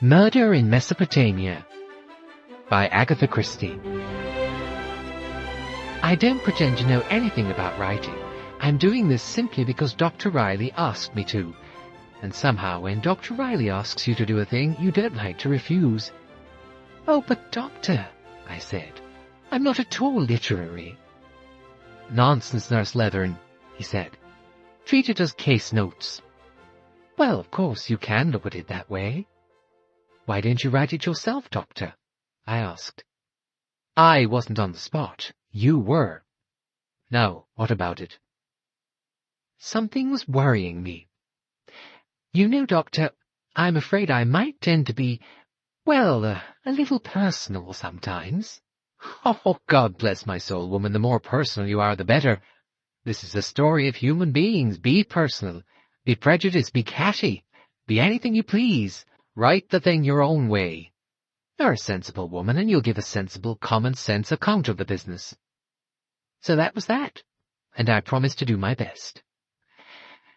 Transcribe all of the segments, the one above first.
Murder in Mesopotamia by Agatha Christie. I don't pretend to know anything about writing. I'm doing this simply because Dr. Riley asked me to. And somehow when Dr. Riley asks you to do a thing, you don't like to refuse. "Oh, but Doctor," I said, "I'm not at all literary." "Nonsense, Nurse Leathern," he said. "Treat it as case notes." "Well, of course, you can look at it that way." "Why don't you write it yourself, Doctor?" I asked. "I wasn't on the spot. You were." "Now, what about it?" Something was worrying me. "You know, Doctor, I'm afraid I might tend to be, well, a little personal sometimes." "Oh, God bless my soul, woman, the more personal you are, the better. This is a story of human beings. Be personal. Be prejudiced. Be catty. Be anything you please. Write the thing your own way. You're a sensible woman, and you'll give a sensible, common-sense account of the business." So that was that, and I promised to do my best.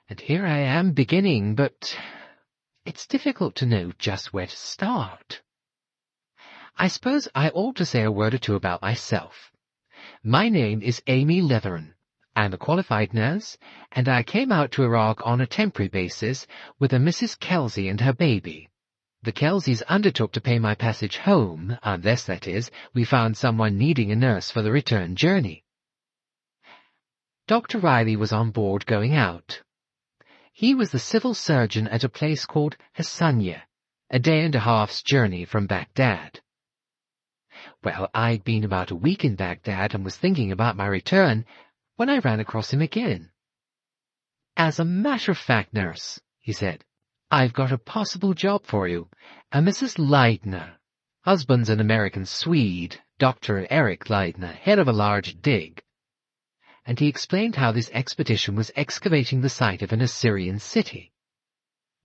And here I am beginning, but it's difficult to know just where to start. I suppose I ought to say a word or two about myself. My name is Amy Leathern. I'm a qualified nurse, and I came out to Iraq on a temporary basis with a Mrs. Kelsey and her baby. The Kelseys undertook to pay my passage home, unless, that is, we found someone needing a nurse for the return journey. Dr. Riley was on board going out. He was the civil surgeon at a place called Hassania, a day and a half's journey from Baghdad. Well, I'd been about a week in Baghdad and was thinking about my return when I ran across him again. "As a matter of fact, nurse," he said, "I've got a possible job for you. A Mrs. Leidner. Husband's an American Swede, Dr. Eric Leidner, head of a large dig." And he explained how this expedition was excavating the site of an Assyrian city.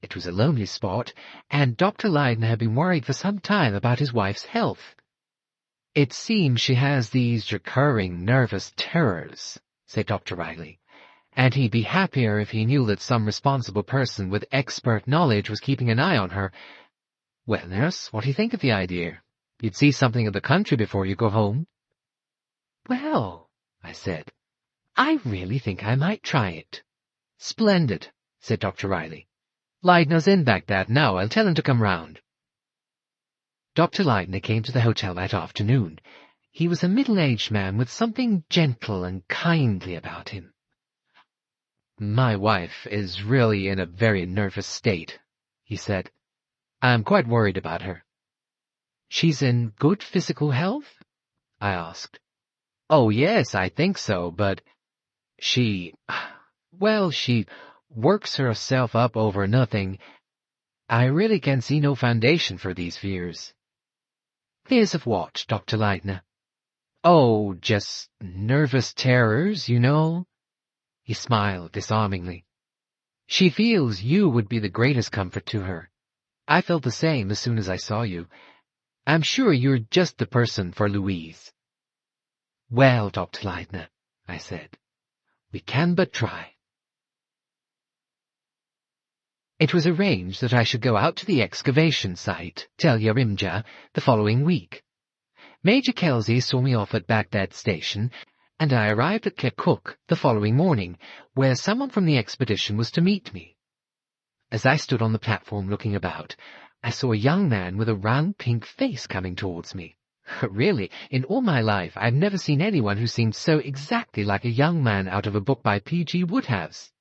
It was a lonely spot, and Dr. Leidner had been worried for some time about his wife's health. "It seems she has these recurring nervous terrors," said Dr. Riley, "and he'd be happier if he knew that some responsible person with expert knowledge was keeping an eye on her. Well, nurse, what do you think of the idea? You'd see something of the country before you go home." "Well," I said, "I really think I might try it." "Splendid," said Dr. Riley. "Leidner's in Baghdad now. I'll tell him to come round." Dr. Leidner came to the hotel that afternoon. He was a middle-aged man with something gentle and kindly about him. "My wife is really in a very nervous state," he said. "I'm quite worried about her." "She's in good physical health?" I asked. "Oh, yes, I think so, but she works herself up over nothing. I really can see no foundation for these fears." "Fears of what, Dr. Leidner?" "Oh, just nervous terrors, you know." He smiled disarmingly. "She feels you would be the greatest comfort to her. I felt the same as soon as I saw you. I'm sure you're just the person for Louise." "Well, Dr. Leidner," I said, "we can but try." It was arranged that I should go out to the excavation site, Tel Yarimja, the following week. Major Kelsey saw me off at Baghdad Station, and I arrived at Kirkuk the following morning, where someone from the expedition was to meet me. As I stood on the platform looking about, I saw a young man with a round pink face coming towards me. Really, in all my life, I've never seen anyone who seemed so exactly like a young man out of a book by P.G. Wodehouse.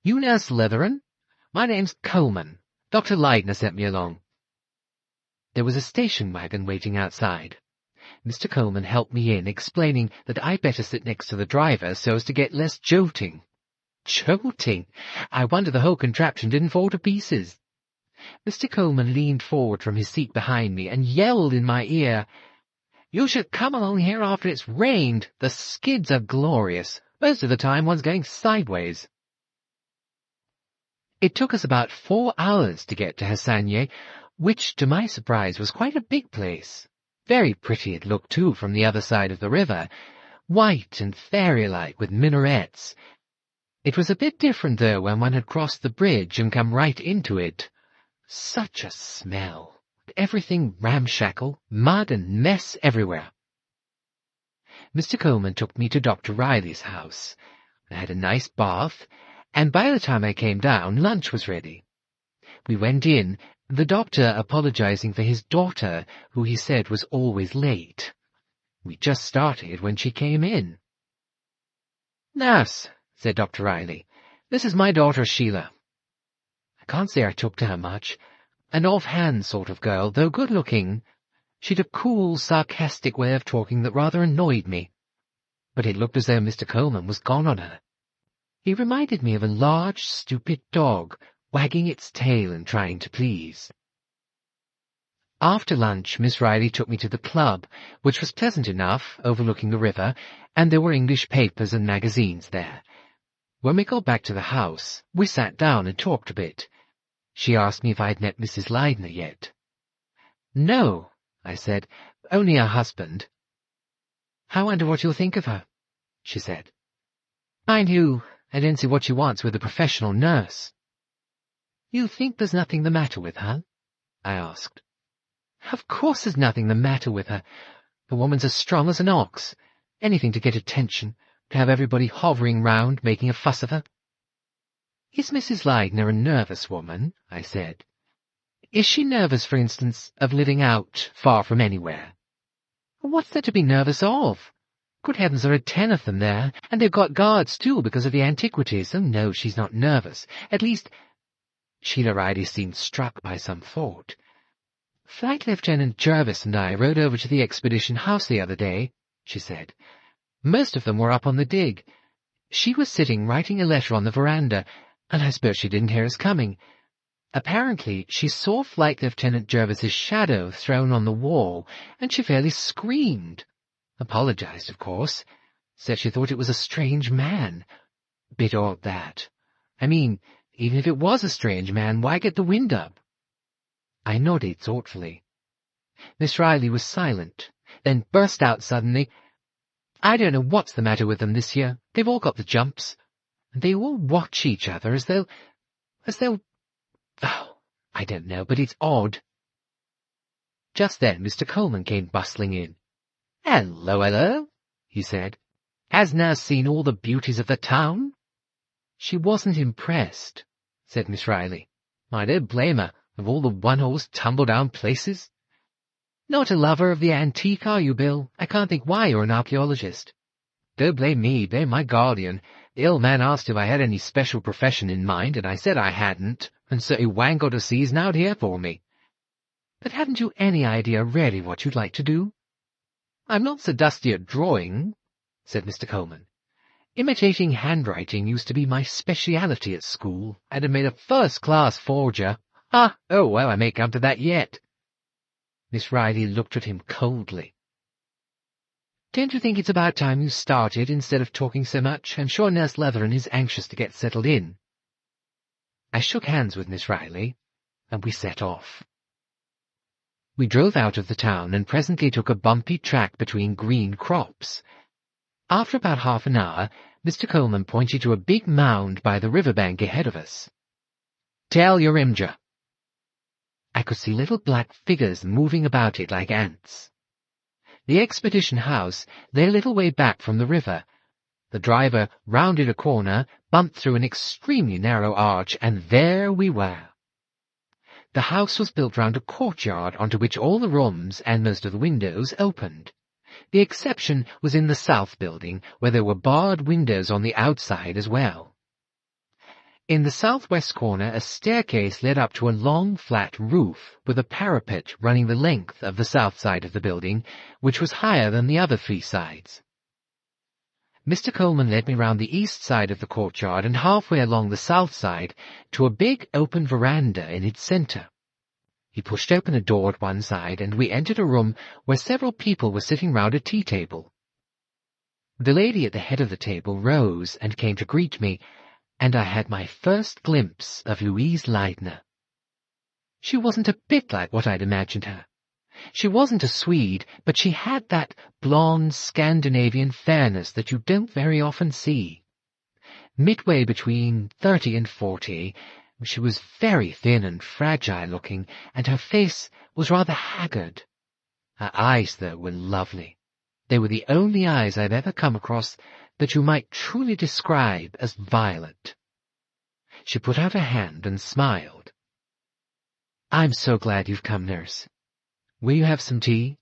"You Nurse Leathern? My name's Coleman. Dr. Leidner sent me along." There was a station wagon waiting outside. Mr. Coleman helped me in, explaining that I'd better sit next to the driver so as to get less jolting. Jolting? I wonder the whole contraption didn't fall to pieces. Mr. Coleman leaned forward from his seat behind me and yelled in my ear, "You should come along here after it's rained. The skids are glorious. Most of the time one's going sideways." It took us about 4 hours to get to Hassania, which, to my surprise, was quite a big place. Very pretty it looked, too, from the other side of the river, white and fairy-like with minarets. It was a bit different, though, when one had crossed the bridge and come right into it. Such a smell. Everything ramshackle, mud and mess everywhere. Mr. Coleman took me to Dr. Riley's house. I had a nice bath, and by the time I came down, lunch was ready. We went in, the doctor apologizing for his daughter, who he said was always late. We just started when she came in. "Nurse," said Dr. Riley, "this is my daughter Sheila." I can't say I took to her much. An off-hand sort of girl, though good-looking. She'd a cool, sarcastic way of talking that rather annoyed me. But it looked as though Mr. Coleman was gone on her. He reminded me of a large, stupid dog, wagging its tail and trying to please. After lunch, Miss Riley took me to the club, which was pleasant enough, overlooking the river, and there were English papers and magazines there. When we got back to the house, we sat down and talked a bit. She asked me if I had met Mrs. Leidner yet. "No," I said, "only her husband." "I wonder what you'll think of her," she said. "Mind you, I don't see what she wants with a professional nurse." "You think there's nothing the matter with her?" I asked. "Of course there's nothing the matter with her. The woman's as strong as an ox. Anything to get attention, to have everybody hovering round, making a fuss of her." "Is Mrs. Leidner a nervous woman?" I said. "Is she nervous, for instance, of living out, far from anywhere?" "What's there to be nervous of? Good heavens, there are 10 of them there, and they've got guards too because of the antiquities. Oh no, she's not nervous. At least—" Sheila Riley seemed struck by some thought. "Flight Lieutenant Jervis and I rode over to the expedition house the other day," she said. "Most of them were up on the dig. She was sitting writing a letter on the veranda, and I suppose she didn't hear us coming. Apparently she saw Flight Lieutenant Jervis's shadow thrown on the wall, and she fairly screamed. Apologized, of course. Said she thought it was a strange man. Bit odd, that. I mean, even if it was a strange man, why get the wind up?" I nodded thoughtfully. Miss Riley was silent, then burst out suddenly, "I don't know what's the matter with them this year. They've all got the jumps. And they all watch each other as they'll... Oh, I don't know, but it's odd." Just then Mr. Coleman came bustling in. "Hello, hello," he said. "Has nurse seen all the beauties of the town?" "She wasn't impressed," said Miss Riley. "I don't blame her, of all the one-horse tumble-down places." "Not a lover of the antique, are you, Bill? I can't think why you're an archaeologist." "Don't blame me, blame my guardian. The old man asked if I had any special profession in mind, and I said I hadn't, and so he wangled a season out here for me." "But haven't you any idea really what you'd like to do?" "I'm not so dusty at drawing," said Mr. Coleman. "Imitating handwriting used to be my speciality at school, and I made a first-class forger. Oh, well, I may come to that yet." Miss Riley looked at him coldly. "Don't you think it's about time you started instead of talking so much? I'm sure Nurse Leathern is anxious to get settled in." I shook hands with Miss Riley, and we set off. We drove out of the town and presently took a bumpy track between green crops. After about half an hour, Mr. Coleman pointed to a big mound by the riverbank ahead of us. "Tell your Imja." I could see little black figures moving about it like ants. The expedition house lay a little way back from the river. The driver rounded a corner, bumped through an extremely narrow arch, and there we were. The house was built round a courtyard onto which all the rooms and most of the windows opened. The exception was in the south building, where there were barred windows on the outside as well. In the southwest corner a staircase led up to a long flat roof, with a parapet running the length of the south side of the building, which was higher than the other 3 sides. Mr. Coleman led me round the east side of the courtyard and halfway along the south side to a big open veranda in its centre. He pushed open a door at one side, and we entered a room where several people were sitting round a tea table. The lady at the head of the table rose and came to greet me, and I had my first glimpse of Louise Leidner. She wasn't a bit like what I'd imagined her. She wasn't a Swede, but she had that blonde Scandinavian fairness that you don't very often see. Midway between 30 and 40, She was very thin and fragile-looking, and her face was rather haggard. Her eyes, though, were lovely. They were the only eyes I've ever come across that you might truly describe as violet. She put out her hand and smiled. "I'm so glad you've come, nurse. Will you have some tea?"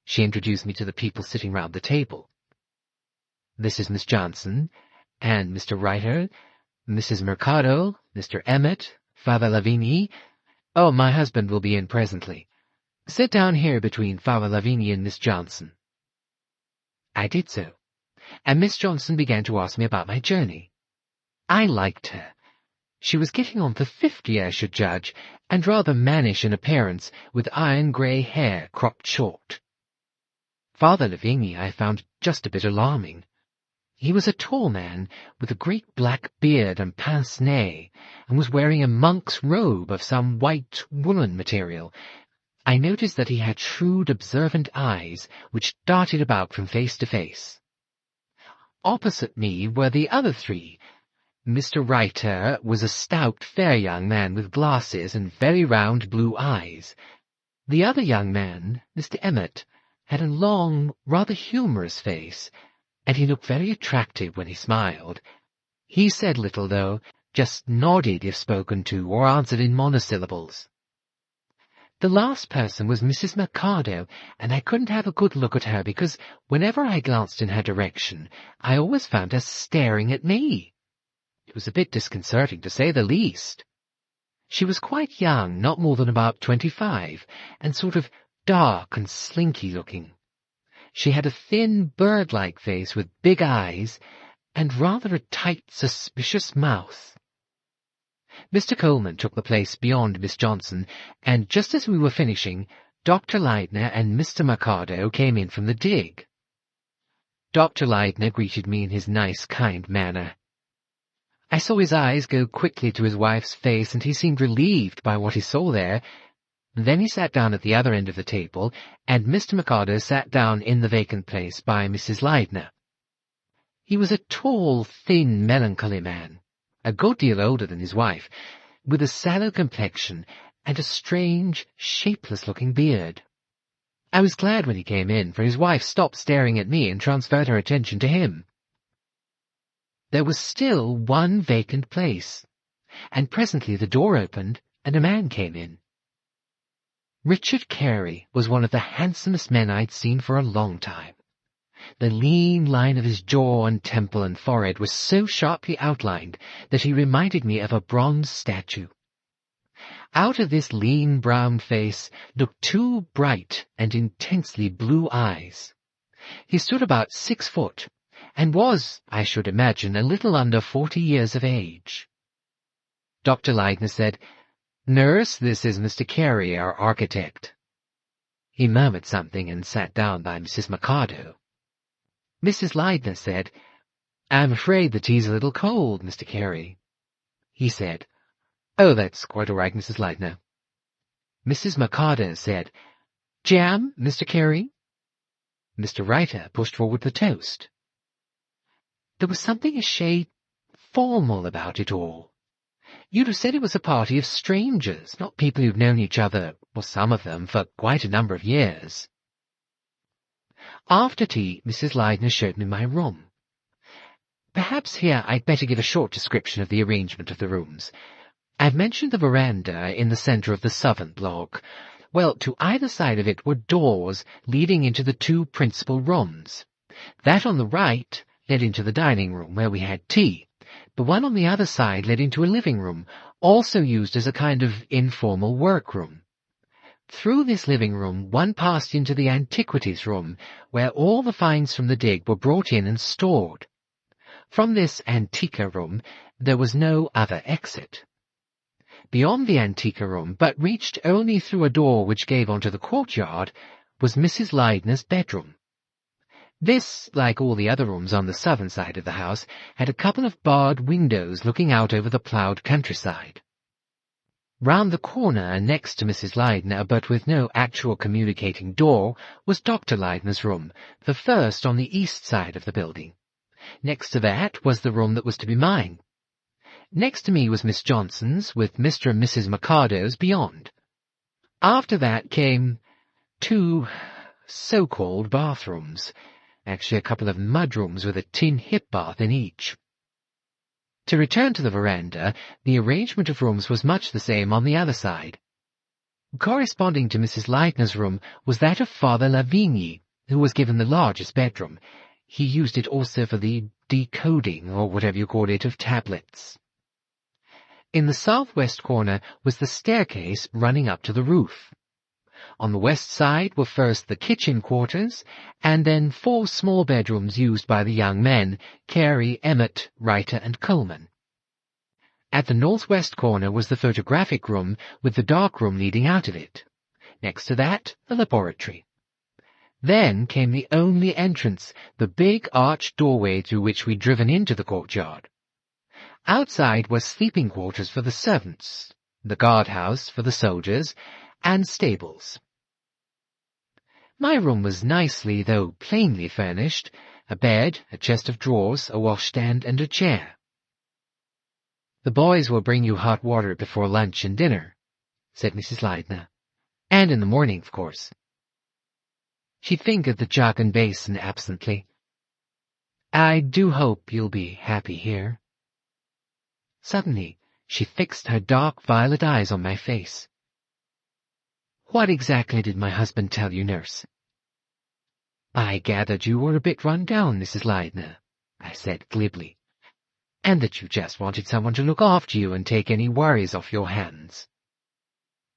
She introduced me to the people sitting round the table. "This is Miss Johnson, and Mr. Reiter, Mrs. Mercado, Mr. Emmett, Father Lavigny. Oh, my husband will be in presently. Sit down here between Father Lavigny and Miss Johnson." I did so, and Miss Johnson began to ask me about my journey. I liked her. She was getting on for 50, I should judge, and rather mannish in appearance, with iron-grey hair cropped short. Father Lavigny I found just a bit alarming. He was a tall man, with a great black beard and pince-nez, and was wearing a monk's robe of some white woolen material. I noticed that he had shrewd, observant eyes, which darted about from face to face. Opposite me were the other three. Mr. Reiter was a stout, fair young man with glasses and very round blue eyes. The other young man, Mr. Emmett, had a long, rather humorous face, and he looked very attractive when he smiled. He said little, though, just nodded if spoken to, or answered in monosyllables. The last person was Mrs. Mercado, and I couldn't have a good look at her because whenever I glanced in her direction, I always found her staring at me. It was a bit disconcerting, to say the least. She was quite young, not more than about 25, and sort of dark and slinky-looking. She had a thin, bird-like face with big eyes, and rather a tight, suspicious mouth. Mr. Coleman took the place beyond Miss Johnson, and just as we were finishing, Dr. Leidner and Mr. Mercado came in from the dig. Dr. Leidner greeted me in his nice, kind manner. I saw his eyes go quickly to his wife's face, and he seemed relieved by what he saw there. Then he sat down at the other end of the table, and Mr. Mercado sat down in the vacant place by Mrs. Leidner. He was a tall, thin, melancholy man, a good deal older than his wife, with a sallow complexion and a strange, shapeless-looking beard. I was glad when he came in, for his wife stopped staring at me and transferred her attention to him. There was still one vacant place, and presently the door opened and a man came in. Richard Carey was one of the handsomest men I'd seen for a long time. The lean line of his jaw and temple and forehead was so sharply outlined that he reminded me of a bronze statue. Out of this lean brown face looked two bright and intensely blue eyes. He stood about 6 foot, and was, I should imagine, a little under 40 years of age. Dr. Leidner said, "Nurse, this is Mr. Carey, our architect." He murmured something and sat down by Mrs. Mercado. Mrs. Leidner said, "I'm afraid the tea's a little cold, Mr. Carey." He said, "Oh, that's quite all right, Mrs. Leidner." Mrs. Mercado said, "Jam, Mr. Carey?" Mr. Reiter pushed forward the toast. There was something a shade formal about it all. You'd have said it was a party of strangers, not people who'd known each other, or some of them, for quite a number of years. After tea, Mrs. Leidner showed me my room. Perhaps here I'd better give a short description of the arrangement of the rooms. I've mentioned the veranda in the centre of the southern block. Well, to either side of it were doors leading into the 2 principal rooms. That on the right led into the dining room, where we had tea. The one on the other side led into a living room, also used as a kind of informal workroom. Through this living room one passed into the antiquities room, where all the finds from the dig were brought in and stored. From this antiqua room there was no other exit. Beyond the antiqua room, but reached only through a door which gave onto the courtyard, was Mrs. Leidner's bedroom. This, like all the other rooms on the southern side of the house, had a couple of barred windows looking out over the ploughed countryside. Round the corner, next to Mrs. Leidner, but with no actual communicating door, was Dr. Leidner's room, the first on the east side of the building. Next to that was the room that was to be mine. Next to me was Miss Johnson's, with Mr. and Mrs. Mercado's beyond. After that came 2 so-called bathrooms, actually a couple of mudrooms with a tin hip bath in each. To return to the veranda, the arrangement of rooms was much the same on the other side. Corresponding to Mrs. Leidner's room was that of Father Lavigny, who was given the largest bedroom. He used it also for the decoding, or whatever you call it, of tablets. In the southwest corner was the staircase running up to the roof. On the west side were first the kitchen quarters, and then 4 small bedrooms used by the young men, Carey, Emmett, Reiter, and Coleman. At the northwest corner was the photographic room, with the dark room leading out of it. Next to that, the laboratory. Then came the only entrance, the big arched doorway through which we'd driven into the courtyard. Outside were sleeping quarters for the servants, the guardhouse for the soldiers, and stables. My room was nicely, though plainly furnished, a bed, a chest of drawers, a washstand, and a chair. "The boys will bring you hot water before lunch and dinner," said Mrs. Leidner. "And in the morning, of course." She fingered the jug and basin absently. "I do hope you'll be happy here." Suddenly, she fixed her dark violet eyes on my face. "What exactly did my husband tell you, nurse?" "I gathered you were a bit run down, Mrs. Leidner," I said glibly, "and that you just wanted someone to look after you and take any worries off your hands."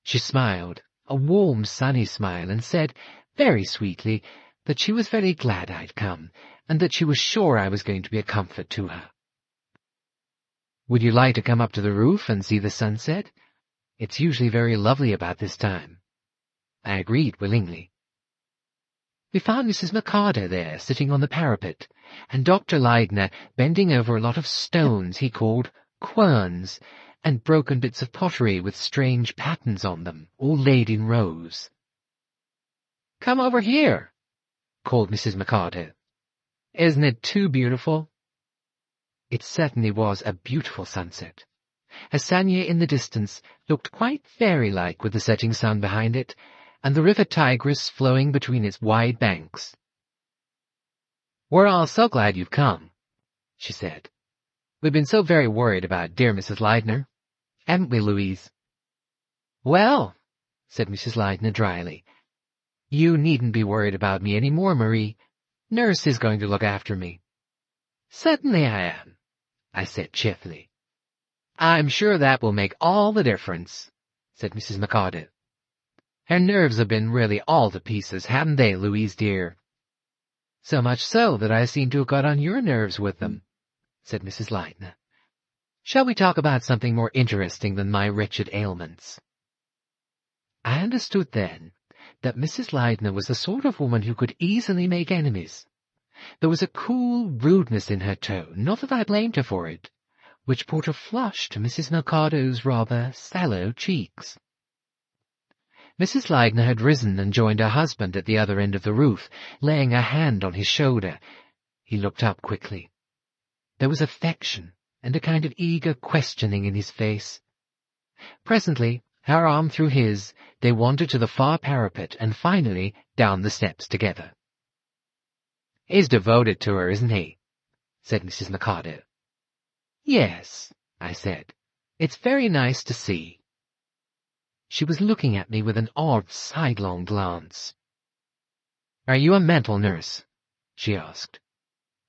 She smiled, a warm, sunny smile, and said, very sweetly, that she was very glad I'd come, and that she was sure I was going to be a comfort to her. "Would you like to come up to the roof and see the sunset? It's usually very lovely about this time." I agreed willingly. We found Mrs. Mercado there, sitting on the parapet, and Dr. Leidner bending over a lot of stones he called querns, and broken bits of pottery with strange patterns on them, all laid in rows. "Come over here," called Mrs. Mercado. "Isn't it too beautiful?" It certainly was a beautiful sunset. Hassania in the distance looked quite fairy-like with the setting sun behind it, and the river Tigris flowing between its wide banks. "We're all so glad you've come," she said. "We've been so very worried about dear Mrs. Leidner. Haven't we, Louise?" "Well," said Mrs. Leidner dryly, "you needn't be worried about me any more, Marie. Nurse is going to look after me." "Certainly I am," I said cheerfully. "I'm sure that will make all the difference," said Mrs. Mercado. "Her nerves have been really all to pieces, haven't they, Louise dear?" "So much so that I seem to have got on your nerves with them," said Mrs. Leidner. "Shall we talk about something more interesting than my wretched ailments?" I understood then that Mrs. Leidner was the sort of woman who could easily make enemies. There was a cool rudeness in her tone, not that I blamed her for it, which brought a flush to Mrs. Mercado's rather sallow cheeks. Mrs. Leidner had risen and joined her husband at the other end of the roof, laying a hand on his shoulder. He looked up quickly. There was affection and a kind of eager questioning in his face. Presently, her arm through his, they wandered to the far parapet and finally down the steps together. "He's devoted to her, isn't he?" said Mrs. Mercado. "Yes," I said. "It's very nice to see." She was looking at me with an odd sidelong glance. "Are you a mental nurse?" she asked.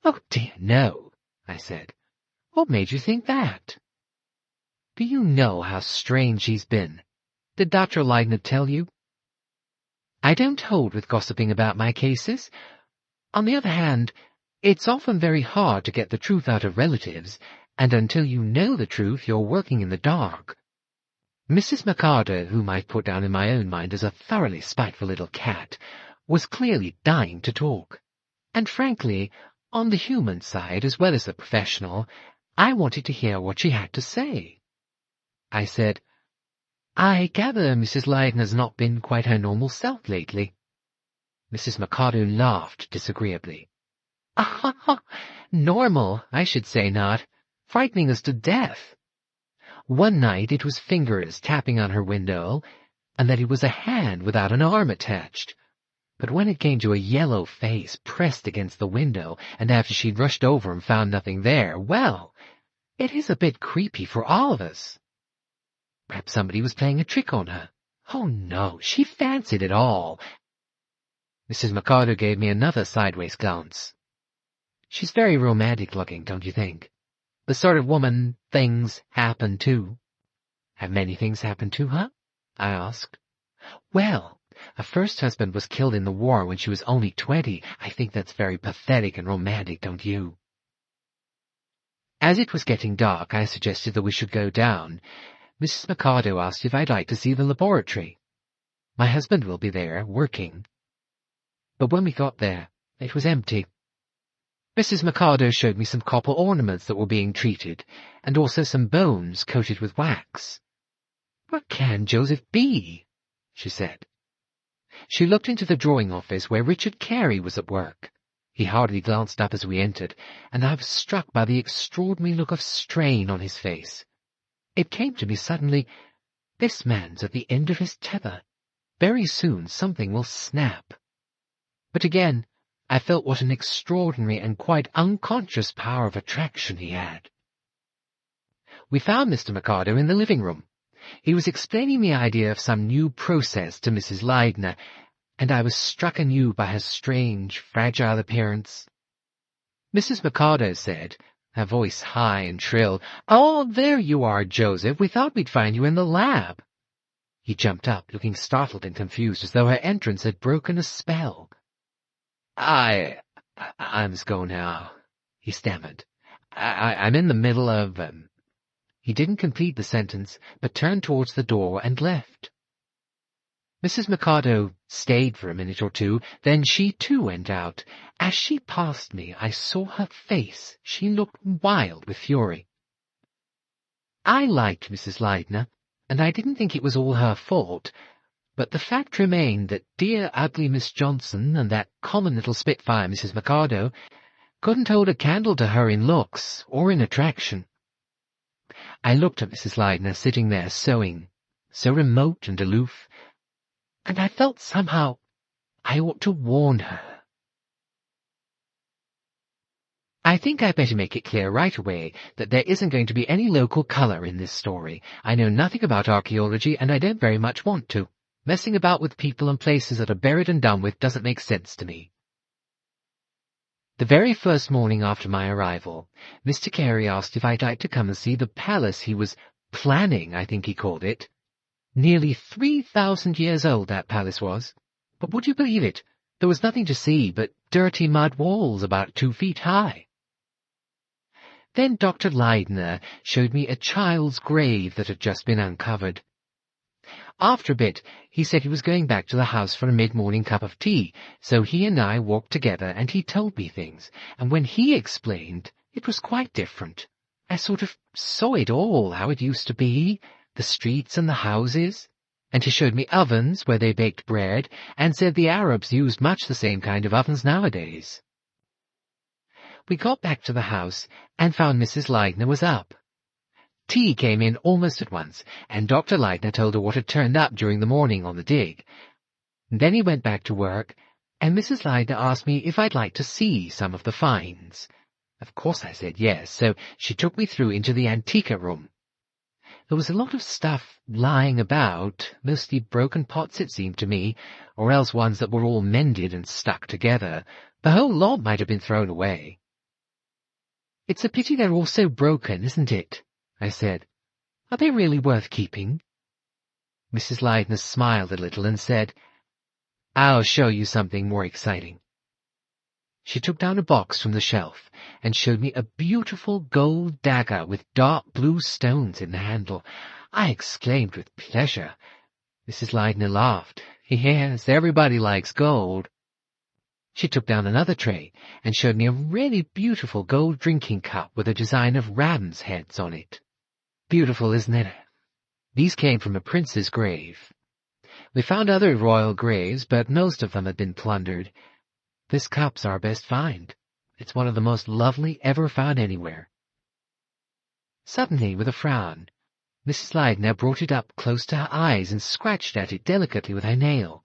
"Oh, dear, no," I said. "What made you think that?" "Do you know how strange he's been? Did Dr. Leidner tell you?" "I don't hold with gossiping about my cases. On the other hand, it's often very hard to get the truth out of relatives, and until you know the truth, you're working in the dark." Mrs. Mercado, whom I put down in my own mind as a thoroughly spiteful little cat, was clearly dying to talk. And frankly, on the human side as well as the professional, I wanted to hear what she had to say. I said, "I gather Mrs. Leidner's not been quite her normal self lately." Mrs. Mercado laughed disagreeably. "Ah, normal, I should say not. Frightening us to death. One night it was fingers tapping on her window, and that it was a hand without an arm attached. But when it came to a yellow face pressed against the window, and after she'd rushed over and found nothing there, well, it is a bit creepy for all of us. Perhaps somebody was playing a trick on her. Oh no, she fancied it all. Mrs. Mikado gave me another sideways glance. She's very romantic looking, don't you think? The sort of woman things happen to. Have many things happened to her? I asked. Well, her first husband was killed in the war when she was only 20. I think that's very pathetic and romantic, don't you? As it was getting dark, I suggested that we should go down. Mrs. Mikado asked if I'd like to see the laboratory. My husband will be there, working. But when we got there, it was empty. Mrs. Mikado showed me some copper ornaments that were being treated, and also some bones coated with wax. "What can Joseph be?" she said. She looked into the drawing office where Richard Carey was at work. He hardly glanced up as we entered, and I was struck by the extraordinary look of strain on his face. It came to me suddenly, this man's at the end of his tether. Very soon something will snap. But again, I felt what an extraordinary and quite unconscious power of attraction he had. We found Mr. Mikado in the living room. He was explaining the idea of some new process to Mrs. Leidner, and I was struck anew by her strange, fragile appearance. Mrs. Mikado said, her voice high and shrill, "Oh, there you are, Joseph. We thought we'd find you in the lab." He jumped up, looking startled and confused, as though her entrance had broken a spell. I must go now," he stammered. I'm in the middle of... He didn't complete the sentence, but turned towards the door and left. Mrs. Mikado stayed for a minute or two, then she too went out. As she passed me, I saw her face. She looked wild with fury. I liked Mrs. Leidner, and I didn't think it was all her fault, but the fact remained that dear ugly Miss Johnson and that common little spitfire Mrs. Mikado couldn't hold a candle to her in looks or in attraction. I looked at Mrs. Leidner sitting there sewing, so remote and aloof, and I felt somehow I ought to warn her. I think I'd better make it clear right away that there isn't going to be any local colour in this story. I know nothing about archaeology, and I don't very much want to. Messing about with people and places that are buried and done with doesn't make sense to me. The very first morning after my arrival, Mr. Carey asked if I'd like to come and see the palace he was planning, I think he called it. Nearly 3,000 years old that palace was. But would you believe it? There was nothing to see but dirty mud walls about 2 feet high. Then Dr. Leidner showed me a child's grave that had just been uncovered. After a bit, he said he was going back to the house for a mid-morning cup of tea, so he and I walked together and he told me things, and when he explained, it was quite different. I sort of saw it all, how it used to be, the streets and the houses, and he showed me ovens where they baked bread, and said the Arabs used much the same kind of ovens nowadays. We got back to the house and found Mrs. Leidner was up. Tea came in almost at once, and Dr. Leidner told her what had turned up during the morning on the dig. Then he went back to work, and Mrs. Leidner asked me if I'd like to see some of the finds. Of course I said yes, so she took me through into the Antiqa room. There was a lot of stuff lying about, mostly broken pots it seemed to me, or else ones that were all mended and stuck together. The whole lot might have been thrown away. "It's a pity they're all so broken, isn't it?" I said. "Are they really worth keeping?" Mrs. Leidner smiled a little and said, "I'll show you something more exciting." She took down a box from the shelf and showed me a beautiful gold dagger with dark blue stones in the handle. I exclaimed with pleasure. Mrs. Leidner laughed. "Yes, everybody likes gold." She took down another tray and showed me a really beautiful gold drinking cup with a design of rams' heads on it. Beautiful, isn't it? These came from a prince's grave. We found other royal graves, but most of them had been plundered. This cup's our best find. It's one of the most lovely ever found anywhere. Suddenly, with a frown, Mrs. Leidner brought it up close to her eyes and scratched at it delicately with her nail.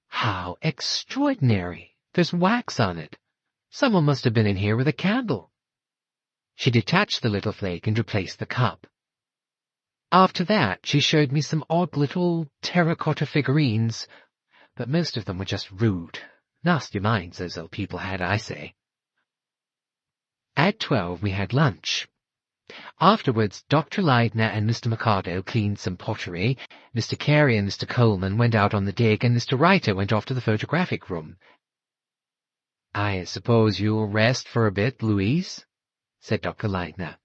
"How extraordinary! There's wax on it. Someone must have been in here with a candle." She detached the little flake and replaced the cup. After that, she showed me some odd little terracotta figurines, but most of them were just rude. Nasty minds those old people had, I say. At 12 we had lunch. Afterwards, Dr. Leidner and Mr. Mikado cleaned some pottery, Mr. Carey and Mr. Coleman went out on the dig, and Mr. Reiter went off to the photographic room. "I suppose you'll rest for a bit, Louise?" said Dr. Leidner.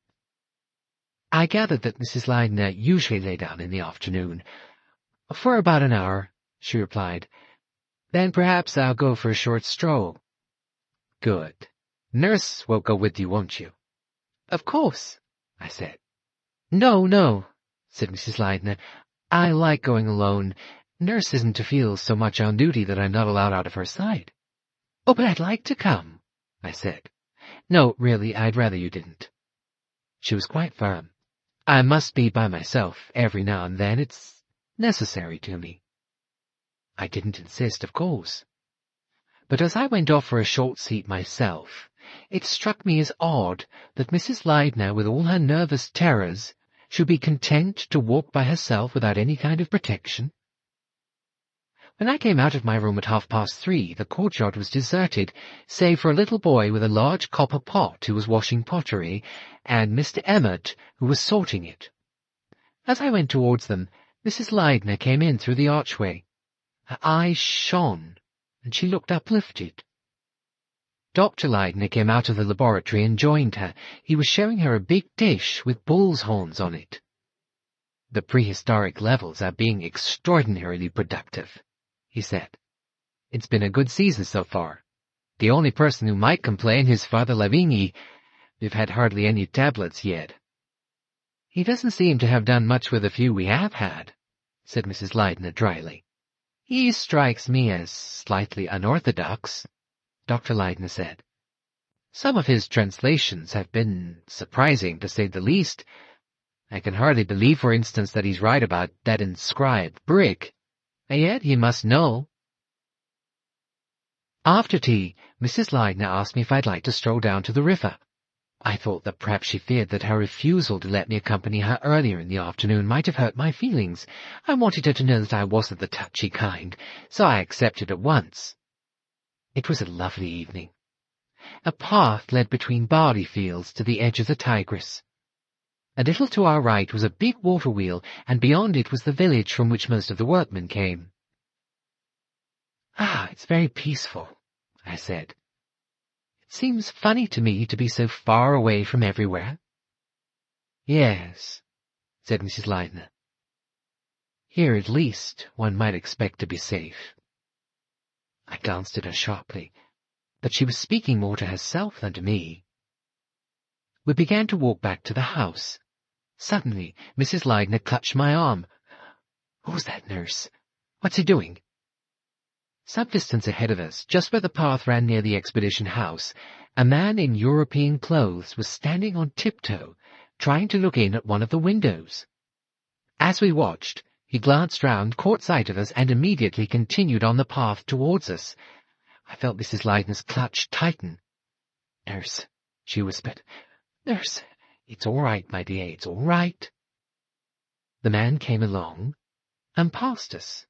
I gathered that Mrs. Leidner usually lay down in the afternoon. "For about an hour," she replied. "Then perhaps I'll go for a short stroll." "Good. Nurse will go with you, won't you?" "Of course," I said. No, said Mrs. Leidner. "I like going alone. Nurse isn't to feel so much on duty that I'm not allowed out of her sight." "Oh, but I'd like to come," I said. "No, really, I'd rather you didn't." She was quite firm. "I must be by myself every now and then. It's necessary to me." I didn't insist, of course. But as I went off for a short seat myself, it struck me as odd that Mrs. Leidner, with all her nervous terrors, should be content to walk by herself without any kind of protection. When I came out of my room at 3:30, the courtyard was deserted, save for a little boy with a large copper pot who was washing pottery, and Mr. Emmett, who was sorting it. As I went towards them, Mrs. Leidner came in through the archway. Her eyes shone, and she looked uplifted. Dr. Leidner came out of the laboratory and joined her. He was showing her a big dish with bull's horns on it. "The prehistoric levels are being extraordinarily productive," he said. "It's been a good season so far. The only person who might complain is Father Lavigny. We've had hardly any tablets yet." "He doesn't seem to have done much with the few we have had," said Mrs. Leidner dryly. "He strikes me as slightly unorthodox," Dr. Leidner said. "Some of his translations have been surprising, to say the least. I can hardly believe, for instance, that he's right about that inscribed brick. And yet he must know." After tea, Mrs. Leidner asked me if I'd like to stroll down to the river. I thought that perhaps she feared that her refusal to let me accompany her earlier in the afternoon might have hurt my feelings. I wanted her to know that I wasn't the touchy kind, so I accepted at once. It was a lovely evening. A path led between barley fields to the edge of the Tigris. A little to our right was a big water wheel, and beyond it was the village from which most of the workmen came. "Ah, it's very peaceful," I said. "It seems funny to me to be so far away from everywhere." "Yes," said Mrs. Leidner. "Here, at least, one might expect to be safe." I glanced at her sharply, but she was speaking more to herself than to me. We began to walk back to the house. Suddenly, Mrs. Leidner clutched my arm. "Who's that, nurse? What's he doing?" Some distance ahead of us, just where the path ran near the expedition house, a man in European clothes was standing on tiptoe, trying to look in at one of the windows. As we watched, he glanced round, caught sight of us, and immediately continued on the path towards us. I felt Mrs. Leidner's clutch tighten. "Nurse," she whispered. "Nurse, it's all right, my dear, it's all right." The man came along and passed us.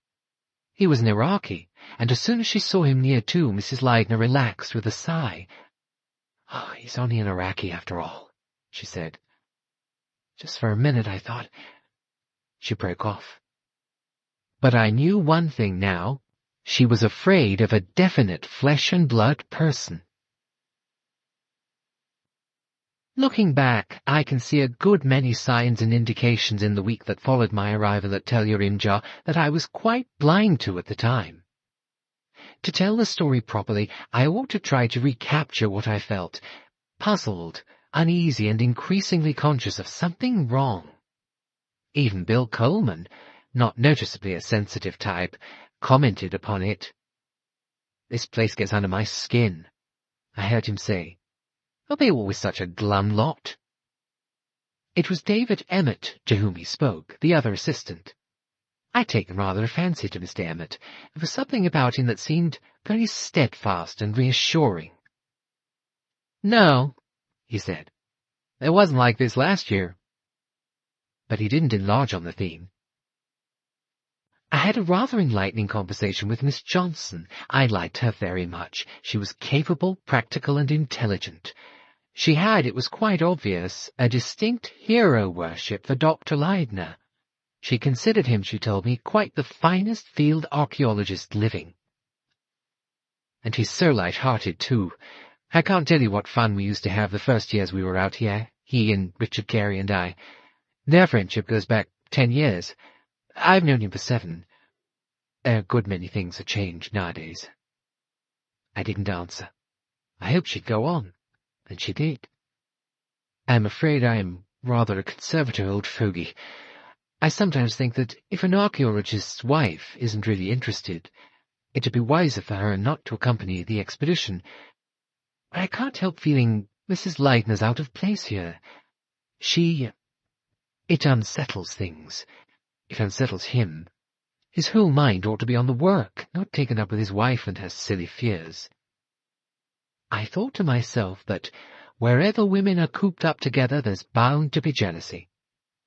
He was an Iraqi, and as soon as she saw him near to, Mrs. Leidner relaxed with a sigh. "Oh, he's only an Iraqi after all," she said. "Just for a minute I thought—" She broke off. But I knew one thing now. She was afraid of a definite flesh-and-blood person. Looking back, I can see a good many signs and indications in the week that followed my arrival at Tel Urimja that I was quite blind to at the time. To tell the story properly, I ought to try to recapture what I felt, puzzled, uneasy, and increasingly conscious of something wrong. Even Bill Coleman, not noticeably a sensitive type, commented upon it. "This place gets under my skin," I heard him say. "Are they always such a glum lot?" It was David Emmett to whom he spoke, the other assistant. I'd taken rather a fancy to Mr. Emmett. There was something about him that seemed very steadfast and reassuring. "No," he said. "It wasn't like this last year." But he didn't enlarge on the theme. I had a rather enlightening conversation with Miss Johnson. I liked her very much. She was capable, practical, and intelligent. She had, it was quite obvious, a distinct hero worship for Dr. Leidner. She considered him, she told me, quite the finest field archaeologist living. And he's so light-hearted, too. I can't tell you what fun we used to have the first years we were out here, he and Richard Carey and I. Their friendship goes back 10 years. I've known him for 7. A good many things have changed nowadays. I didn't answer. I hoped she'd go on, and she did. I'm afraid I am rather a conservative old fogey. I sometimes think that if an archaeologist's wife isn't really interested, it'd be wiser for her not to accompany the expedition. I can't help feeling Mrs. Leidner's out of place here. It unsettles things. It unsettles him. His whole mind ought to be on the work, not taken up with his wife and her silly fears. I thought to myself that wherever women are cooped up together, there's bound to be jealousy.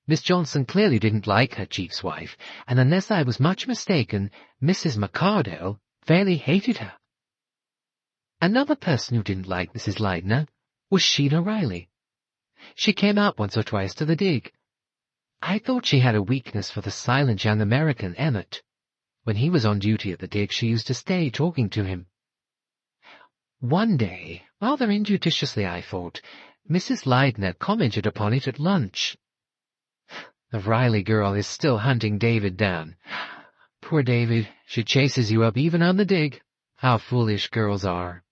Miss Johnson clearly didn't like her chief's wife, and unless I was much mistaken, Mrs. McCardell fairly hated her. Another person who didn't like Mrs. Leidner was Sheila Riley. She came out once or twice to the dig. I thought she had a weakness for the silent young American Emmett. When he was on duty at the dig, she used to stay talking to him. One day, rather injudiciously I thought, Mrs. Leidner commented upon it at lunch. The Riley girl is still hunting David down. Poor David, she chases you up even on the dig. How foolish girls are.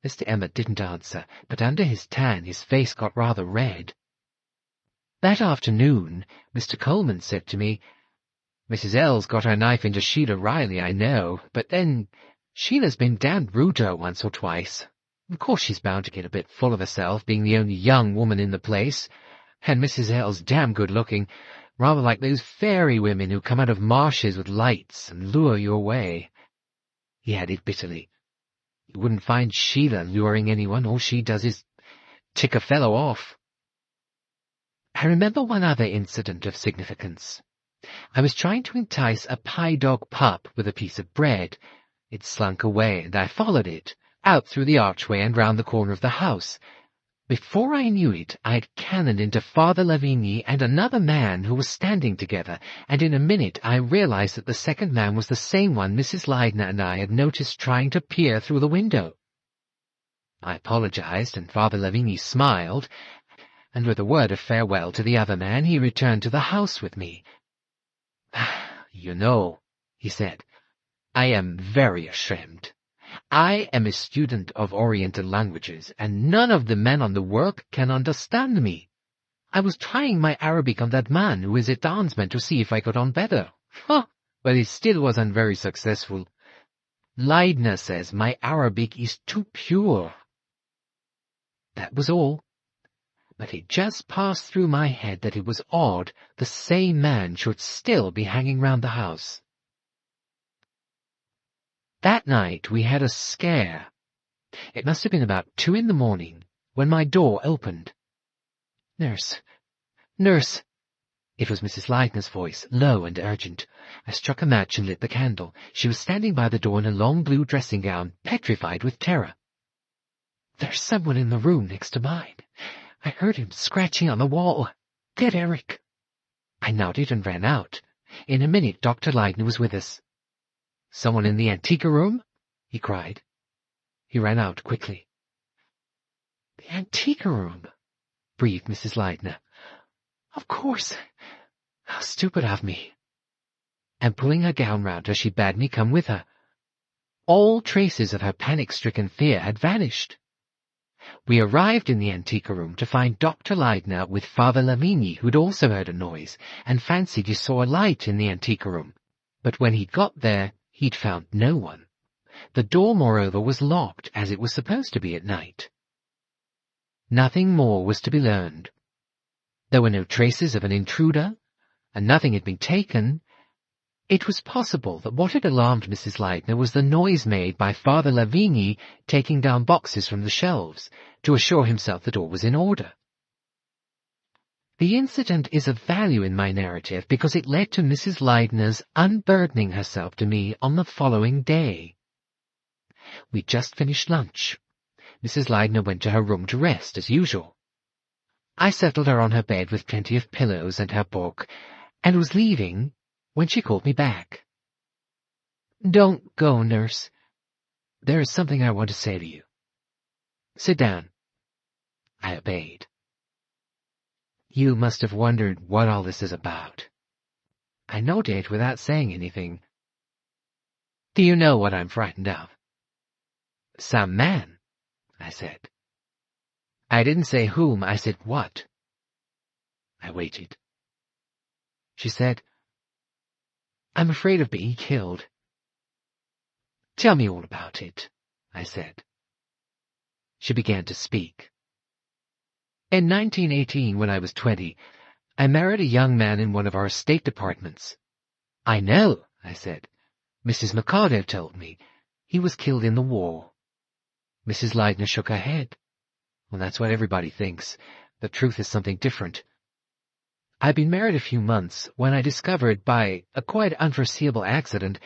Mr. Emmett didn't answer, but under his tan his face got rather red. That afternoon, Mr. Coleman said to me, "Mrs. L's got her knife into Sheila Riley, I know, but then Sheila's been damned rude to her once or twice. Of course she's bound to get a bit full of herself, being the only young woman in the place. And Mrs. L's damn good-looking, rather like those fairy women who come out of marshes with lights and lure you away." He added bitterly, "You wouldn't find Sheila luring anyone. All she does is tick a fellow off." I remember one other incident of significance. I was trying to entice a pie-dog pup with a piece of bread. It slunk away, and I followed it, out through the archway and round the corner of the house. Before I knew it, I had cannoned into Father Lavigny and another man who was standing together, and in a minute I realized that the second man was the same one Mrs. Leidner and I had noticed trying to peer through the window. I apologized, and Father Lavigny smiled, and with a word of farewell to the other man, he returned to the house with me. "You know," he said, "I am very ashamed. I am a student of Oriental languages, and none of the men on the work can understand me. I was trying my Arabic on that man who is a dansman to see if I got on better. But it still wasn't very successful. Leidner says my Arabic is too pure." That was all. But it just passed through my head that it was odd the same man should still be hanging round the house. That night we had a scare. It must have been about 2 in the morning when my door opened. "Nurse, nurse." It was Mrs. Leidner's voice, low and urgent. I struck a match and lit the candle. She was standing by the door in a long blue dressing gown, petrified with terror. "There's someone in the room next to mine. I heard him scratching on the wall. Get Eric." I nodded and ran out. In a minute Dr. Leidner was with us. "Someone in the Antiqa room?" he cried. He ran out quickly. "The Antiqa room," breathed Mrs. Leidner. "Of course. How stupid of me." And pulling her gown round her, she bade me come with her. All traces of her panic-stricken fear had vanished. We arrived in the Antiqa room to find Dr. Leidner with Father Lavigny, who'd also heard a noise, and fancied he saw a light in the Antiqa room. But when he'd got there, he'd found no one. The door, moreover, was locked, as it was supposed to be at night. Nothing more was to be learned. There were no traces of an intruder, and nothing had been taken. It was possible that what had alarmed Mrs. Leidner was the noise made by Father Lavigny taking down boxes from the shelves to assure himself that all was in order. The incident is of value in my narrative because it led to Mrs. Leidner's unburdening herself to me on the following day. We'd just finished lunch. Mrs. Leidner went to her room to rest, as usual. I settled her on her bed with plenty of pillows and her book, and was leaving when she called me back. "Don't go, nurse. There is something I want to say to you. Sit down." I obeyed. "You must have wondered what all this is about." I nodded without saying anything. "Do you know what I'm frightened of?" "Some man," I said. I didn't say whom, I said what. I waited. She said, "I'm afraid of being killed." "Tell me all about it," I said. She began to speak. "In 1918, when I was 20, I married a young man in one of our State Departments." "I know," I said. "Mrs. Mikado told me. He was killed in the war." Mrs. Leidner shook her head. "Well, that's what everybody thinks. The truth is something different. I'd been married a few months when I discovered, by a quite unforeseeable accident,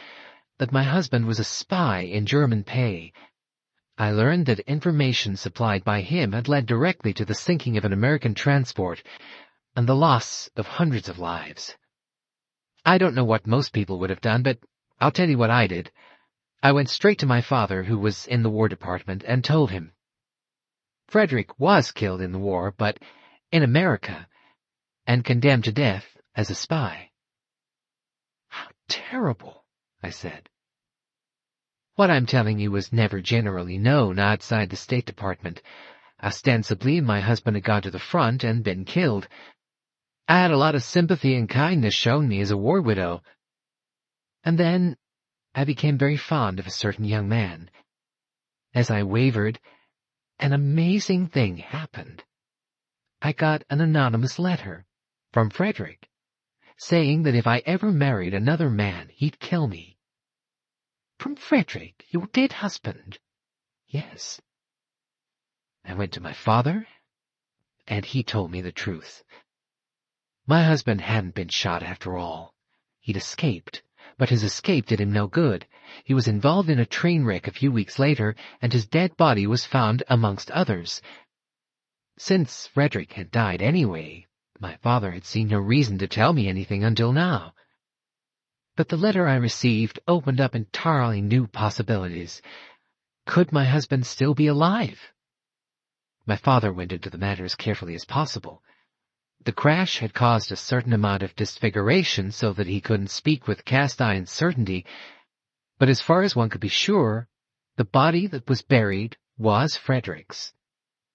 that my husband was a spy in German pay. I learned that information supplied by him had led directly to the sinking of an American transport and the loss of hundreds of lives. I don't know what most people would have done, but I'll tell you what I did. I went straight to my father, who was in the War Department, and told him. Frederick was killed in the war, but in America, and condemned to death as a spy." "How terrible," I said. "What I'm telling you was never generally known outside the State Department. Ostensibly, my husband had gone to the front and been killed. I had a lot of sympathy and kindness shown me as a war widow. And then I became very fond of a certain young man. As I wavered, an amazing thing happened. I got an anonymous letter from Frederick, saying that if I ever married another man, he'd kill me." "From Frederick, your dead husband?" "Yes." I went to my father, and he told me the truth. My husband hadn't been shot after all. He'd escaped, but his escape did him no good. He was involved in a train wreck a few weeks later, and his dead body was found amongst others. Since Frederick had died anyway, my father had seen no reason to tell me anything until now. But the letter I received opened up entirely new possibilities. Could my husband still be alive? My father went into the matter as carefully as possible. The crash had caused a certain amount of disfiguration so that he couldn't speak with cast-iron certainty, but as far as one could be sure, the body that was buried was Frederick's,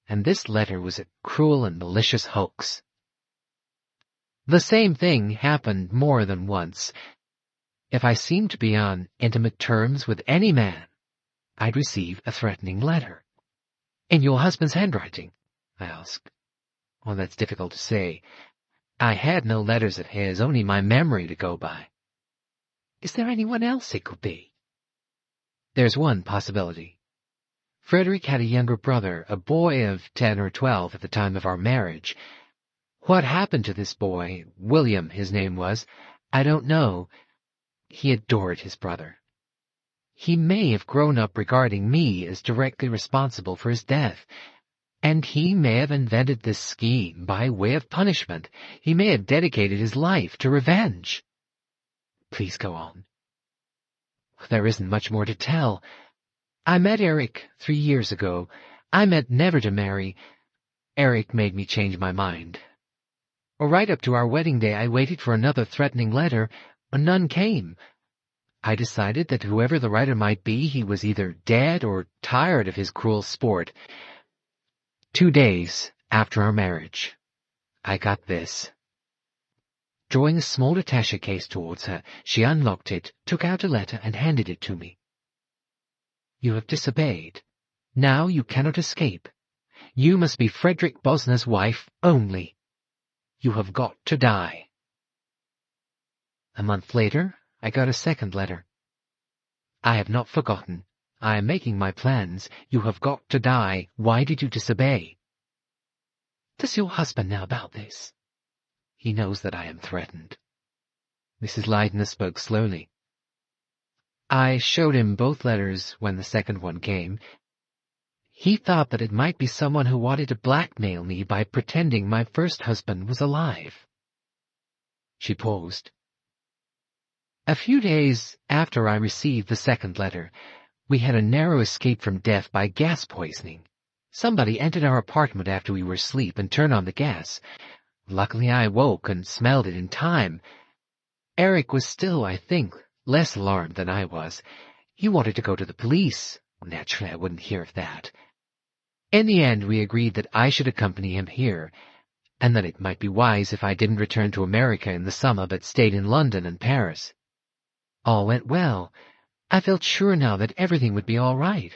and this letter was a cruel and malicious hoax. The same thing happened more than once. If I seemed to be on intimate terms with any man, I'd receive a threatening letter. "In your husband's handwriting?" I asked. "Well, that's difficult to say. I had no letters of his, only my memory to go by." "Is there anyone else it could be?" "There's one possibility. Frederick had a younger brother, a boy of 10 or 12 at the time of our marriage. What happened to this boy, William his name was, I don't know. He adored his brother. He may have grown up regarding me as directly responsible for his death, and he may have invented this scheme by way of punishment. He may have dedicated his life to revenge." "Please go on." "There isn't much more to tell. I met Eric 3 years ago. I meant never to marry. Eric made me change my mind. Right up to our wedding day, I waited for another threatening letter, but none came. I decided that whoever the writer might be, he was either dead or tired of his cruel sport. 2 days after our marriage, I got this." Drawing a small attaché case towards her, she unlocked it, took out a letter, and handed it to me. "You have disobeyed. Now you cannot escape. You must be Frederick Bosner's wife only." You have got to die. A month later, I got a second letter. I have not forgotten. I am making my plans. You have got to die. Why did you disobey? Does your husband know about this? He knows that I am threatened. Mrs. Leidner spoke slowly. I showed him both letters when the second one came. He thought that it might be someone who wanted to blackmail me by pretending my first husband was alive. She paused. A few days after I received the second letter, we had a narrow escape from death by gas poisoning. Somebody entered our apartment after we were asleep and turned on the gas. Luckily I woke and smelled it in time. Eric was still, I think, less alarmed than I was. He wanted to go to the police. Naturally, I wouldn't hear of that. In the end, we agreed that I should accompany him here, and that it might be wise if I didn't return to America in the summer but stayed in London and Paris. All went well. I felt sure now that everything would be all right.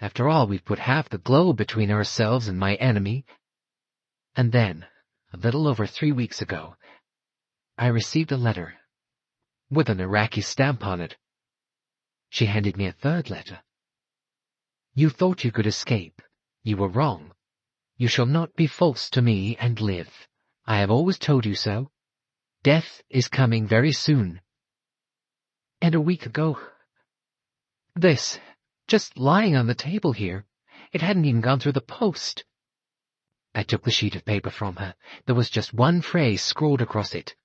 After all, we've put half the globe between ourselves and my enemy. And then, a little over 3 weeks ago, I received a letter with an Iraqi stamp on it. She handed me a third letter. You thought you could escape. You were wrong. You shall not be false to me and live. I have always told you so. Death is coming very soon. And a week ago, this, just lying on the table here, it hadn't even gone through the post. I took the sheet of paper from her. There was just one phrase scrawled across it.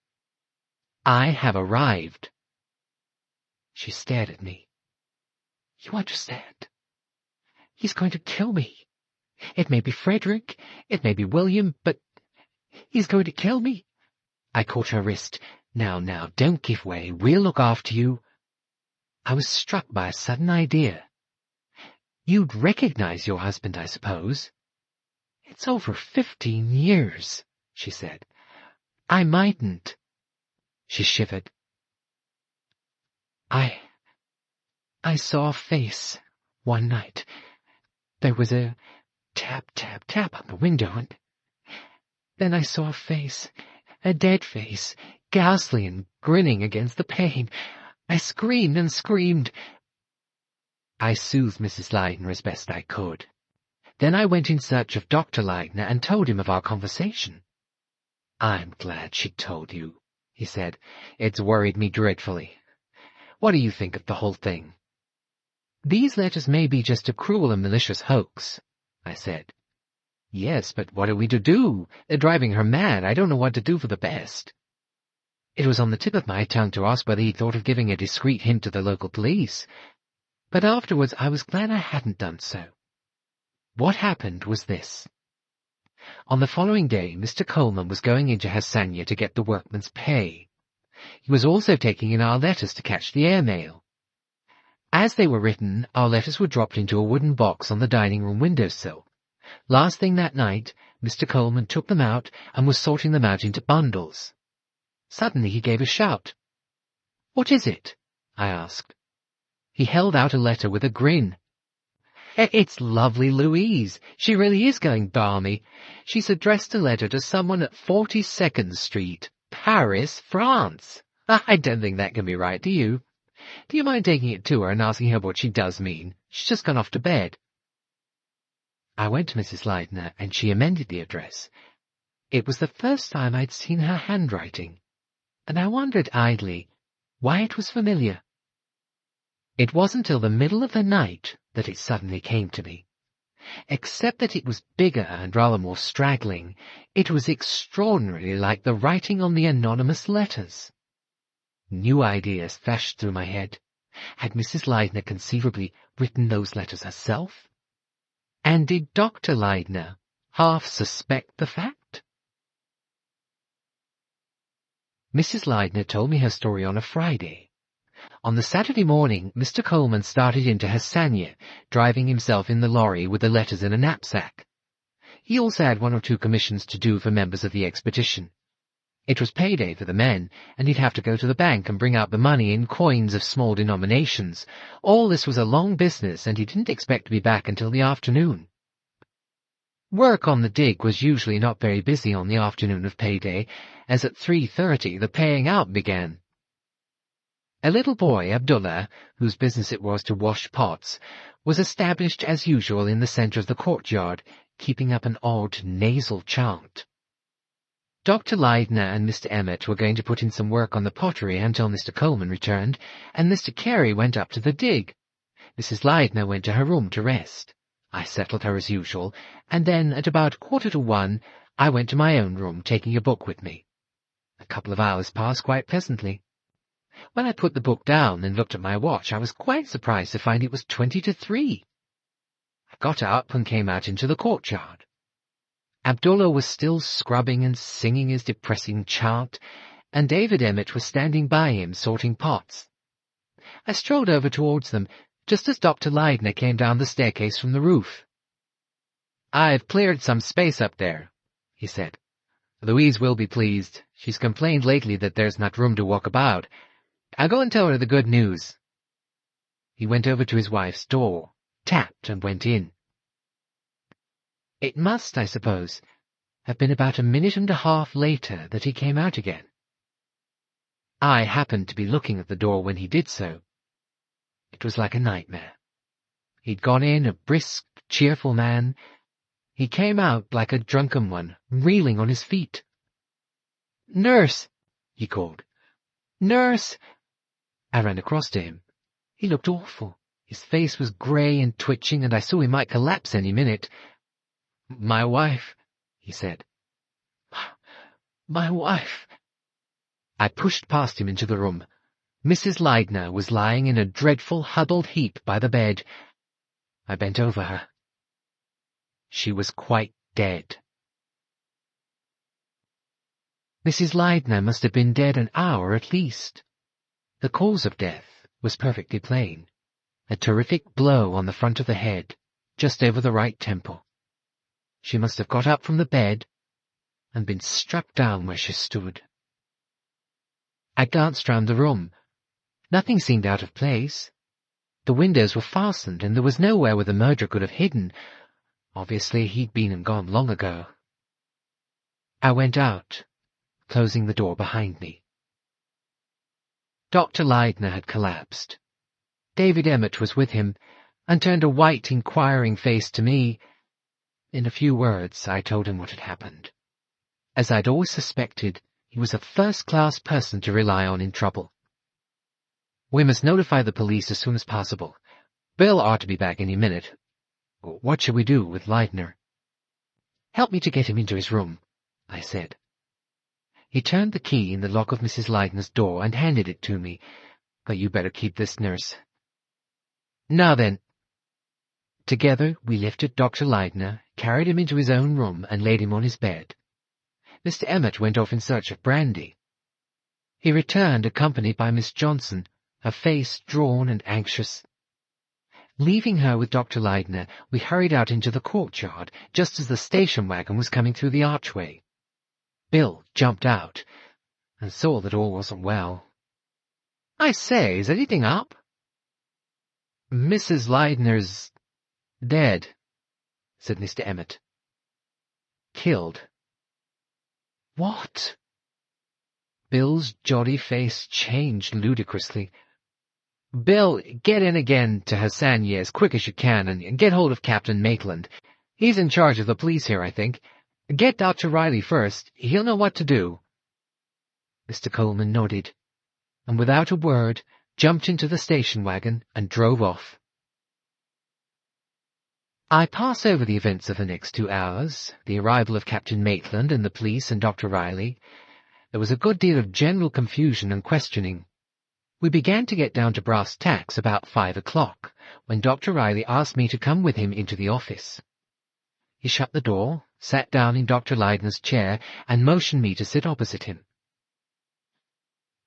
I have arrived. She stared at me. You understand? He's going to kill me. It may be Frederick, it may be William, but he's going to kill me. I caught her wrist. Now, don't give way. We'll look after you. I was struck by a sudden idea. You'd recognize your husband, I suppose. It's over 15 years, she said. I mightn't. She shivered. I saw a face one night. There was a tap, tap, tap on the window, and then I saw a face, a dead face, ghastly and grinning against the pane. I screamed and screamed. I soothed Mrs. Leidner as best I could. Then I went in search of Dr. Leidner and told him of our conversation. I'm glad she told you, he said. It's worried me dreadfully. What do you think of the whole thing? These letters may be just a cruel and malicious hoax, I said. Yes, but what are we to do? They're driving her mad. I don't know what to do for the best. It was on the tip of my tongue to ask whether he'd thought of giving a discreet hint to the local police, but afterwards I was glad I hadn't done so. What happened was this. On the following day, Mr. Coleman was going into Hassania to get the workman's pay. He was also taking in our letters to catch the airmail. As they were written, our letters were dropped into a wooden box on the dining-room windowsill. Last thing that night, Mr. Coleman took them out and was sorting them out into bundles. Suddenly he gave a shout. What is it? I asked. He held out a letter with a grin. It's lovely Louise. She really is going balmy. She's addressed a letter to someone at 42nd Street, Paris, France. I don't think that can be right, do you? Do you mind taking it to her and asking her what she does mean? She's just gone off to bed. I went to Mrs. Leidner, and she amended the address. It was the first time I'd seen her handwriting, and I wondered idly why it was familiar. It wasn't till the middle of the night that it suddenly came to me. Except that it was bigger and rather more straggling, it was extraordinarily like the writing on the anonymous letters. New ideas flashed through my head. Had Mrs. Leidner conceivably written those letters herself? And did Dr. Leidner half suspect the fact? Mrs. Leidner told me her story on a Friday. On the Saturday morning, Mr. Coleman started into Hassania, driving himself in the lorry with the letters in a knapsack. He also had 1 or 2 commissions to do for members of the expedition. It was payday for the men, and he'd have to go to the bank and bring out the money in coins of small denominations. All this was a long business, and he didn't expect to be back until the afternoon. Work on the dig was usually not very busy on the afternoon of payday, as at 3:30 the paying out began. A little boy, Abdullah, whose business it was to wash pots, was established as usual in the centre of the courtyard, keeping up an odd nasal chant. Dr. Leidner and Mr. Emmett were going to put in some work on the pottery until Mr. Coleman returned, and Mr. Carey went up to the dig. Mrs. Leidner went to her room to rest. I settled her as usual, and then, at about 1:45, I went to my own room, taking a book with me. A couple of hours passed quite pleasantly. When I put the book down and looked at my watch, I was quite surprised to find it was 20 to 3. I got up and came out into the courtyard. Abdullah was still scrubbing and singing his depressing chant, and David Emmett was standing by him sorting pots. I strolled over towards them, just as Dr. Leidner came down the staircase from the roof. "I've cleared some space up there," he said. "Louise will be pleased. She's complained lately that there's not room to walk about. I'll go and tell her the good news." He went over to his wife's door, tapped, and went in. It must, I suppose, have been about a minute and a half later that he came out again. I happened to be looking at the door when he did so. It was like a nightmare. He'd gone in a brisk, cheerful man. He came out like a drunken one, reeling on his feet. "Nurse!" he called. "Nurse!" I ran across to him. He looked awful. His face was grey and twitching, and I saw he might collapse any minute. "My wife," he said. "My wife." I pushed past him into the room. Mrs. Leidner was lying in a dreadful huddled heap by the bed. I bent over her. She was quite dead. Mrs. Leidner must have been dead an hour at least. The cause of death was perfectly plain. A terrific blow on the front of the head, just over the right temple. She must have got up from the bed and been struck down where she stood. I glanced round the room. Nothing seemed out of place. The windows were fastened, and there was nowhere where the murderer could have hidden. Obviously, he'd been and gone long ago. I went out, closing the door behind me. Dr. Leidner had collapsed. David Emmett was with him, and turned a white, inquiring face to me. In a few words, I told him what had happened. As I'd always suspected, he was a first-class person to rely on in trouble. "We must notify the police as soon as possible. Bill ought to be back any minute. What shall we do with Leidner?" "Help me to get him into his room," I said. He turned the key in the lock of Mrs. Leidner's door and handed it to me. "But you better keep this, nurse." "Now then." Together we lifted Dr. Leidner, carried him into his own room, and laid him on his bed. Mr. Emmett went off in search of brandy. He returned accompanied by Miss Johnson, her face drawn and anxious. Leaving her with Dr. Leidner, we hurried out into the courtyard, just as the station wagon was coming through the archway. Bill jumped out, and saw that all wasn't well. "I say, is anything up?" "Mrs. Leidner's dead," said Mr. Emmett. "Killed." "What?" Bill's jolly face changed ludicrously. "Bill, get in again to Hassania as quick as you can, and get hold of Captain Maitland. He's in charge of the police here, I think. Get Dr. Riley first. He'll know what to do." Mr. Coleman nodded, and without a word jumped into the station wagon and drove off. I pass over the events of the next 2 hours, the arrival of Captain Maitland and the police and Dr. Riley. There was a good deal of general confusion and questioning. We began to get down to brass tacks about 5 o'clock, when Dr. Riley asked me to come with him into the office. He shut the door, sat down in Dr. Leidner's chair, and motioned me to sit opposite him.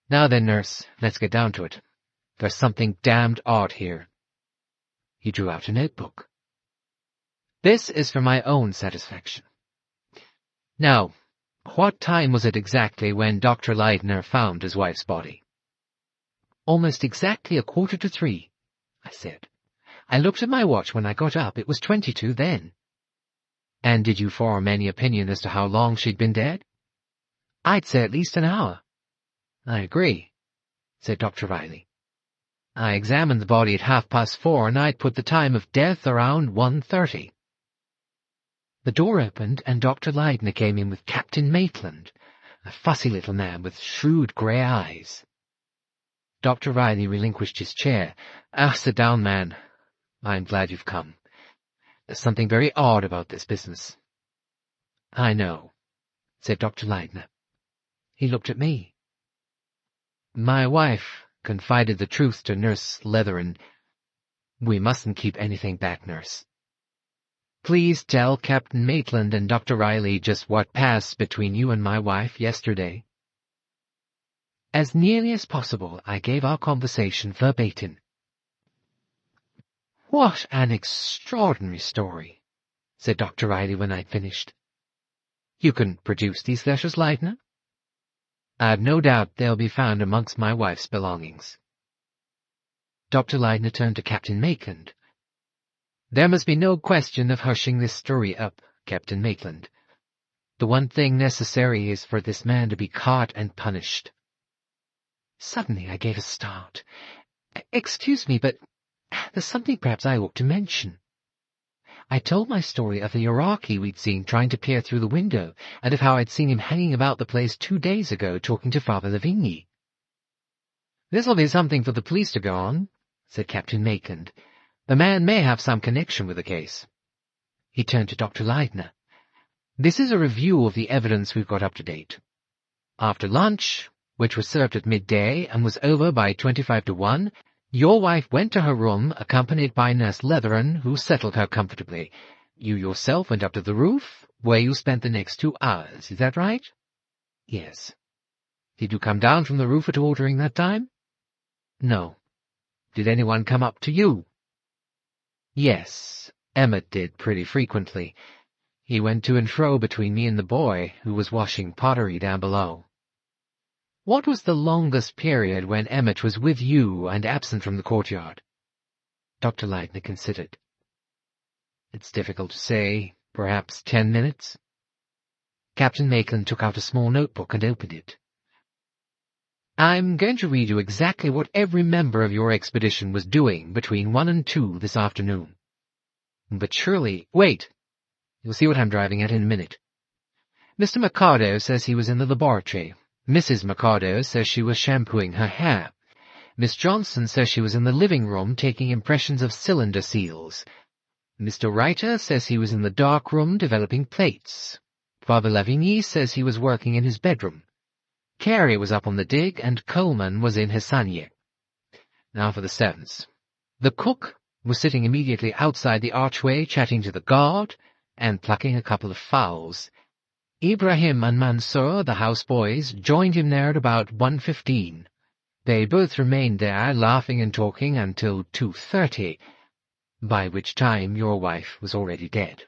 "Now then, nurse, let's get down to it. There's something damned odd here." He drew out a notebook. "This is for my own satisfaction. Now, what time was it exactly when Dr. Leidner found his wife's body?" "Almost exactly 2:45, I said. "I looked at my watch when I got up. It was 22 then." And did you form any opinion as to how long she'd been dead? I'd say at least an hour. I agree, said Dr. Riley. I examined the body at 4:30, and I'd put the time of death around 1:30. The door opened, and Dr. Leidner came in with Captain Maitland, a fussy little man with shrewd grey eyes. Dr. Riley relinquished his chair. Sit down, man. I'm glad you've come. There's something very odd about this business. I know, said Dr. Leidner. He looked at me. My wife confided the truth to Nurse Letherin. We mustn't keep anything back, Nurse. Please tell Captain Maitland and Dr. Riley just what passed between you and my wife yesterday. As nearly as possible, I gave our conversation verbatim. What an extraordinary story, said Dr. Riley when I'd finished. You can produce these letters, Leidner? I've no doubt they'll be found amongst my wife's belongings. Dr. Leidner turned to Captain Maitland. There must be no question of hushing this story up, Captain Maitland. The one thing necessary is for this man to be caught and punished. Suddenly I gave a start. Excuse me, but there's something perhaps I ought to mention. I told my story of the Iraqi we'd seen trying to peer through the window, and of how I'd seen him hanging about the place 2 days ago talking to Father Lavigny. This'll be something for the police to go on, said Captain Maitland. The man may have some connection with the case. He turned to Dr. Leidner. This is a review of the evidence we've got up to date. After lunch, which was served at midday and was over by 1:25, your wife went to her room, accompanied by Nurse Letherin, who settled her comfortably. You yourself went up to the roof, where you spent the next 2 hours. Is that right? Yes. Did you come down from the roof at all during that time? No. Did anyone come up to you? Yes, Emmett did pretty frequently. He went to and fro between me and the boy, who was washing pottery down below. What was the longest period when Emmett was with you and absent from the courtyard? Dr. Leidner considered. It's difficult to say. Perhaps 10 minutes? Captain Maitland took out a small notebook and opened it. I'm going to read you exactly what every member of your expedition was doing between 1 and 2 this afternoon. But surely— Wait! You'll see what I'm driving at in a minute. Mr. Mercado says he was in the laboratory. Mrs. Mercado says she was shampooing her hair. Miss Johnson says she was in the living room taking impressions of cylinder seals. Mr. Reiter says he was in the dark room developing plates. Father Lavigny says he was working in his bedroom. Carey was up on the dig, and Coleman was in Hercule. Now for the servants. The cook was sitting immediately outside the archway chatting to the guard and plucking a couple of fowls. Ibrahim and Mansour, the houseboys, joined him there at about 1:15. They both remained there, laughing and talking, until 2:30, by which time your wife was already dead.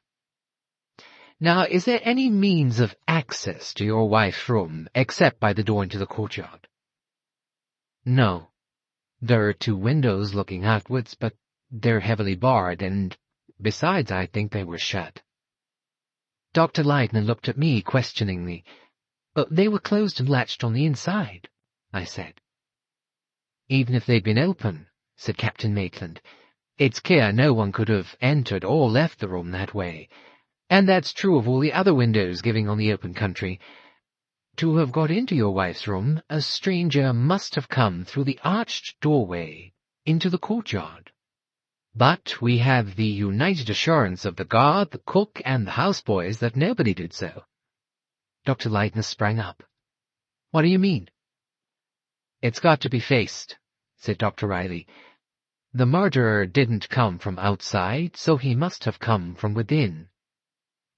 Now, is there any means of access to your wife's room, except by the door into the courtyard? No. There are 2 windows looking outwards, but they're heavily barred, and besides, I think they were shut. Dr. Leidner looked at me questioningly. They were closed and latched on the inside, I said. Even if they'd been open, said Captain Maitland, it's clear no one could have entered or left the room that way. And that's true of all the other windows giving on the open country. To have got into your wife's room, a stranger must have come through the arched doorway into the courtyard. But we have the united assurance of the guard, the cook, and the houseboys that nobody did so. Dr. Leidner sprang up. What do you mean? It's got to be faced, said Dr. Riley. The murderer didn't come from outside, so he must have come from within.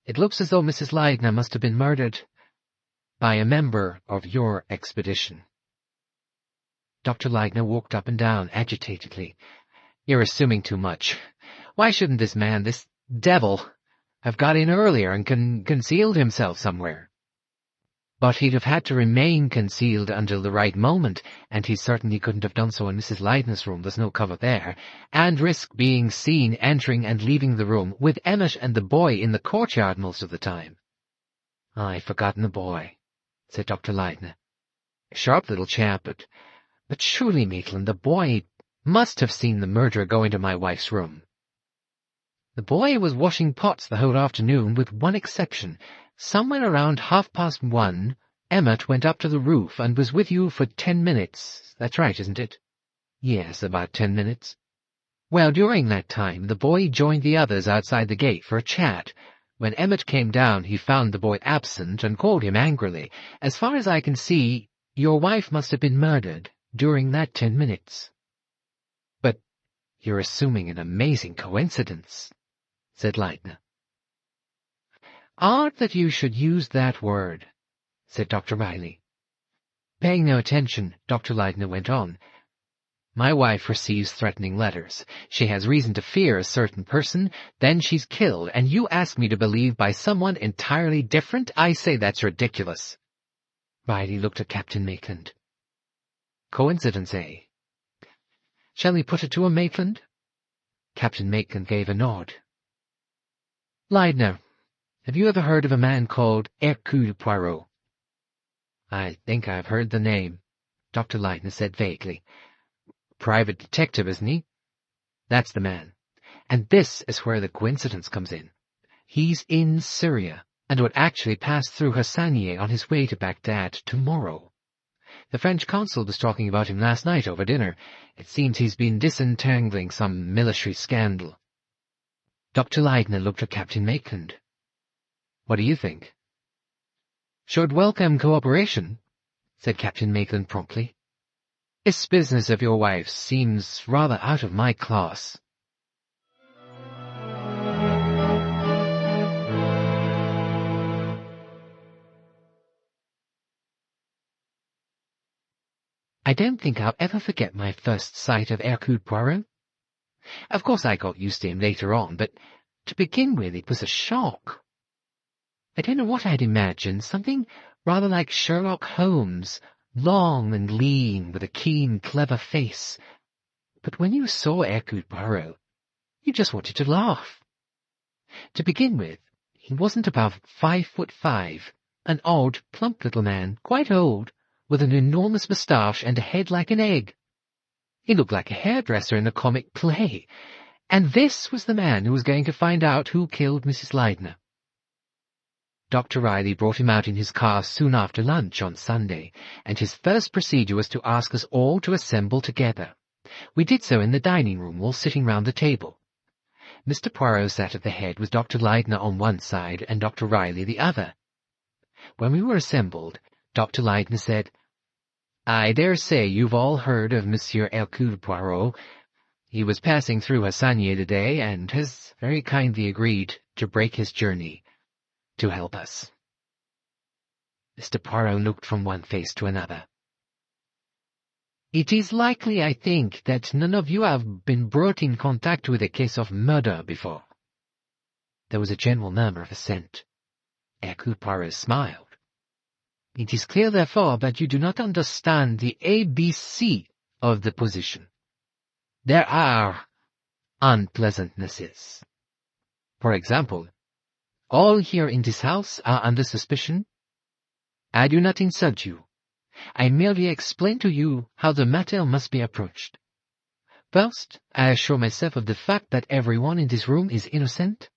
It looks as though Mrs. Leidner must have been murdered by a member of your expedition. Dr. Leidner walked up and down agitatedly. You're assuming too much. Why shouldn't this man, this devil, have got in earlier and concealed himself somewhere? But he'd have had to remain concealed until the right moment, and he certainly couldn't have done so in Mrs. Leidner's room, there's no cover there, and risk being seen entering and leaving the room with Emmet and the boy in the courtyard most of the time. "I've forgotten the boy," said Dr. Leidner. "Sharp little chap, but surely, Maitland, the boy must have seen the murderer go into my wife's room." "The boy was washing pots the whole afternoon, with one exception. Somewhere around 1:30, Emmet went up to the roof and was with you for 10 minutes. That's right, isn't it?" "Yes, about 10 minutes. Well, during that time, the boy joined the others outside the gate for a chat. When Emmet came down, he found the boy absent and called him angrily. As far as I can see, your wife must have been murdered during that 10 minutes. "But you're assuming an amazing coincidence," said Leidner. "Odd that you should use that word," said Dr. Riley. Paying no attention, Dr. Leidner went on. "My wife receives threatening letters. She has reason to fear a certain person, then she's killed, and you ask me to believe by someone entirely different? I say that's ridiculous." Riley looked at Captain Maitland. "Coincidence, eh? Shall we put it to him, Maitland?" Captain Maitland gave a nod. "Leidner, have you ever heard of a man called Hercule Poirot?" "I think I've heard the name," Dr. Leidner said vaguely. "Private detective, isn't he?" "That's the man. And this is where the coincidence comes in. He's in Syria, and would actually pass through Hassanieh on his way to Baghdad tomorrow. The French consul was talking about him last night over dinner. It seems he's been disentangling some military scandal." Dr. Leidner looked at Captain Maitland. "What do you think?" "Should welcome cooperation," said Captain Maitland promptly. "This business of your wife's seems rather out of my class." I don't think I'll ever forget my first sight of Hercule Poirot. Of course I got used to him later on, but to begin with it was a shock. I don't know what I'd imagined, something rather like Sherlock Holmes, long and lean, with a keen, clever face. But when you saw Hercule Poirot, you just wanted to laugh. To begin with, he wasn't above 5'5", an odd, plump little man, quite old, with an enormous moustache and a head like an egg. He looked like a hairdresser in a comic play, and this was the man who was going to find out who killed Mrs. Leidner. Dr. Riley brought him out in his car soon after lunch on Sunday, and his first procedure was to ask us all to assemble together. We did so in the dining room, all sitting round the table. Mr. Poirot sat at the head with Dr. Leidner on one side and Dr. Riley the other. When we were assembled, Dr. Leidner said, "I dare say you've all heard of Monsieur Hercule Poirot. He was passing through Hassanieh today and has very kindly agreed to break his journey to help us." Mr. Poirot looked from one face to another. "It is likely, I think, that none of you have been brought in contact with a case of murder before." There was a general murmur of assent. Hercule Poirot smiled. "It is clear, therefore, that you do not understand the ABC of the position. There are unpleasantnesses. For example, all here in this house are under suspicion. I do not insult you. I merely explain to you how the matter must be approached. First, I assure myself of the fact that everyone in this room is innocent.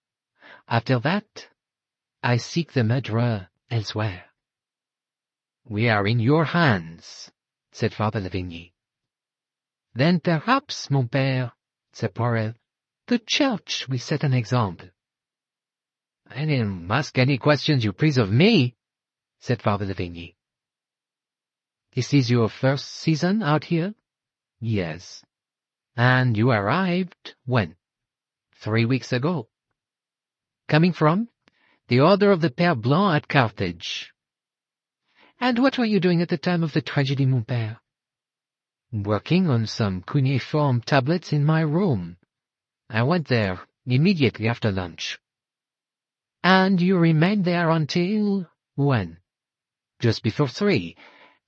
After that, I seek the murderer elsewhere." "We are in your hands," said Father Lavigny. "Then perhaps, mon père," said Poirot, "the church will set an example." "I didn't ask any questions you please of me," said Father Lavigny. "This is your first season out here?" "Yes." "And you arrived when?" 3 weeks ago." "Coming from?" "The Order of the Père Blanc at Carthage." "And what were you doing at the time of the tragedy, mon père?" "Working on some cuneiform tablets in my room. I went there immediately after lunch." "And you remained there until when?" Just before 3.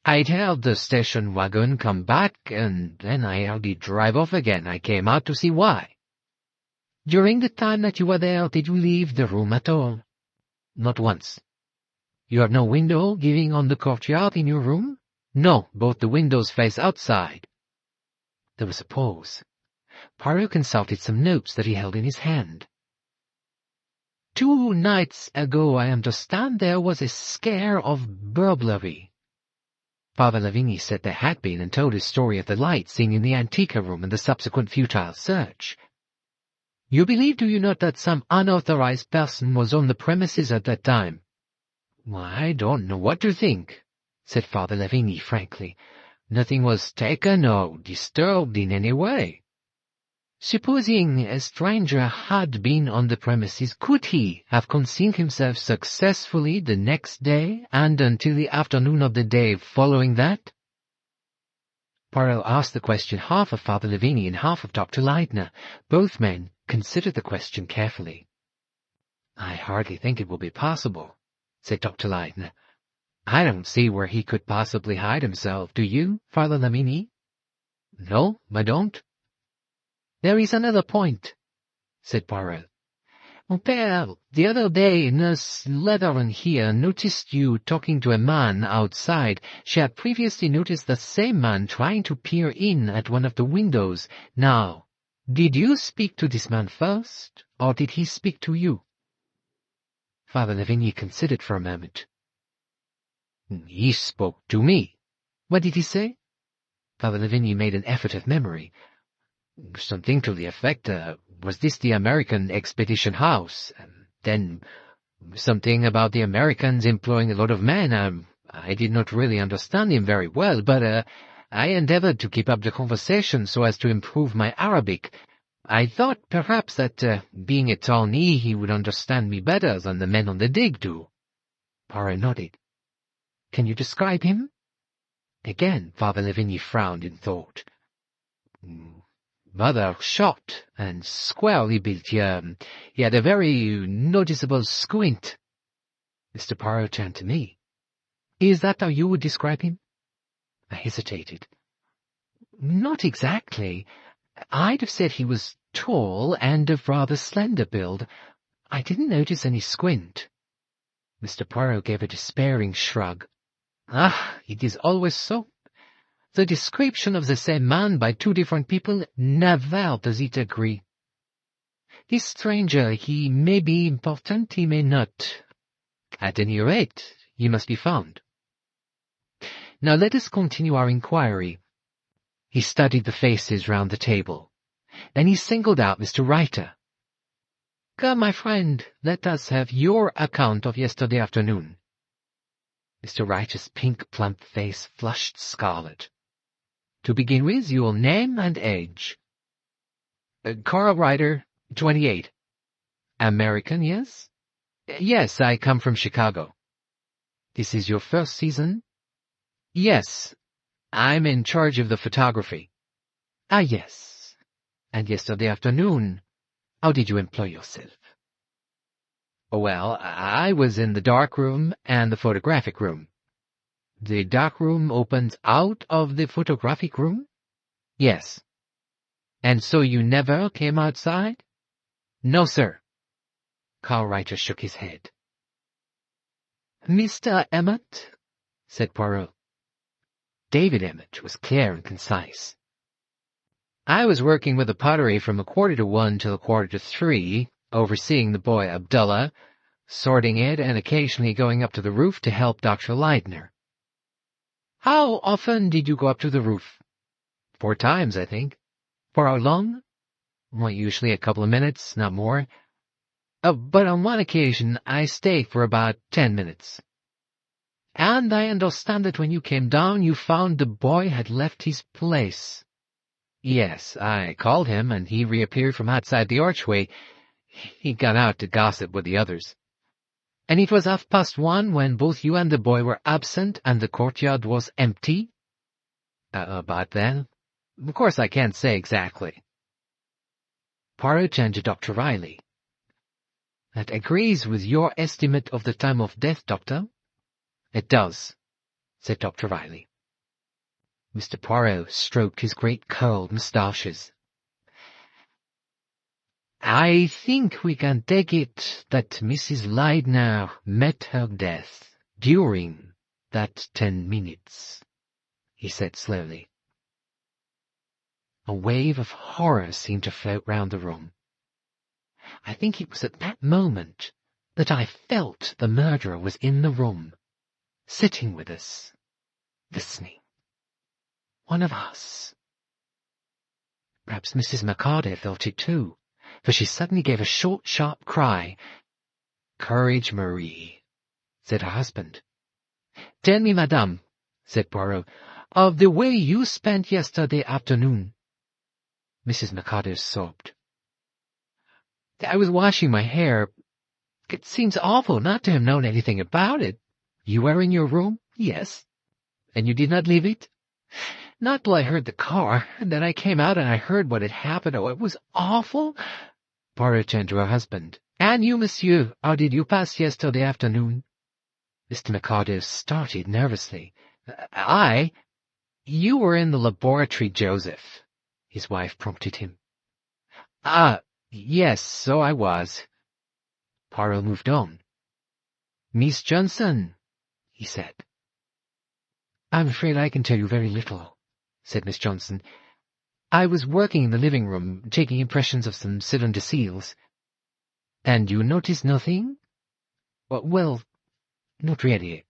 I'd heard the station wagon come back, and then I heard it drive off again. I came out to see why. During the time that you were there, did you leave the room at all? Not once. You have no window giving on the courtyard in your room? No, both the windows face outside. There was a pause. Poirot consulted some notes that he held in his hand. 2 nights ago, I understand, there was a scare of burglary. Father Lavigny said there had been, and told his story of the light seen in the Antiqa room and the subsequent futile search. You believe, do you not, that some unauthorized person was on the premises at that time? I don't know what to think, said Father Lavigny frankly. Nothing was taken or disturbed in any way. Supposing a stranger had been on the premises, could he have concealed himself successfully the next day and until the afternoon of the day following that? Poirot asked the question half of Father Lavigny and half of Dr. Leidner. Both men considered the question carefully. I hardly think it will be possible, said Dr. Leidner. I don't see where he could possibly hide himself. Do you, Father Lavigny? No, I don't. There is another point, said Poirot. Mon père, the other day Nurse Leatherman here noticed you talking to a man outside. She had previously noticed the same man trying to peer in at one of the windows. Now, did you speak to this man first, or did he speak to you? Father Lavigny considered for a moment. He spoke to me. What did he say? Father Lavigny made an effort of memory. Something to the effect, was this the American expedition house? Then something about the Americans employing a lot of men. I did not really understand him very well, but I endeavored to keep up the conversation so as to improve my Arabic. I thought perhaps that, being a Tawny, he would understand me better than the men on the dig do. Poirot nodded. Can you describe him? Again, Father Lavigny frowned in thought. Rather short and squarely built. He had a very noticeable squint. Mr. Poirot turned to me. Is that how you would describe him? I hesitated. Not exactly. I'd have said he was tall and of rather slender build. I didn't notice any squint. Mr. Poirot gave a despairing shrug. It is always so. The description of the same man by 2 different people, never does it agree. This stranger, he may be important, he may not. At any rate, he must be found. Now let us continue our inquiry. He studied the faces round the table. Then he singled out Mr. Reiter. Come, my friend, let us have your account of yesterday afternoon. Mr. Reiter's pink, plump face flushed scarlet. To begin with, your name and age. Carl Reiter, 28. American, yes? Yes, I come from Chicago. This is your first season? Yes. I'm in charge of the photography. Yes. And yesterday afternoon, how did you employ yourself? Well, I was in the dark room and the photographic room. The dark room opens out of the photographic room? Yes. And so you never came outside? No, sir. Carl Reiter shook his head. Mr. Emmett? Said Poirot. David Emmett was clear and concise. I was working with the pottery from 1:45 till 2:45, overseeing the boy Abdullah, sorting it and occasionally going up to the roof to help Dr. Leidner. How often did you go up to the roof? 4 times, I think. For how long? Well, usually a couple of minutes, not more. But on one occasion, I stayed for about 10 minutes. And I understand that when you came down, you found the boy had left his place. Yes, I called him, and he reappeared from outside the archway. He got out to gossip with the others. And it was 1:30 when both you and the boy were absent and the courtyard was empty? About then? Of course I can't say exactly. Poirot turned to Dr. Riley. That agrees with your estimate of the time of death, Doctor? It does, said Dr. Riley. Mr. Poirot stroked his great curled moustaches. I think we can take it that Mrs. Leidner met her death during that 10 minutes, he said slowly. A wave of horror seemed to float round the room. I think it was at that moment that I felt the murderer was in the room, sitting with us, listening. One of us. Perhaps Mrs. Mercader felt it too, for she suddenly gave a short, sharp cry. "Courage, Marie," said her husband. "Tell me, madame," said Poirot, "of the way you spent yesterday afternoon." Mrs. Mercader sobbed. "I was washing my hair. It seems awful not to have known anything about it. You were in your room?" "Yes." "And you did not leave it?" "Not till I heard the car, and then I came out and I heard what had happened. Oh, it was awful." Poirot turned to her husband. "And you, monsieur, how did you pass yesterday afternoon?" Mr. Mercader started nervously. You were in the laboratory, Joseph," his wife prompted him. "Ah, yes, so I was." Poirot moved on. "Miss Johnson," he said. "I'm afraid I can tell you very little," said Miss Johnson. "I was working in the living room, taking impressions of some cylinder seals." "And you noticed nothing?" Well, not really.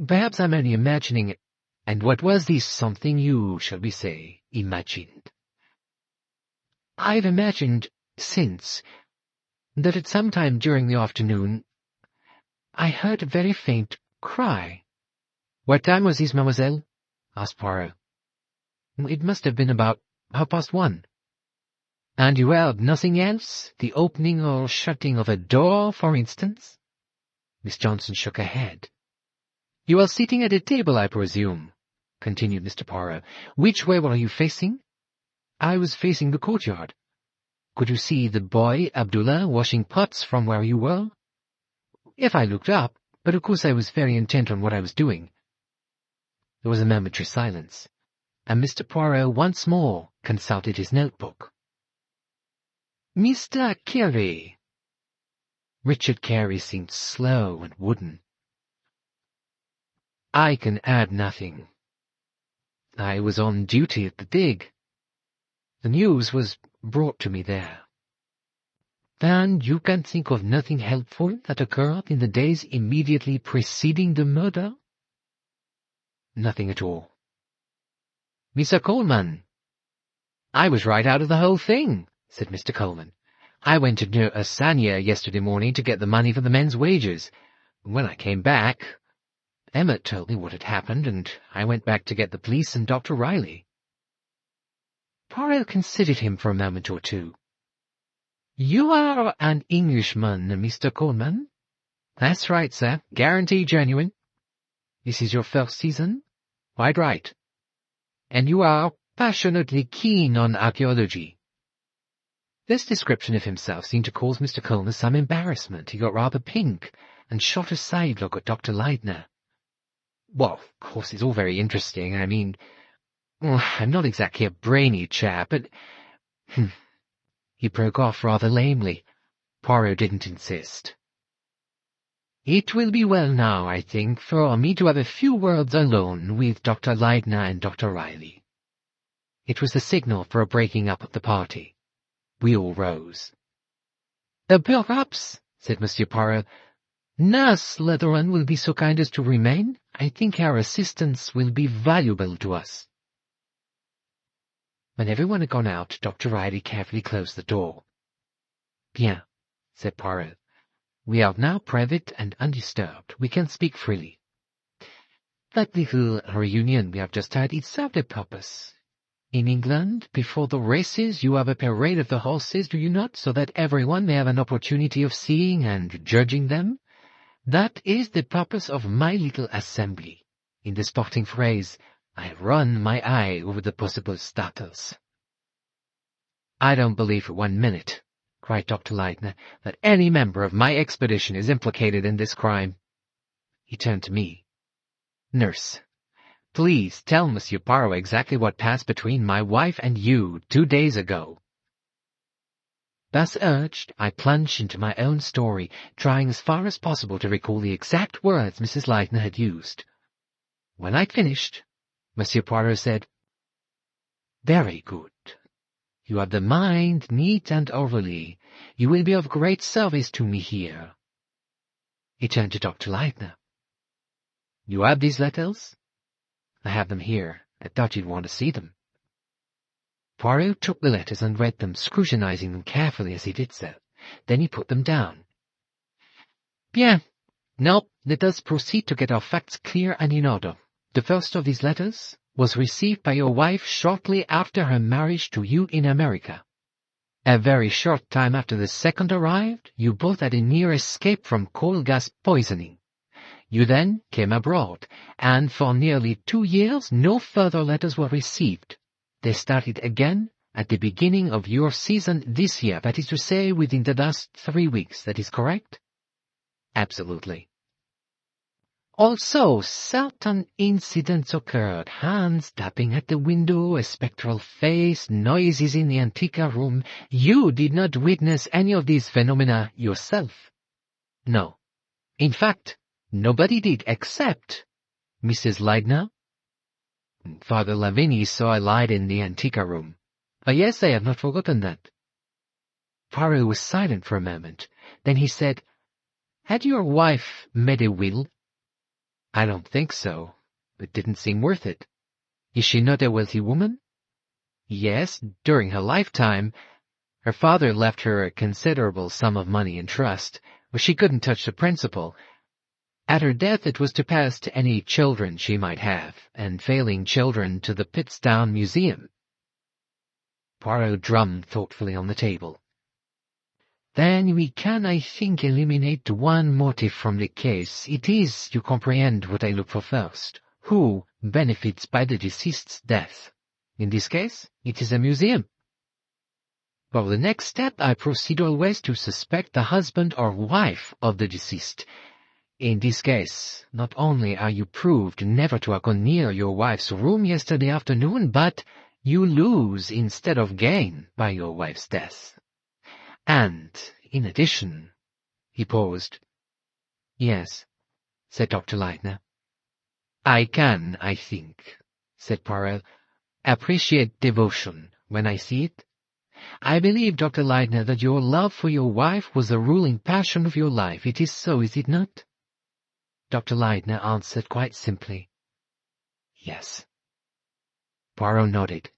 Perhaps I'm only imagining it." "And what was this something you, shall we say, imagined?" "I've imagined, since, that at some time during the afternoon I heard a very faint cry." "What time was this, mademoiselle?" asked Poirot. "It must have been about 1:30. "And you heard nothing else? The opening or shutting of a door, for instance?" Miss Johnson shook her head. "You are sitting at a table, I presume," continued Mr. Poirot. "Which way were you facing?" "I was facing the courtyard." "Could you see the boy, Abdullah, washing pots from where you were?" "If I looked up, but of course I was very intent on what I was doing." There was a momentary silence, and Mr. Poirot once more consulted his notebook. "Mr. Carey." Richard Carey seemed slow and wooden. "I can add nothing. I was on duty at the dig. The news was brought to me there." "And you can think of nothing helpful that occurred in the days immediately preceding the murder?" "Nothing at all." "Mr. Coleman." "I was right out of the whole thing," said Mr. Coleman. "I went to Hercule yesterday morning to get the money for the men's wages. When I came back, Emmett told me what had happened, and I went back to get the police and Dr. Riley." Poirot considered him for a moment or two. "You are an Englishman, Mr. Coleman?" "That's right, sir. Guaranteed genuine." "This is your first season?" "Quite right." "And you are passionately keen on archaeology?" This description of himself seemed to cause Mr. Coleman some embarrassment. He got rather pink, and shot a side look at Dr. Leidner. "Well, of course, it's all very interesting. I mean, I'm not exactly a brainy chap, but—" He broke off rather lamely. Poirot didn't insist. "It will be well now, I think, for me to have a few words alone with Dr. Leidner and Dr. Riley." It was the signal for a breaking up of the party. We all rose. "Perhaps," said Monsieur Poirot, "Nurse Letheran will be so kind as to remain. I think her assistance will be valuable to us." When everyone had gone out, Dr. Riley carefully closed the door. "Bien," said Poirot. "We are now private and undisturbed. We can speak freely. That little reunion we have just had, it served a purpose. In England, before the races, you have a parade of the horses, do you not, so that everyone may have an opportunity of seeing and judging them? That is the purpose of my little assembly. In the sporting phrase, I run my eye over the possible starters." "I don't believe for 1 minute," cried Dr. Leidner, "that any member of my expedition is implicated in this crime." He turned to me. Nurse, please tell Monsieur Poirot exactly what passed between my wife and you 2 days ago. Thus urged, I plunged into my own story, trying as far as possible to recall the exact words Mrs. Leidner had used. When I'd finished, Monsieur Poirot said, "Very good. You have the mind neat and orderly. You will be of great service to me here." He turned to Dr. Leidner. "You have these letters?" "I have them here. I thought you'd want to see them." Poirot took the letters and read them, scrutinizing them carefully as he did so. Then he put them down. "Bien. Now, let us proceed to get our facts clear and in order. The first of these letters was received by your wife shortly after her marriage to you in America. A very short time after the second arrived, you both had a near escape from coal gas poisoning. You then came abroad, and for nearly 2 years no further letters were received. They started again at the beginning of your season this year, that is to say, within the last 3 weeks. That is correct?" "Absolutely." "Also, certain incidents occurred, hands tapping at the window, a spectral face, noises in the Antica room. You did not witness any of these phenomena yourself?" "No. In fact, nobody did except Mrs. Leidner." "Father Lavigny saw a light in the Antica room." "Yes, I have not forgotten that." Poirot was silent for a moment. Then he said, "Had your wife made a will?" "I don't think so. It didn't seem worth it." "Is she not a wealthy woman?" "Yes, during her lifetime. Her father left her a considerable sum of money in trust, but she couldn't touch the principal. At her death it was to pass to any children she might have, and failing children to the Pittsdown Museum." Poirot drummed thoughtfully on the table. "Then we can, I think, eliminate one motive from the case. It is, you comprehend, what I look for first. Who benefits by the deceased's death? In this case, it is a museum. For the next step, I proceed always to suspect the husband or wife of the deceased. In this case, not only are you proved never to have gone near your wife's room yesterday afternoon, but you lose instead of gain by your wife's death. And, in addition—" He paused. "Yes," said Dr. Leidner. "I can, I think," said Poirot, "appreciate devotion when I see it. I believe, Dr. Leidner, that your love for your wife was the ruling passion of your life. It is so, is it not?" Dr. Leidner answered quite simply, "Yes." Poirot nodded.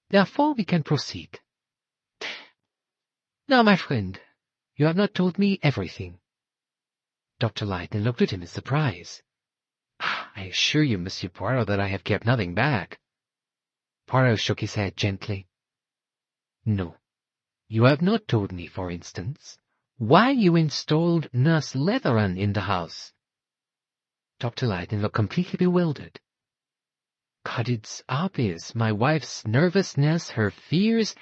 "Therefore we can proceed. Now, my friend, you have not told me everything." Dr. Leidner looked at him in surprise. "I assure you, Monsieur Poirot, that I have kept nothing back." Poirot shook his head gently. "No, you have not told me, for instance, why you installed Nurse Letheran in the house." Dr. Leidner looked completely bewildered. "God, it's obvious. My wife's nervousness, her fears—"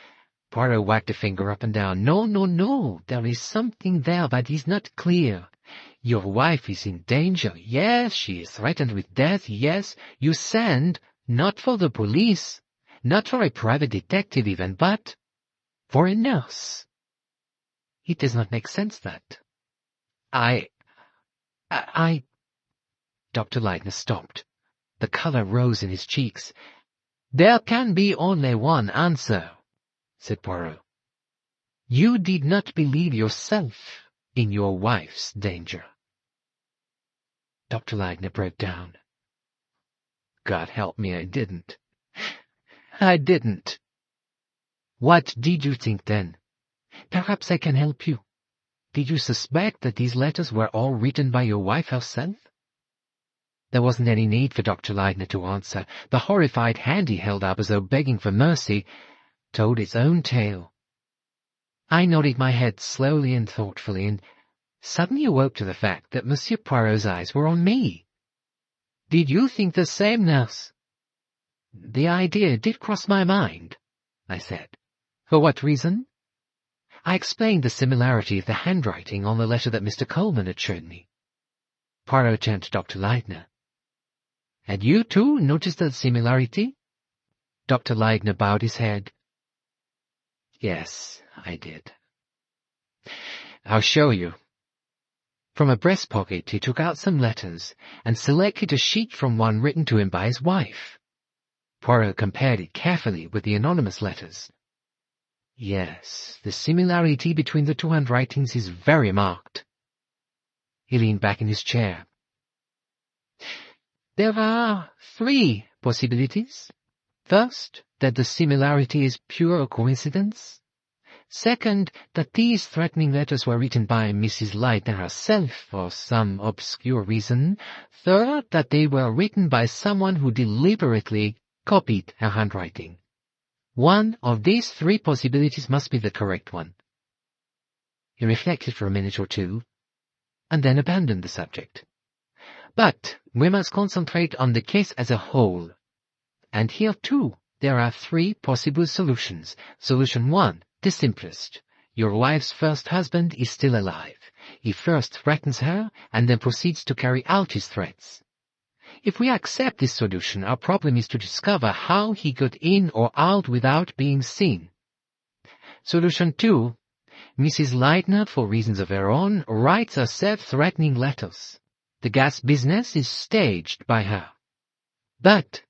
Poirot whacked a finger up and down. No. There is something there that is not clear. Your wife is in danger. Yes, she is threatened with death. Yes, you send, not for the police, not for a private detective even, but for a nurse. It does not make sense, that. I... Dr. Leidner stopped. The color rose in his cheeks. "There can be only one answer," said Poirot. "You did not believe yourself in your wife's danger." Dr. Leidner broke down. "God help me, I didn't. I didn't." "What did you think then? Perhaps I can help you. Did you suspect that these letters were all written by your wife herself?" There wasn't any need for Dr. Leidner to answer. The horrified hand he held up as though begging for mercy told its own tale. I nodded my head slowly and thoughtfully, and suddenly awoke to the fact that Monsieur Poirot's eyes were on me. "Did you think the same, nurse?" "The idea did cross my mind," I said. "For what reason?" I explained the similarity of the handwriting on the letter that Mr. Coleman had shown me. Poirot turned to Dr. Leidner. Had you, too, noticed the similarity? Dr. Leidner bowed his head. Yes, I did. I'll show you. From a breast pocket he took out some letters and selected a sheet from one written to him by his wife. Poirot compared it carefully with the anonymous letters. Yes, the similarity between the two handwritings is very marked. He leaned back in his chair. There are 3 possibilities. First, that the similarity is pure coincidence. Second, that these threatening letters were written by Mrs. Leidner herself for some obscure reason. Third, that they were written by someone who deliberately copied her handwriting. One of these 3 possibilities must be the correct one. He reflected for a minute or two, and then abandoned the subject. But we must concentrate on the case as a whole. And here, too, there are 3 possible solutions. Solution 1, the simplest. Your wife's first husband is still alive. He first threatens her, and then proceeds to carry out his threats. If we accept this solution, our problem is to discover how he got in or out without being seen. Solution 2, Mrs. Leidner, for reasons of her own, writes herself threatening letters. The gas business is staged by her. But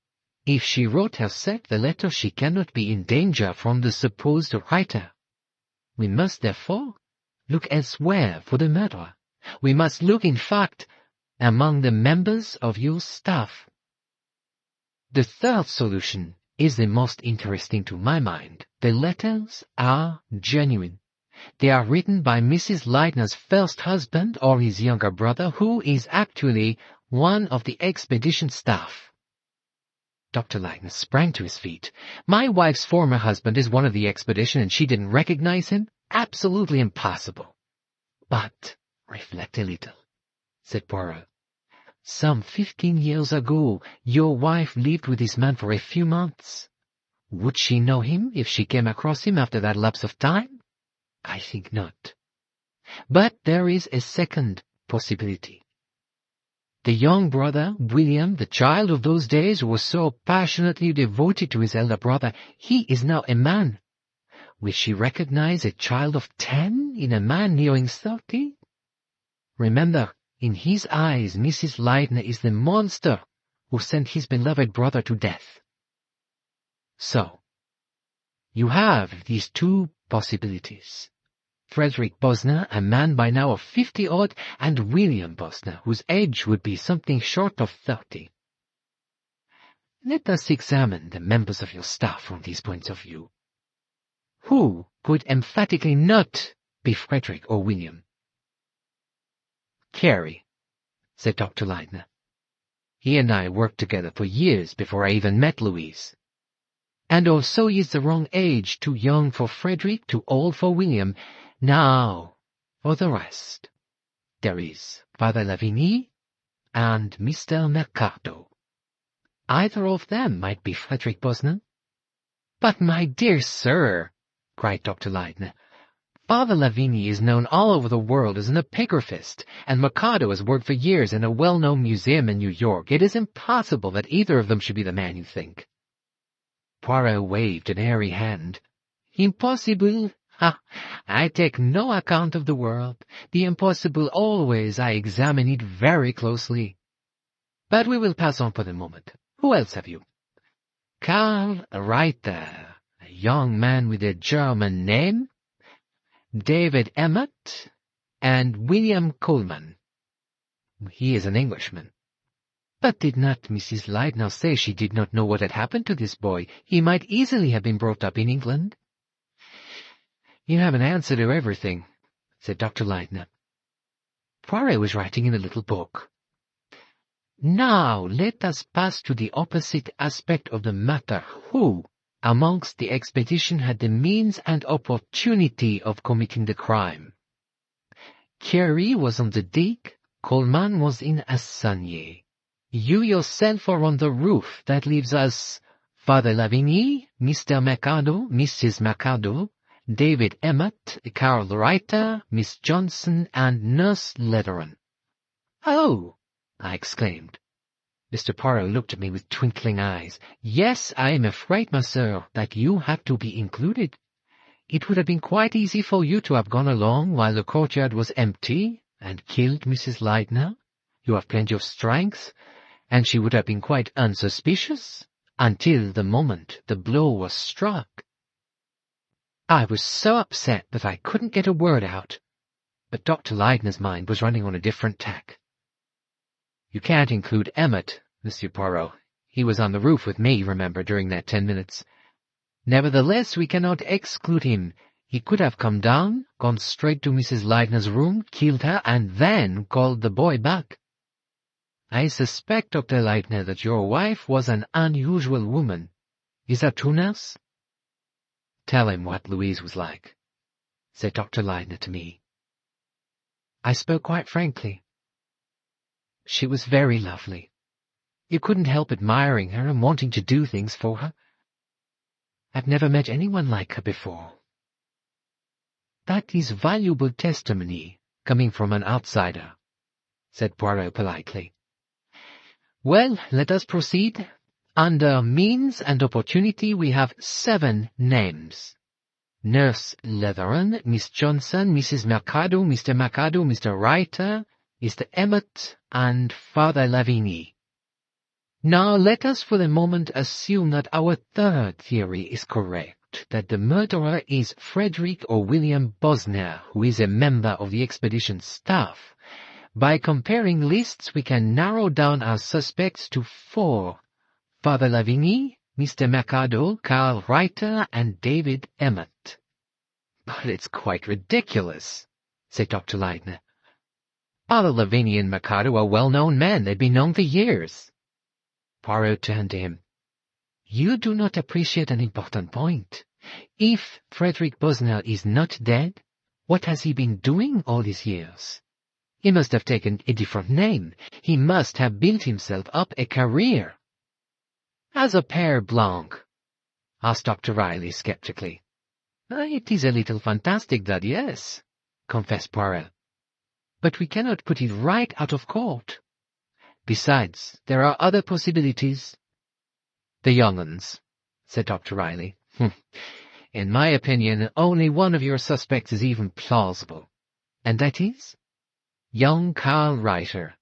if she wrote herself the letter, she cannot be in danger from the supposed writer. We must, therefore, look elsewhere for the murderer. We must look, in fact, among the members of your staff. The third solution is the most interesting to my mind. The letters are genuine. They are written by Mrs. Leidner's first husband or his younger brother, who is actually one of the expedition staff. Dr. Leidner sprang to his feet. My wife's former husband is one of the expedition and she didn't recognize him? Absolutely impossible. But reflect a little, said Poirot. Some 15 years ago, your wife lived with this man for a few months. Would she know him if she came across him after that lapse of time? I think not. But there is a second possibility. The young brother, William, the child of those days, who was so passionately devoted to his elder brother, he is now a man. Will she recognize a child of 10 in a man nearing 30? Remember, in his eyes, Mrs. Leidner is the monster who sent his beloved brother to death. So, you have these 2 possibilities. Frederick Bosner, a man by now of 50-odd, and William Bosner, whose age would be something short of 30. Let us examine the members of your staff from these points of view. Who could emphatically not be Frederick or William? Carey, said Dr. Leidner. He and I worked together for years before I even met Louise. And also he is the wrong age, too young for Frederick, too old for William. Now, for the rest, there is Father Lavigny and Mr. Mercado. Either of them might be Frederick Bosner. But my dear sir, cried Dr. Leidner, Father Lavigny is known all over the world as an epigraphist, and Mercado has worked for years in a well-known museum in New York. It is impossible that either of them should be the man you think. Poirot waved an airy hand. Impossible? Ha! I take no account of the world. The impossible always I examine it very closely. But we will pass on for the moment. Who else have you? Karl Reiter, a young man with a German name, David Emmett, and William Coleman. He is an Englishman. But did not Mrs. Leidner say she did not know what had happened to this boy? He might easily have been brought up in England. You have an answer to everything, said Dr. Leidner. Poirot was writing in a little book. Now let us pass to the opposite aspect of the matter. Who amongst the expedition had the means and opportunity of committing the crime? Carey was on the deck, Coleman was in Hassanieh. You yourself are on the roof. That leaves us Father Lavigny, Mr. Mercado, Mrs. Mercado, David Emmett, Karl Reiter, Miss Johnson, and Nurse Leatheron. Oh, I exclaimed. Mr. Poirot looked at me with twinkling eyes. "Yes, I am afraid, monsieur, that you have to be included. It would have been quite easy for you to have gone along while the courtyard was empty and killed Mrs. Leidner. You have plenty of strength, and she would have been quite unsuspicious until the moment the blow was struck." I was so upset that I couldn't get a word out, but Dr. Leidner's mind was running on a different tack. "You can't include Emmett, Monsieur Poirot. He was on the roof with me, remember, during that 10 minutes. Nevertheless, we cannot exclude him. He could have come down, gone straight to Mrs. Leidner's room, killed her, and then called the boy back. I suspect, Dr. Leidner, that your wife was an unusual woman. Is that true, nurse?" "Tell him what Louise was like," said Dr. Leidner to me. I spoke quite frankly. She was very lovely. You couldn't help admiring her and wanting to do things for her. I've never met anyone like her before. "That is valuable testimony, coming from an outsider," said Poirot politely. "Well, let us proceed. Under means and opportunity we have 7 names. Nurse Leathern, Miss Johnson, Mrs. Mercado, Mr. Mercado, Mr. Reiter, Mr. Emmett, and Father Lavigny. Now let us for the moment assume that our third theory is correct, that the murderer is Frederick or William Bosner, who is a member of the expedition's staff. By comparing lists, we can narrow down our suspects to 4. Father Lavigny, Mr. Mercado, Karl Reiter, and David Emmett." "But it's quite ridiculous," said Dr. Leidner. "Father Lavigny and Mercado are well-known men. They've been known for years." Poirot turned to him. "You do not appreciate an important point. If Frederick Bosner is not dead, what has he been doing all these years? He must have taken a different name. He must have built himself up a career." "As a Père Blanc?" asked Dr. Riley skeptically. "It is a little fantastic, that, yes," confessed Poirot. "But we cannot put it right out of court. Besides, there are other possibilities." "The young uns," said Dr. Riley. "In my opinion, only one of your suspects is even plausible. And that is young Karl Reiter.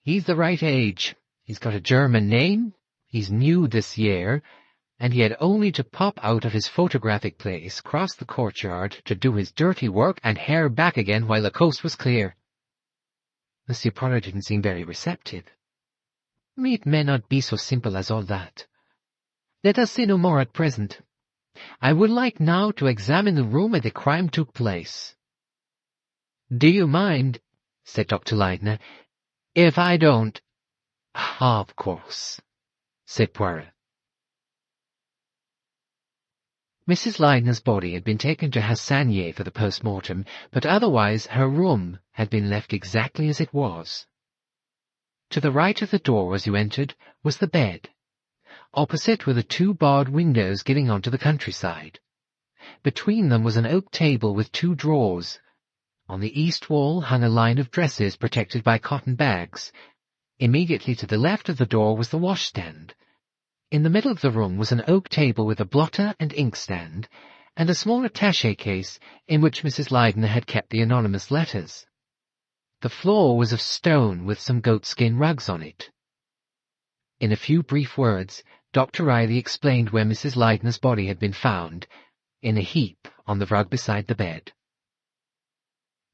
He's the right age. He's got a German name. He's new this year, and he had only to pop out of his photographic place, cross the courtyard to do his dirty work, and hare back again while the coast was clear." Monsieur Poirot didn't seem very receptive. "It may not be so simple as all that. Let us say no more at present. I would like now to examine the room where the crime took place." "Do you mind," said Dr. Leidner, "if I don't—" "Of course," said Poirot. Mrs. Leidner's body had been taken to Hassanier for the post-mortem, but otherwise her room had been left exactly as it was. To the right of the door as you entered was the bed. Opposite were the 2 barred windows giving onto the countryside. Between them was an oak table with 2 drawers. On the east wall hung a line of dresses protected by cotton bags. Immediately to the left of the door was the washstand. In the middle of the room was an oak table with a blotter and inkstand, and a small attaché case in which Mrs. Leidner had kept the anonymous letters. The floor was of stone with some goatskin rugs on it. In a few brief words, Dr. Riley explained where Mrs. Leidner's body had been found, in a heap on the rug beside the bed.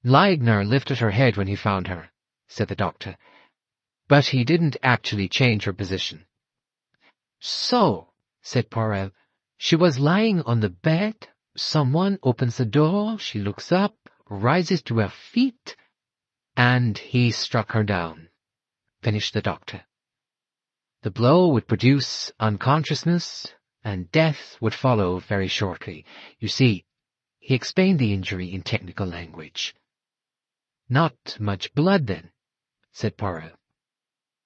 "Leidner lifted her head when he found her," said the doctor, "but he didn't actually change her position." "So," said Poirot, "she was lying on the bed, someone opens the door, she looks up, rises to her feet, and he struck her down," finished the doctor. "The blow would produce unconsciousness, and death would follow very shortly. You see," he explained the injury in technical language. "Not much blood, then?" said Poirot.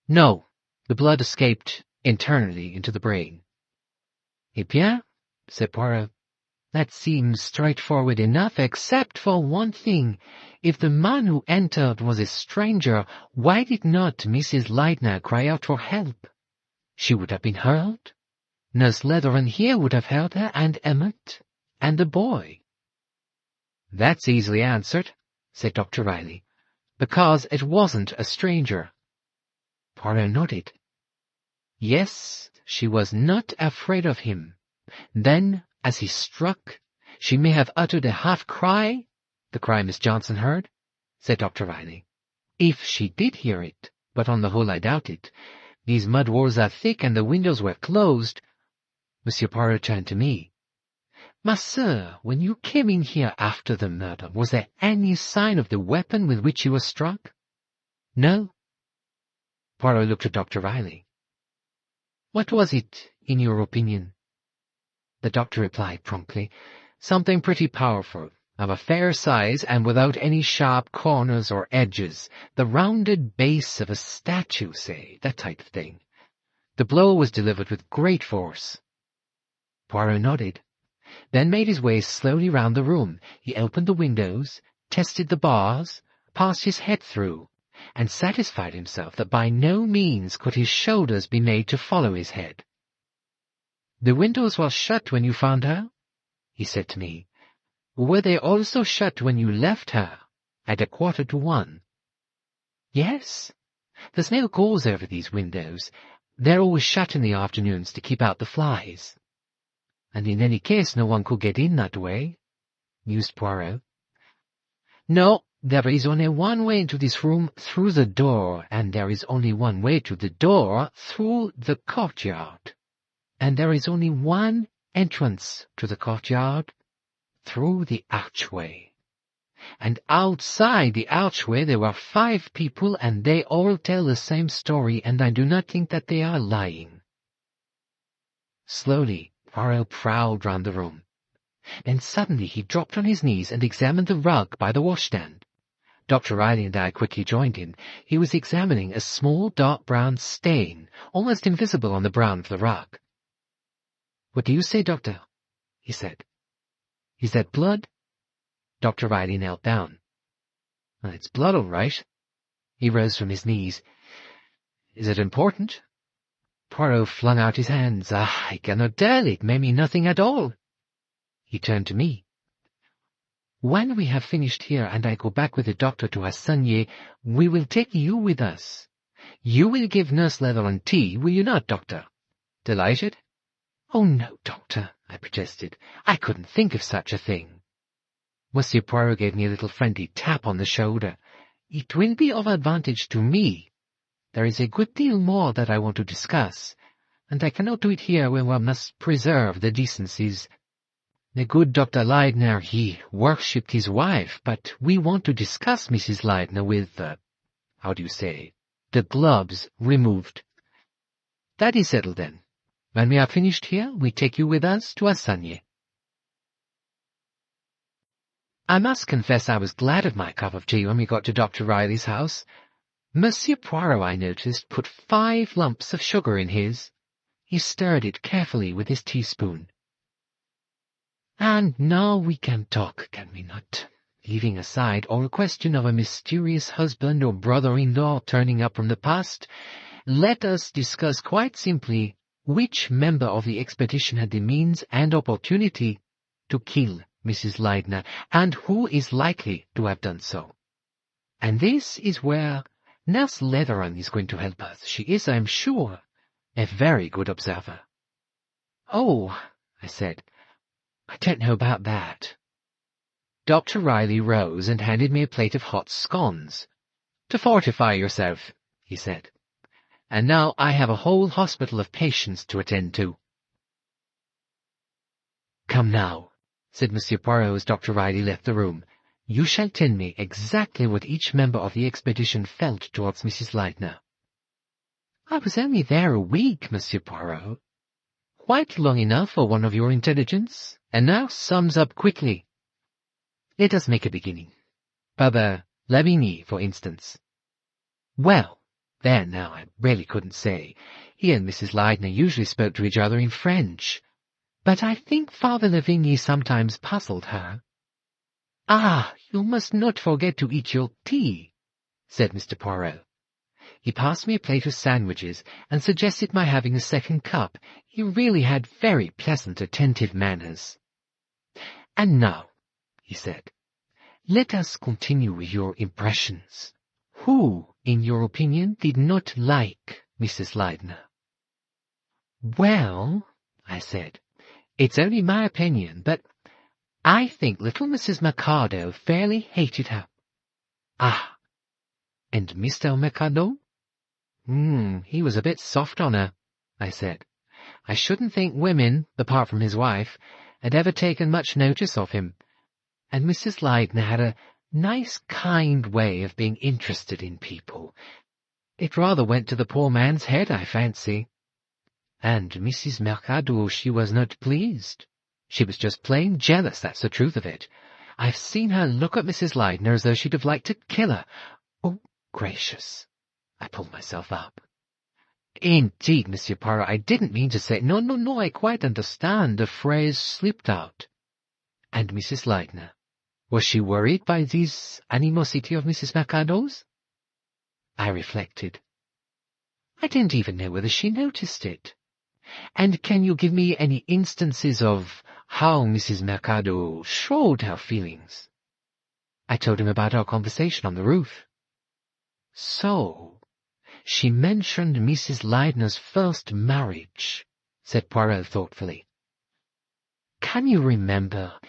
"No, the blood escaped internally into the brain." "Eh bien," said Poirot, That seems straightforward enough, except for one thing. If the man who entered was a stranger, why did not Mrs. Leidner cry out for help? She would have been hurt. Nurse Leatherman here would have heard her, and Emmett, and the boy. That's easily answered, said Dr. Riley, because it wasn't a stranger. Poirot nodded. Yes, she was not afraid of him. Then, as he struck, she may have uttered a half-cry, the cry Miss Johnson heard, said Dr. Riley. If she did hear it, but on the whole I doubt it. These mud walls are thick and the windows were closed. Monsieur Poirot turned to me. Ma sœur, when you came in here after the murder, was there any sign of the weapon with which you were struck? No. Poirot looked at Dr. Riley. What was it, in your opinion? The doctor replied promptly, something pretty powerful, of a fair size and without any sharp corners or edges, the rounded base of a statue, say, that type of thing. The blow was delivered with great force. Poirot nodded, then made his way slowly round the room. He opened the windows, tested the bars, passed his head through, and satisfied himself that by no means could his shoulders be made to follow his head. The windows were shut when you found her? He said to me. Were they also shut when you left her, at 1:45? Yes. There's no gauze over these windows. They're always shut in the afternoons to keep out the flies. And in any case no one could get in that way, mused Poirot. No, there is only one way into this room through the door, and there is only one way to the door through the courtyard. And there is only one entrance to the courtyard, through the archway. And outside the archway there were 5 people, and they all tell the same story, and I do not think that they are lying. Slowly, Poirot prowled round the room. Then suddenly he dropped on his knees and examined the rug by the washstand. Dr. Riley and I quickly joined him. He was examining a small dark brown stain, almost invisible on the brown of the rug. What do you say, Doctor? He said. Is that blood? Dr. Riley knelt down. Well, it's blood, all right. He rose from his knees. Is it important? Poirot flung out his hands. I cannot tell. It may mean nothing at all. He turned to me. When we have finished here and I go back with the doctor to Hassanieh, we will take you with us. You will give Nurse Leatherman tea, will you not, Doctor? Delighted? Oh, no, Doctor, I protested. I couldn't think of such a thing. Monsieur Poirot gave me a little friendly tap on the shoulder. It will be of advantage to me. There is a good deal more that I want to discuss, and I cannot do it here when one must preserve the decencies. The good Dr. Leidner, he worshipped his wife, but we want to discuss Mrs. Leidner with, the gloves removed. That is settled then. When we are finished here, we take you with us to Hassanieh. I must confess I was glad of my cup of tea when we got to Dr. Riley's house. Monsieur Poirot, I noticed, put 5 lumps of sugar in his. He stirred it carefully with his teaspoon. And now we can talk, can we not? Leaving aside all question of a mysterious husband or brother-in-law turning up from the past, let us discuss quite simply which member of the expedition had the means and opportunity to kill Mrs. Leidner, and who is likely to have done so. And this is where Nurse Leatherman is going to help us. She is, I am sure, a very good observer. Oh, I said, I don't know about that. Dr. Riley rose and handed me a plate of hot scones. To fortify yourself, he said. And now I have a whole hospital of patients to attend to. Come now, said Monsieur Poirot as Dr. Riley left the room. You shall tell me exactly what each member of the expedition felt towards Mrs. Leidner. I was only there a week, Monsieur Poirot. Quite long enough for one of your intelligence, and now sums up quickly. Let us make a beginning. Father Lavigny, for instance. Well, there now, I really couldn't say. He and Mrs. Leidner usually spoke to each other in French. but I think Father Lavigny sometimes puzzled her. "Ah, you must not forget to eat your tea," said Mr. Poirot. He passed me a plate of sandwiches and suggested my having a second cup. He really had very pleasant, attentive manners. "And now," he said, "let us continue with your impressions. Who, in your opinion, did not like Mrs. Leidner?" "Well," I said, "it's only my opinion, but I think little Mrs. Mercado fairly hated her." "Ah, and Mr. Mercado?" He was a bit soft on her," I said. "I shouldn't think women, apart from his wife, had ever taken much notice of him. And Mrs. Leidner had a nice, kind way of being interested in people. It rather went to the poor man's head, I fancy. And Mrs. Mercado, she was not pleased. She was just plain jealous, that's the truth of it. I've seen her look at Mrs. Leidner as though she'd have liked to kill her. Oh, gracious!" I pulled myself up. "Indeed, Monsieur Poirot, I didn't mean to say—" No, I quite understand. The phrase slipped out." "And Mrs. Leidner, was she worried by this animosity of Mrs. Mercado's?" I reflected. I didn't even know whether she noticed it. "And can you give me any instances of how Mrs. Mercado showed her feelings?" I told him about our conversation on the roof. "So she mentioned Mrs. Leidner's first marriage," said Poirot thoughtfully. "Can you remember,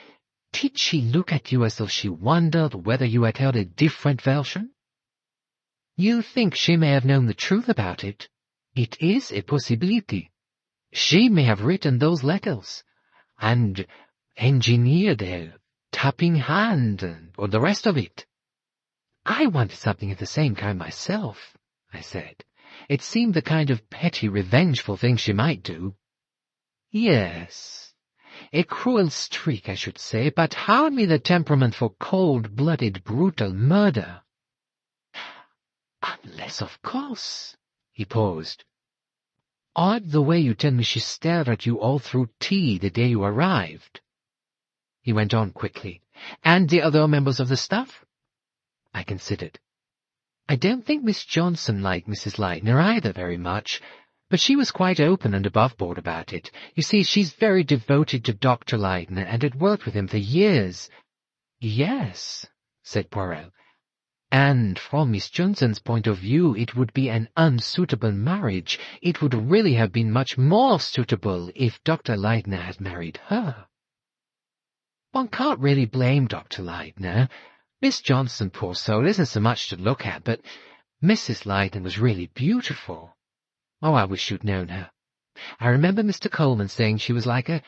did she look at you as though she wondered whether you had heard a different version? You think she may have known the truth about it? It is a possibility. She may have written those letters, and engineered a tapping hand, and all the rest of it." "I wanted something of the same kind myself," I said. "It seemed the kind of petty, revengeful thing she might do." "Yes, a cruel streak, I should say, but hardly the temperament for cold-blooded, brutal murder." "Unless, of course—" He paused. "Odd the way you tell me she stared at you all through tea the day you arrived." He went on quickly. "And the other members of the staff?" I considered. "I don't think Miss Johnson liked Mrs. Leidner either very much, but she was quite open and above-board about it. You see, she's very devoted to Dr. Leidner and had worked with him for years." "Yes," said Poirot. "And from Miss Johnson's point of view, it would be an unsuitable marriage. It would really have been much more suitable if Dr. Leidner had married her." "One can't really blame Dr. Leidner. Miss Johnson, poor soul, isn't so much to look at, but Mrs. Leidner was really beautiful. Oh, I wish you'd known her. I remember Mr. Coleman saying she was like a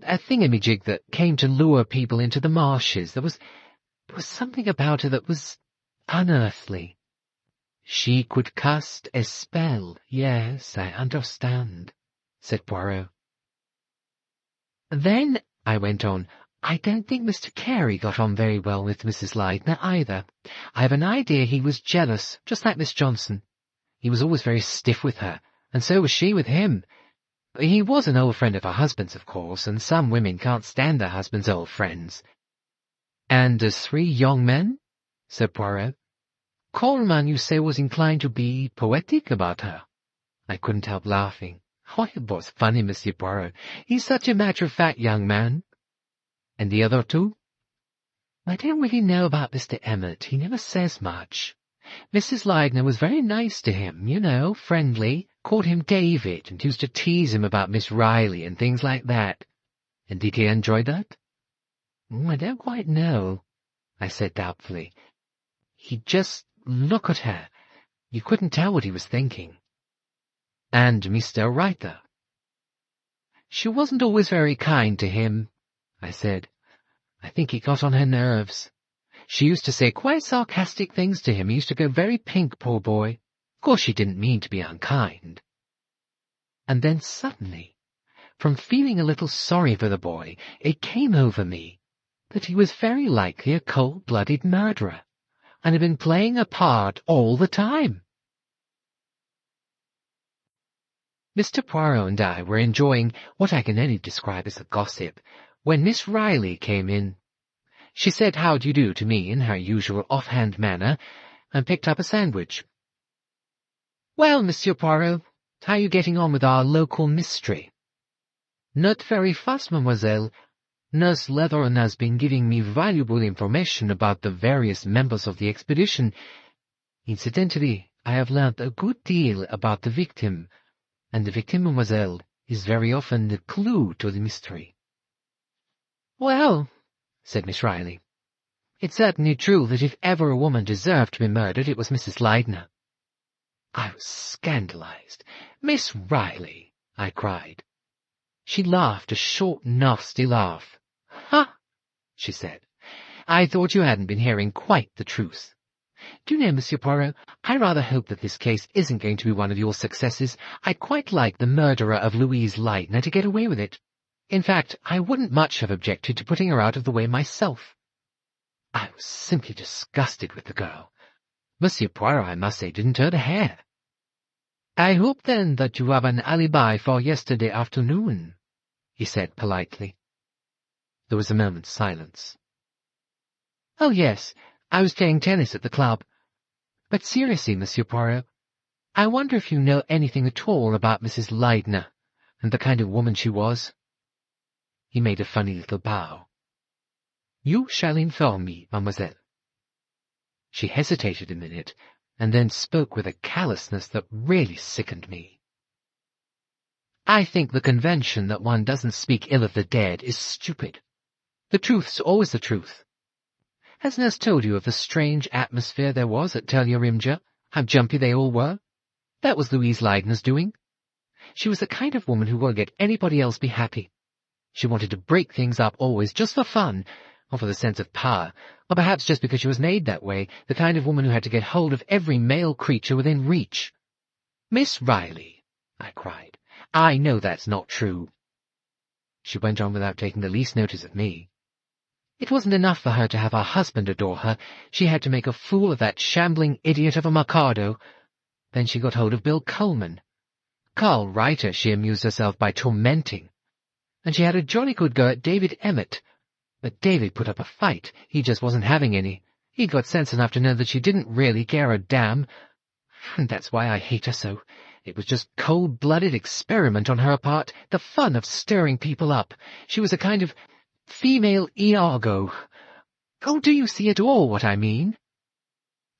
thingamajig that came to lure people into the marshes. There was something about her that was unearthly." "She could cast a spell. Yes, I understand," said Poirot. "Then," I went on, "I don't think Mr. Carey got on very well with Mrs. Leidner either. I have an idea he was jealous, just like Miss Johnson. He was always very stiff with her, and so was she with him. He was an old friend of her husband's, of course, and some women can't stand their husbands' old friends." "And the 3 young men?" said Poirot. "Coleman, you say, was inclined to be poetic about her." I couldn't help laughing. "Oh, it was funny, Monsieur Poirot. He's such a matter-of-fact young man." "And the other 2? "I don't really know about Mr. Emmett. He never says much. Mrs. Leidner was very nice to him, you know, friendly, called him David, and used to tease him about Miss Riley and things like that." "And did he enjoy that?" "I don't quite know," I said doubtfully. "He'd just look at her. You couldn't tell what he was thinking." "And Mr. Reiter?" "She wasn't always very kind to him," I said. "I think he got on her nerves. She used to say quite sarcastic things to him. He used to go very pink, poor boy. Of course she didn't mean to be unkind." And then suddenly, from feeling a little sorry for the boy, it came over me that he was very likely a cold-blooded murderer, and had been playing a part all the time. Mr. Poirot and I were enjoying what I can only describe as a gossip when Miss Riley came in. She said how do you do to me in her usual offhand manner, and picked up a sandwich. "Well, Monsieur Poirot, how are you getting on with our local mystery?" "Not very fast, mademoiselle. Nurse Leathern has been giving me valuable information about the various members of the expedition. Incidentally, I have learnt a good deal about the victim, and the victim, mademoiselle, is very often the clue to the mystery." "Well," said Miss Riley, "it's certainly true that if ever a woman deserved to be murdered, it was Mrs. Leidner." I was scandalized. "Miss Riley!" I cried. She laughed a short, nasty laugh. "Ha!" she said. "I thought you hadn't been hearing quite the truth. Do you know, Monsieur Poirot, I rather hope that this case isn't going to be one of your successes. I'd quite like the murderer of Louise Leidner to get away with it. In fact, I wouldn't much have objected to putting her out of the way myself." I was simply disgusted with the girl. Monsieur Poirot, I must say, didn't hurt a hair. "I hope, then, that you have an alibi for yesterday afternoon," he said politely. There was a moment's silence. "Oh, yes, I was playing tennis at the club. But seriously, Monsieur Poirot, I wonder if you know anything at all about Mrs. Leidner and the kind of woman she was?" He made a funny little bow. "You shall inform me, mademoiselle." She hesitated a minute, and then spoke with a callousness that really sickened me. "I think the convention that one doesn't speak ill of the dead is stupid. The truth's always the truth. Has Nurse told you of the strange atmosphere there was at Teliorimja, how jumpy they all were? That was Louise Leidner's doing. She was the kind of woman who won't get anybody else be happy. She wanted to break things up always, just for fun, or for the sense of power, or perhaps just because she was made that way, the kind of woman who had to get hold of every male creature within reach." "Miss Riley," I cried, "I know that's not true." She went on without taking the least notice of me. "It wasn't enough for her to have her husband adore her. She had to make a fool of that shambling idiot of a Mercado. Then she got hold of Bill Coleman. Carl Reiter she amused herself by tormenting. And she had a jolly good go at David Emmett. But David put up a fight. He just wasn't having any. He'd got sense enough to know that she didn't really care a damn. And that's why I hate her so. It was just cold-blooded experiment on her part, the fun of stirring people up. She was a kind of female Iago. Oh, do you see at all what I mean?"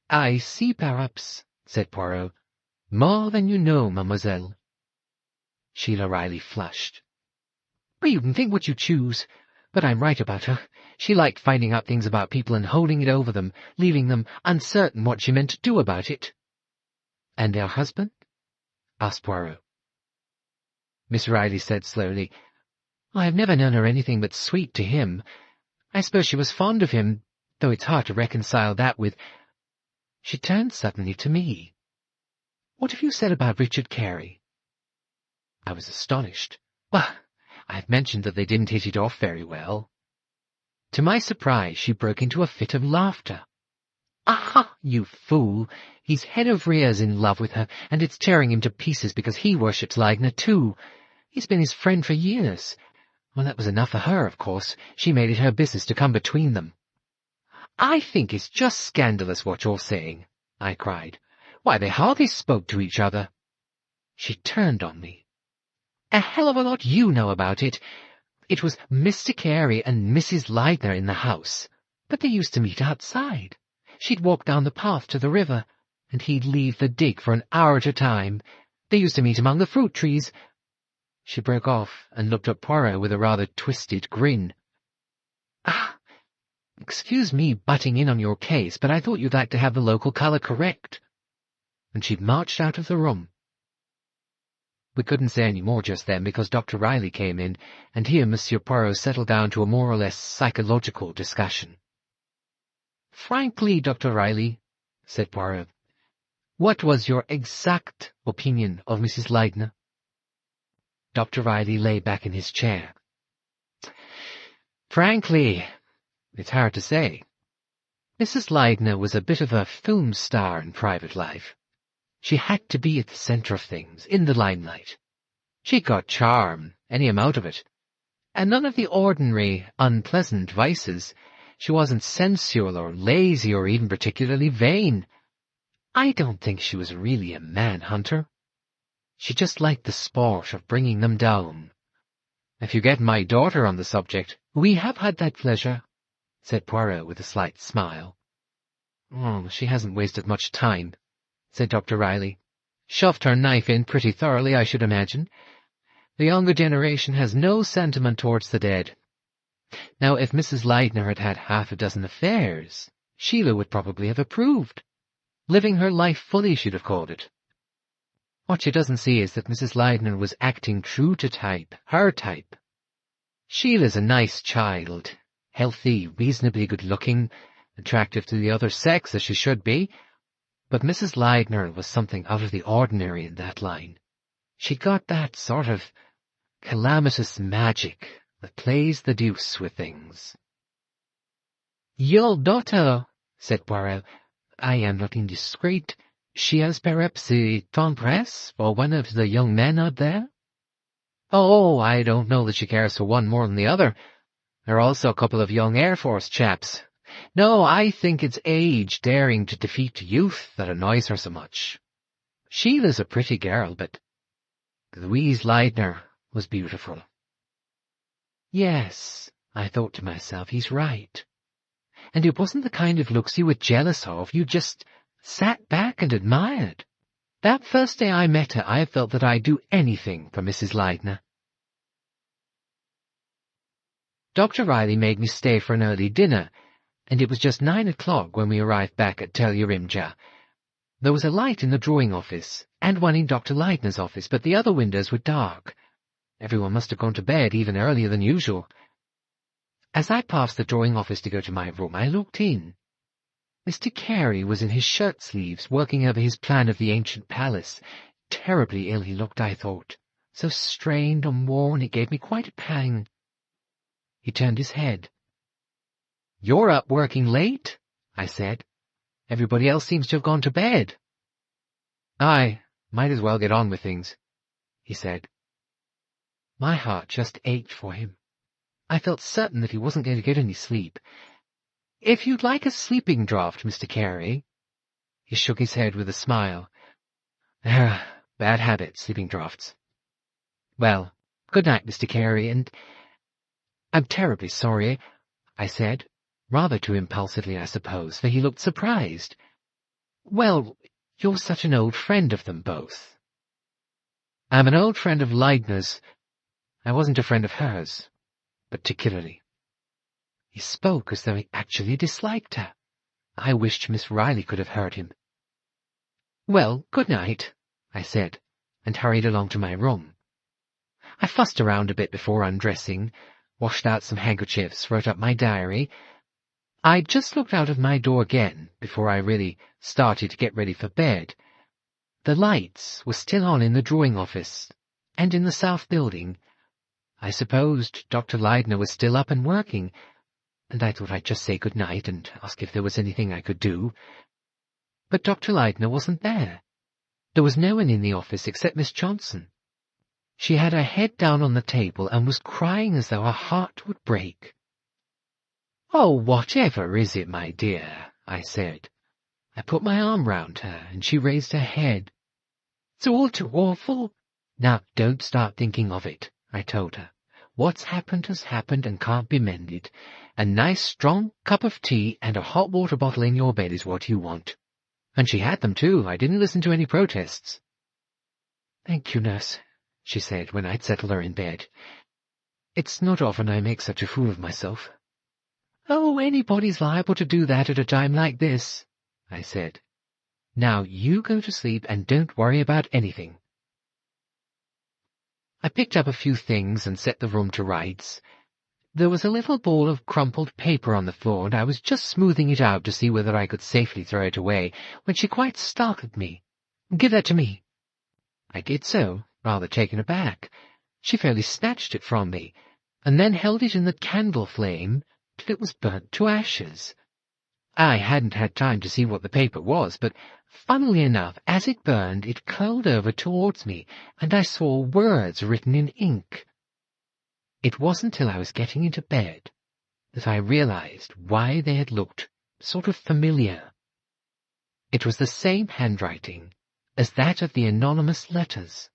"I see, perhaps," said Poirot. "More than you know, mademoiselle." Sheila Riley flushed. "Well, you can think what you choose, but I'm right about her. She liked finding out things about people and holding it over them, leaving them uncertain what she meant to do about it." "And their husband?" asked Poirot. Miss Riley said slowly, "I have never known her anything but sweet to him. I suppose she was fond of him, though it's hard to reconcile that with—" She turned suddenly to me. "What have you said about Richard Carey?" I was astonished. "Well, I have mentioned that they didn't hit it off very well." To my surprise, she broke into a fit of laughter. "Aha, you fool! He's head over ears in love with her, and it's tearing him to pieces because he worships Leidner too. He's been his friend for years. Well, that was enough for her, of course. She made it her business to come between them." "I think it's just scandalous what you're saying," I cried. "Why, they hardly spoke to each other." She turned on me. "A hell of a lot you know about it. It was Mr. Carey and Mrs. Leidner in the house, but they used to meet outside. She'd walk down the path to the river, and he'd leave the dig for an hour at a time. They used to meet among the fruit trees." She broke off and looked at Poirot with a rather twisted grin. "Ah, excuse me butting in on your case, but I thought you'd like to have the local colour correct." And she marched out of the room. We couldn't say any more just then because Dr. Riley came in, and he and Monsieur Poirot settled down to a more or less psychological discussion. "Frankly, Dr. Riley," said Poirot, "what was your exact opinion of Mrs. Leidner?" Dr. Riley lay back in his chair. "Frankly, it's hard to say. Mrs. Leidner was a bit of a film star in private life. She had to be at the center of things, in the limelight. She got charm, any amount of it, and none of the ordinary, unpleasant vices. She wasn't sensual or lazy or even particularly vain. I don't think she was really a man-hunter. She just liked the sport of bringing them down. If you get my daughter on the subject, we have had that pleasure, said Poirot with a slight smile. Oh, she hasn't wasted much time, said Dr. Riley. Shoved her knife in pretty thoroughly, I should imagine. The younger generation has no sentiment towards the dead. Now, if Mrs. Leidner had had half a dozen affairs, Sheila would probably have approved. Living her life fully, she'd have called it. What she doesn't see is that Mrs. Leidner was acting true to type, her type. Sheila's a nice child, healthy, reasonably good-looking, attractive to the other sex as she should be, but Mrs. Leidner was something out of the ordinary in that line. She'd got that sort of calamitous magic that plays the deuce with things. "Your daughter," said Poirot, "I am not indiscreet. She has perhaps a tendresse for one of the young men out there?" "Oh, I don't know that she cares for one more than the other. There are also a couple of young Air Force chaps. No, I think it's age daring to defeat youth that annoys her so much. Sheila's a pretty girl, but Louise Leidner was beautiful." Yes, I thought to myself, he's right. And it wasn't the kind of looks you were jealous of, you just sat back and admired. That first day I met her, I felt that I'd do anything for Mrs. Leidner. Dr. Riley made me stay for an early dinner, and it was just 9 o'clock when we arrived back at Tel Yerimja. There was a light in the drawing office, and one in Dr. Leidner's office, but the other windows were dark. Everyone must have gone to bed even earlier than usual. As I passed the drawing office to go to my room, I looked in. Mr. Carey was in his shirt-sleeves, working over his plan of the ancient palace. Terribly ill he looked, I thought. So strained and worn, it gave me quite a pang. He turned his head. "You're up working late," I said. "Everybody else seems to have gone to bed." "Aye, might as well get on with things," he said. My heart just ached for him. I felt certain that he wasn't going to get any sleep. "If you'd like a sleeping draught, Mr. Carey." He shook his head with a smile. Bad habit, sleeping draughts. "Well, good night, Mr. Carey, and—" "I'm terribly sorry," I said, rather too impulsively, I suppose, for he looked surprised. "Well, you're such an old friend of them both." "I'm an old friend of Leidner's. I wasn't a friend of hers, particularly." He spoke as though he actually disliked her. I wished Miss Riley could have heard him. "Well, good night," I said, and hurried along to my room. I fussed around a bit before undressing, washed out some handkerchiefs, wrote up my diary. I just looked out of my door again before I really started to get ready for bed. The lights were still on in the drawing office, and in the south building. I supposed Dr. Leidner was still up and working, and I thought I'd just say good night and ask if there was anything I could do. But Dr. Leidner wasn't there. There was no one in the office except Miss Johnson. She had her head down on the table and was crying as though her heart would break. "Oh, whatever is it, my dear?" I said. I put my arm round her, and she raised her head. "It's all too awful." "Now, don't start thinking of it," I told her. "What's happened has happened and can't be mended. A nice strong cup of tea and a hot water bottle in your bed is what you want." And she had them too. I didn't listen to any protests. "Thank you, nurse," she said when I'd settled her in bed. "It's not often I make such a fool of myself." "Oh, anybody's liable to do that at a time like this," I said. "Now you go to sleep and don't worry about anything." I picked up a few things and set the room to rights. There was a little ball of crumpled paper on the floor, and I was just smoothing it out to see whether I could safely throw it away, when she quite startled me. "Give that to me." I did so, rather taken aback. She fairly snatched it from me, and then held it in the candle flame till it was burnt to ashes. I hadn't had time to see what the paper was, but funnily enough, as it burned, it curled over towards me, and I saw words written in ink. It wasn't till I was getting into bed that I realized why they had looked sort of familiar. It was the same handwriting as that of the anonymous letters.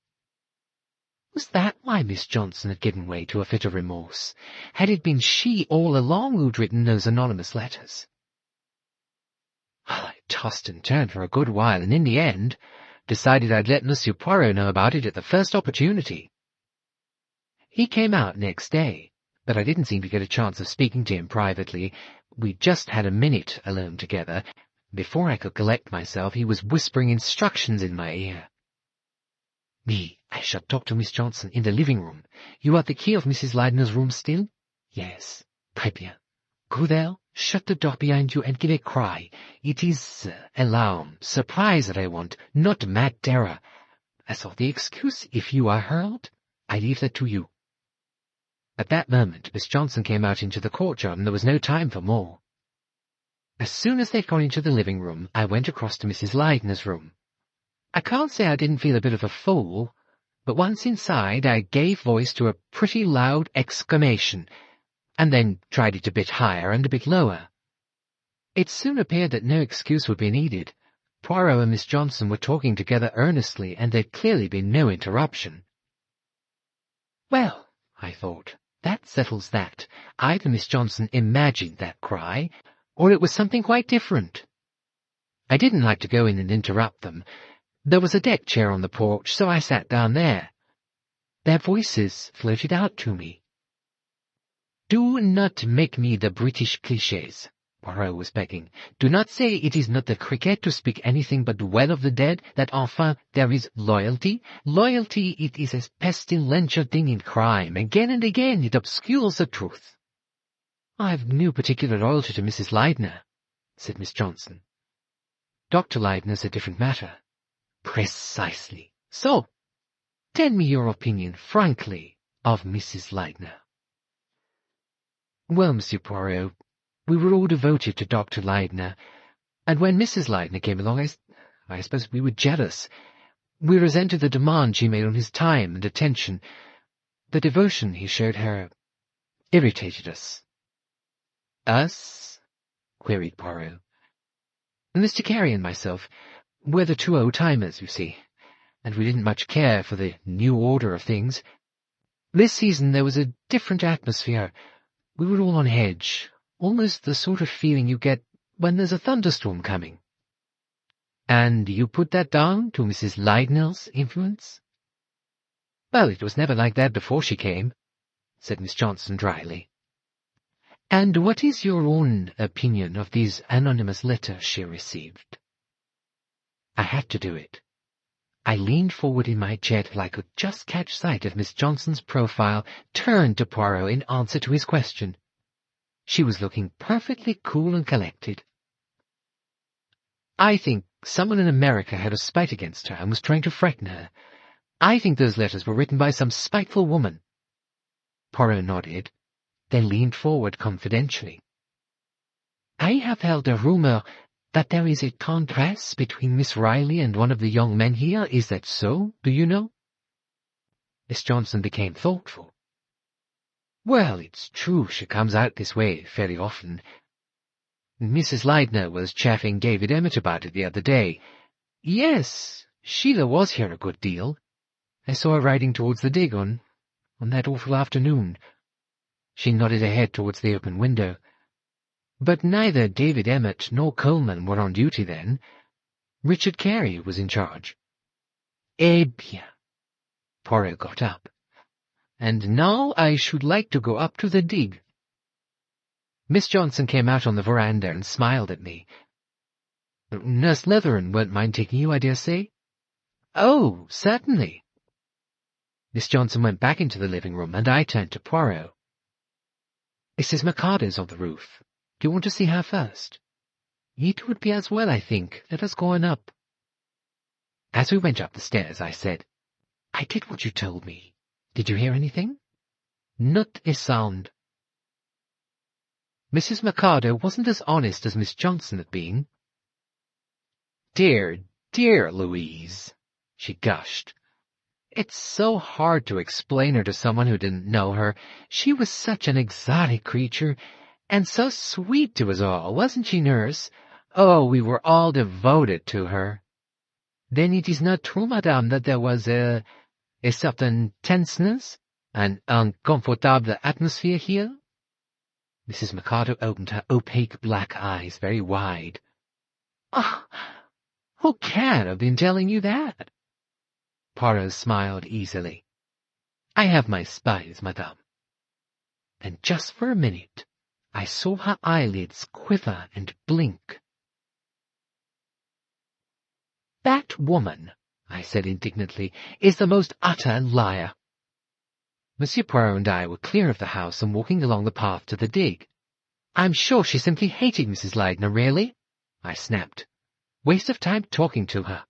Was that why Miss Johnson had given way to a fit of remorse? Had it been she all along who'd written those anonymous letters? I tossed and turned for a good while, and in the end decided I'd let Monsieur Poirot know about it at the first opportunity. He came out next day, but I didn't seem to get a chance of speaking to him privately. We just had a minute alone together. Before I could collect myself, he was whispering instructions in my ear. Me, I shall talk to Miss Johnson in the living room. You have the key of Mrs. Leidner's room still? Yes. Très bien. Go there, shut the door behind you, and give a cry. It is alarm, surprise that I want, not mad terror. As for the excuse, if you are hurt, I leave that to you. At that moment, Miss Johnson came out into the courtyard, and there was no time for more. As soon as they'd gone into the living room, I went across to Mrs. Leidner's room. I can't say I didn't feel a bit of a fool, but once inside I gave voice to a pretty loud exclamation, and then tried it a bit higher and a bit lower. It soon appeared that no excuse would be needed. Poirot and Miss Johnson were talking together earnestly, and there'd clearly been no interruption. Well, I thought, that settles that. Either Miss Johnson imagined that cry, or it was something quite different. I didn't like to go in and interrupt them. There was a deck chair on the porch, so I sat down there. Their voices floated out to me. "Do not make me the British clichés," Poirot was begging. "Do not say it is not the cricket to speak anything but well of the dead, that enfin there is loyalty. Loyalty, it is a pestilential thing in crime. Again and again it obscures the truth." "I've no particular loyalty to Mrs. Leidner," said Miss Johnson. "Dr. Leidner's a different matter." "Precisely. So, tell me your opinion, frankly, of Mrs. Leidner." "Well, Monsieur Poirot, we were all devoted to Dr. Leidner, and when Mrs. Leidner came along, I suppose we were jealous. We resented the demand she made on his time and attention. The devotion he showed her irritated us." "Us?" queried Poirot. "Mr. Carey and myself. We're the two old-timers, you see, and we didn't much care for the new order of things. This season there was a different atmosphere. We were all on edge, almost the sort of feeling you get when there's a thunderstorm coming." "And you put that down to Mrs. Leidner's influence?" "Well, it was never like that before she came," said Miss Johnson dryly. "And what is your own opinion of these anonymous letters she received?" I had to do it. I leaned forward in my chair till I could just catch sight of Miss Johnson's profile, turned to Poirot in answer to his question. She was looking perfectly cool and collected. "I think someone in America had a spite against her and was trying to frighten her. I think those letters were written by some spiteful woman." Poirot nodded, then leaned forward confidentially. "I have heard a rumor that there is a tendresse between Miss Riley and one of the young men here. Is that so? Do you know?" Miss Johnson became thoughtful. "Well, it's true she comes out this way fairly often. Mrs. Leidner was chaffing David Emmett about it the other day. Yes, Sheila was here a good deal. I saw her riding towards the dig on that awful afternoon." She nodded her head towards the open window. "But neither David Emmett nor Coleman were on duty then. Richard Carey was in charge." "Eh bien." Poirot got up. "And now I should like to go up to the dig." Miss Johnson came out on the veranda and smiled at me. "Nurse Letheron won't mind taking you, I dare say?" "Oh, certainly." Miss Johnson went back into the living room, and I turned to Poirot. "Mrs. Mercader's on the roof. Do you want to see her first?" "It would be as well, I think. Let us go on up." As we went up the stairs, I said, "I did what you told me. Did you hear anything?" "Not a sound." Mrs. Mikado wasn't as honest as Miss Johnson had been. "Dear, dear Louise," she gushed. "It's so hard to explain her to someone who didn't know her. She was such an exotic creature, and so sweet to us all, wasn't she, nurse? Oh, we were all devoted to her." "Then it is not true, madame, that there was a certain tenseness, an uncomfortable atmosphere here?" Mrs. Mikado opened her opaque black eyes very wide. "Oh, who can have been telling you that?" Poirot smiled easily. "I have my spies, madame." And just for a minute, I saw her eyelids quiver and blink. "That woman," I said indignantly, "is the most utter liar." Monsieur Poirot and I were clear of the house and walking along the path to the dig. "I'm sure she simply hated Mrs. Leidner, really," I snapped. "Waste of time talking to her."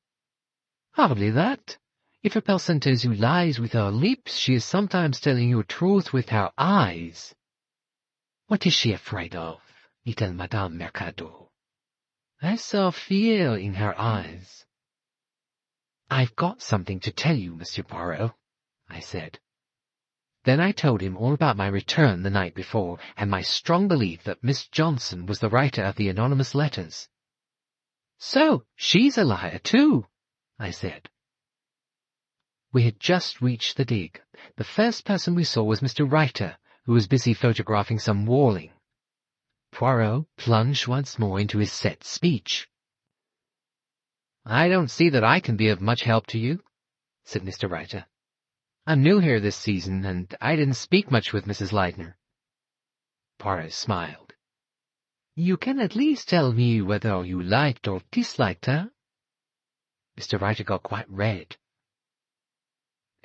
"Hardly that. If a person tells you lies with her lips, she is sometimes telling you truth with her eyes." "What is she afraid of, little Madame Mercado?" "I saw fear in her eyes." "I've got something to tell you, Monsieur Poirot," I said. Then I told him all about my return the night before, and my strong belief that Miss Johnson was the writer of the anonymous letters. "So she's a liar too," I said. We had just reached the dig. The first person we saw was Mr. Reiter, who was busy photographing some walling. Poirot plunged once more into his set speech. "I don't see that I can be of much help to you," said Mr. Reiter. "I'm new here this season, and I didn't speak much with Mrs. Leidner." Poirot smiled. "You can at least tell me whether you liked or disliked her." Mr. Reiter got quite red.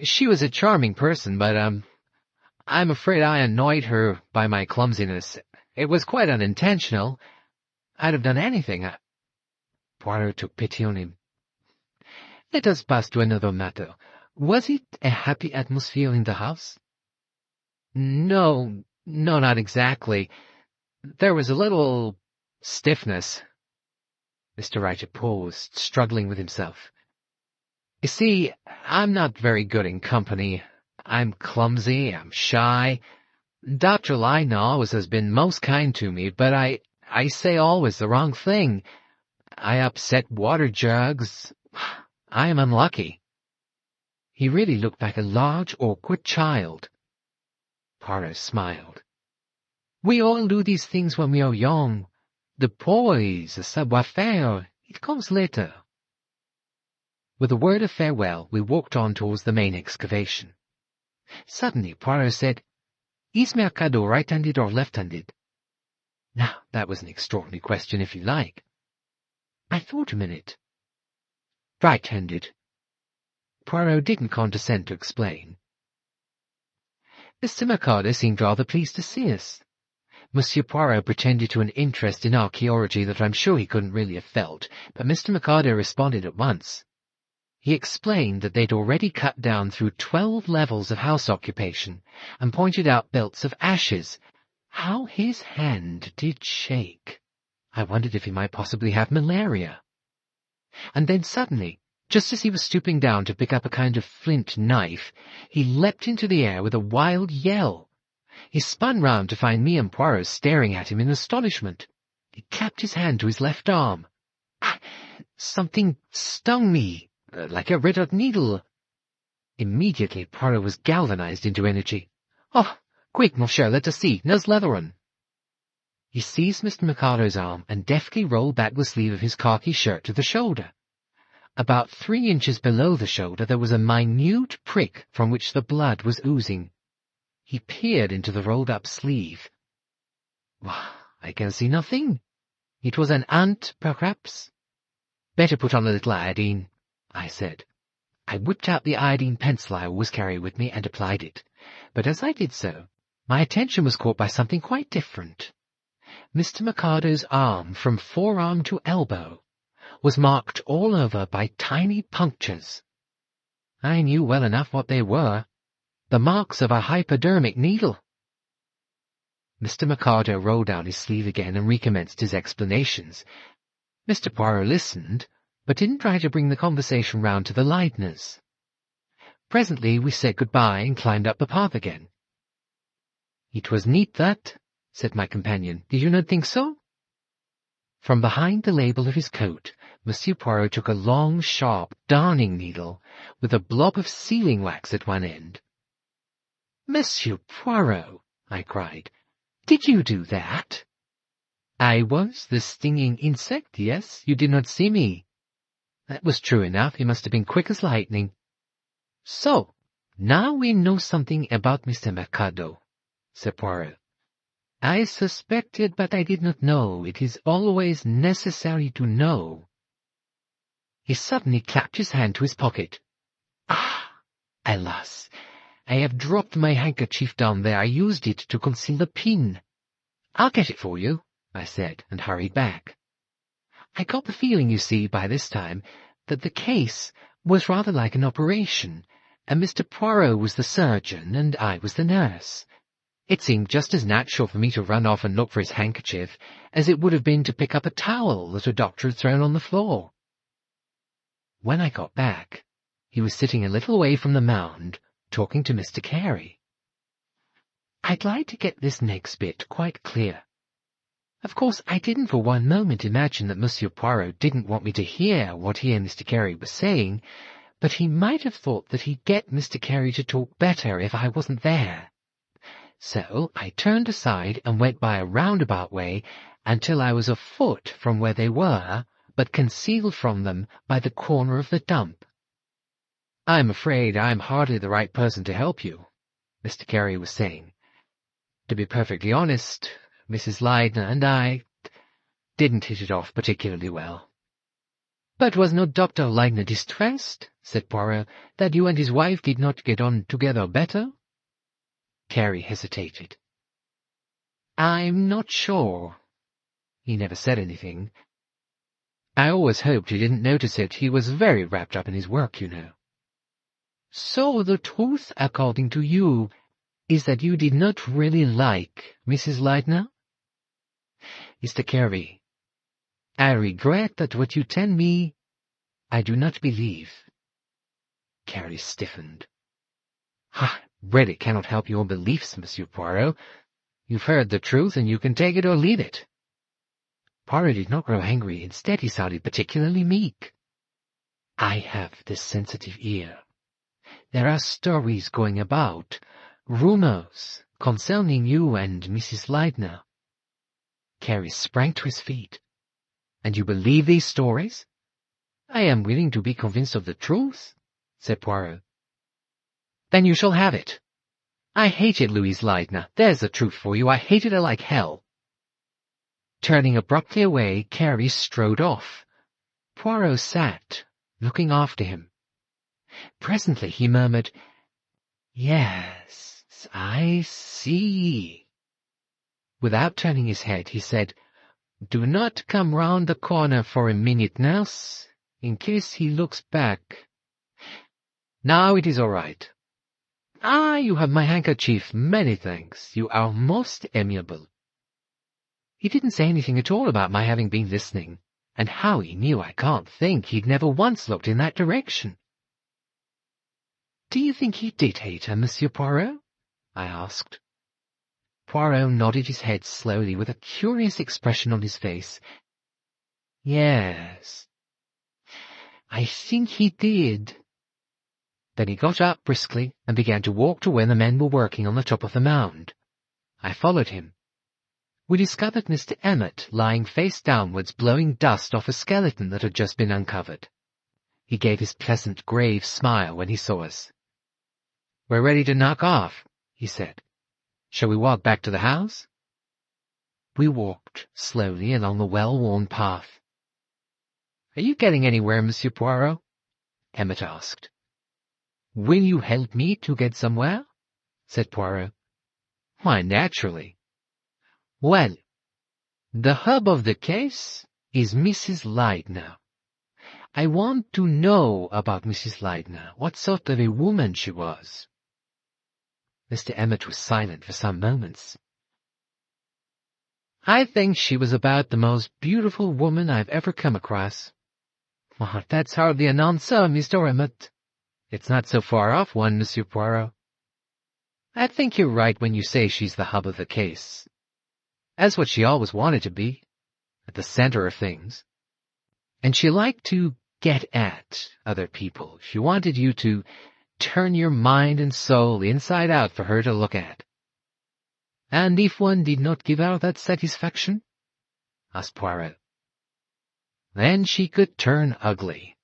"She was a charming person, but, I'm afraid I annoyed her by my clumsiness. It was quite unintentional. I'd have done anything." Poirot took pity on him. "Let us pass to another matter. Was it a happy atmosphere in the house?" No, not exactly. There was a little stiffness." Mr. Reiter paused, struggling with himself. "You see, I'm not very good in company. I'm clumsy, I'm shy. Dr. Leidner always has been most kind to me, but I say always the wrong thing. I upset water jugs. I am unlucky." He really looked like a large, awkward child. Poirot smiled. "We all do these things when we are young. The poise, the savoir-faire, it comes later." With a word of farewell, we walked on towards the main excavation. Suddenly, Poirot said, "Is Mercado right-handed or left-handed?" Now, that was an extraordinary question, if you like. I thought a minute. "Right-handed." Poirot didn't condescend to explain. Mr. Mercado seemed rather pleased to see us. Monsieur Poirot pretended to an interest in archaeology that I'm sure he couldn't really have felt, but Mr. Mercado responded at once. He explained that they'd already cut down through 12 levels of house occupation and pointed out belts of ashes. How his hand did shake. I wondered if he might possibly have malaria. And then suddenly, just as he was stooping down to pick up a kind of flint knife, he leapt into the air with a wild yell. He spun round to find me and Poirot staring at him in astonishment. He clapped his hand to his left arm. "Ah, something stung me, like a red-hot needle." Immediately Poirot was galvanized into energy. "Oh, quick, monsieur, let us see. Nurse Leatheron." He seized Mr. Mercado's arm and deftly rolled back the sleeve of his khaki shirt to the shoulder. About 3 inches below the shoulder there was a minute prick from which the blood was oozing. He peered into the rolled-up sleeve. "I can see nothing. It was an ant, perhaps." "Better put on a little iodine," I said. I whipped out the iodine pencil I always carry with me and applied it. But as I did so, my attention was caught by something quite different. Mr. Mercado's arm, from forearm to elbow, was marked all over by tiny punctures. I knew well enough what they were. The marks of a hypodermic needle. Mr. Mercado rolled down his sleeve again and recommenced his explanations. Mr. Poirot listened, but didn't try to bring the conversation round to the Leidners. Presently we said goodbye and climbed up the path again. "It was neat, that," said my companion. "Did you not think so?" From behind the label of his coat, Monsieur Poirot took a long, sharp darning needle with a blob of sealing wax at one end. "Monsieur Poirot," I cried, "did you do that?" "I was the stinging insect, yes. You did not see me." That was true enough. He must have been quick as lightning. "So, now we know something about Mr. Mercado," said Poirot. "I suspected, but I did not know. It is always necessary to know." He suddenly clapped his hand to his pocket. "Ah, alas! I have dropped my handkerchief down there. I used it to conceal the pin." "I'll get it for you," I said, and hurried back. I got the feeling, you see, by this time, that the case was rather like an operation, and Mr. Poirot was the surgeon, and I was the nurse. It seemed just as natural for me to run off and look for his handkerchief as it would have been to pick up a towel that a doctor had thrown on the floor. When I got back, he was sitting a little way from the mound, talking to Mr. Carey. I'd like to get this next bit quite clear. Of course, I didn't for one moment imagine that Monsieur Poirot didn't want me to hear what he and Mr. Carey were saying, but he might have thought that he'd get Mr. Carey to talk better if I wasn't there. So I turned aside and went by a roundabout way until I was a foot from where they were, but concealed from them by the corner of the dump. "I'm afraid I'm hardly the right person to help you," Mr. Carey was saying. "To be perfectly honest, Mrs. Leidner and I didn't hit it off particularly well." "But was not Dr. Leidner distressed," said Poirot, "that you and his wife did not get on together better?" Carey hesitated. "I'm not sure. He never said anything. I always hoped he didn't notice it. He was very wrapped up in his work, you know." "So the truth, according to you, is that you did not really like Mrs. Leidner?" "Mr. Carey, I regret that what you tell me I do not believe." Carey stiffened. "I really cannot help your beliefs, Monsieur Poirot. You've heard the truth, and you can take it or leave it." Poirot did not grow angry. Instead, he sounded particularly meek. "I have this sensitive ear. There are stories going about, rumors, concerning you and Mrs. Leidner." Carey sprang to his feet. "And you believe these stories?" "I am willing to be convinced of the truth," said Poirot. "Then you shall have it. I hated Louise Leidner. There's the truth for you. I hated her like hell." Turning abruptly away, Carey strode off. Poirot sat, looking after him. Presently he murmured, "Yes, I see." Without turning his head, he said, "Do not come round the corner for a minute, nurse, in case he looks back. Now it is all right. Ah, you have my handkerchief. Many thanks. You are most amiable." He didn't say anything at all about my having been listening, and how he knew I can't think. He'd never once looked in that direction. "Do you think he did hate her, Monsieur Poirot?" I asked. Poirot nodded his head slowly with a curious expression on his face. "Yes, I think he did." Then he got up briskly and began to walk to where the men were working on the top of the mound. I followed him. We discovered Mr. Emmet lying face downwards, blowing dust off a skeleton that had just been uncovered. He gave his pleasant, grave smile when he saw us. "We're ready to knock off," he said. "Shall we walk back to the house?" We walked slowly along the well-worn path. "Are you getting anywhere, Monsieur Poirot?" Emmet asked. "Will you help me to get somewhere?" said Poirot. "Why, naturally." "Well, the hub of the case is Mrs. Leidner. I want to know about Mrs. Leidner, what sort of a woman she was." Mr. Emmet was silent for some moments. I think she was about the most beautiful woman I've ever come across. Oh, that's hardly an answer, Mr. Emmett. It's not so far off one, Monsieur Poirot. I think you're right when you say she's the hub of the case. That's what she always wanted to be, at the center of things. And she liked to get at other people. She wanted you to turn your mind and soul inside out for her to look at. And if one did not give her that satisfaction, asked Poirot, then she could turn ugly.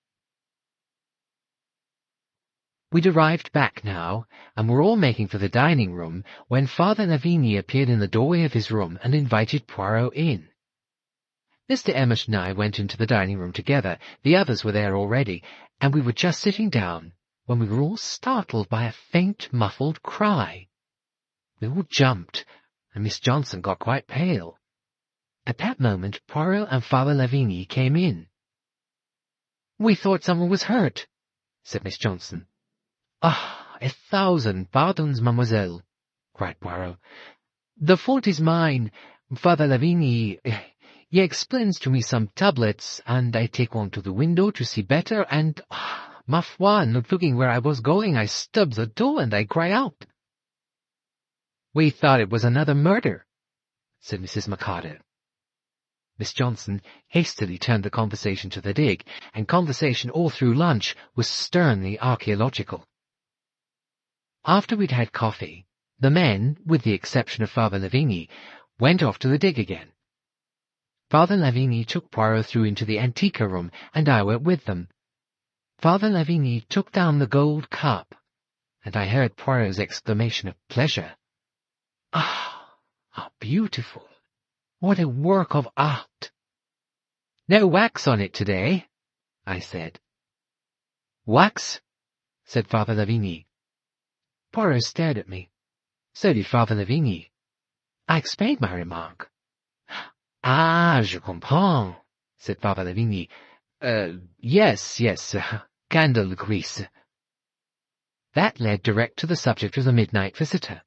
We'd arrived back now, and were all making for the dining room, when Father Lavigny appeared in the doorway of his room and invited Poirot in. Mr. Emmett and I went into the dining room together. The others were there already, and we were just sitting down when we were all startled by a faint, muffled cry. We all jumped, and Miss Johnson got quite pale. At that moment, Poirot and Father Lavigny came in. "We thought someone was hurt," said Miss Johnson. "Ah, 1,000 pardons, mademoiselle," cried Poirot. "The fault is mine. Father Lavigny, he explains to me some tablets, and I take one to the window to see better, and, ma foi, not looking where I was going, I stub the toe and I cry out." "We thought it was another murder," said Mrs. McCarter. Miss Johnson hastily turned the conversation to the dig, and conversation all through lunch was sternly archaeological. After we'd had coffee, the men, with the exception of Father Lavigny, went off to the dig again. Father Lavigny took Poirot through into the Antiqua room, and I went with them. Father Lavigny took down the gold cup, and I heard Poirot's exclamation of pleasure. "Ah, how beautiful! What a work of art!" "No wax on it today," I said. "Wax?" said Father Lavigny. Poirot stared at me. So did Father Lavigny. I explained my remark. "Ah, je comprends," said Father Lavigny. Yes, candle grease." That led direct to the subject of the midnight visitor.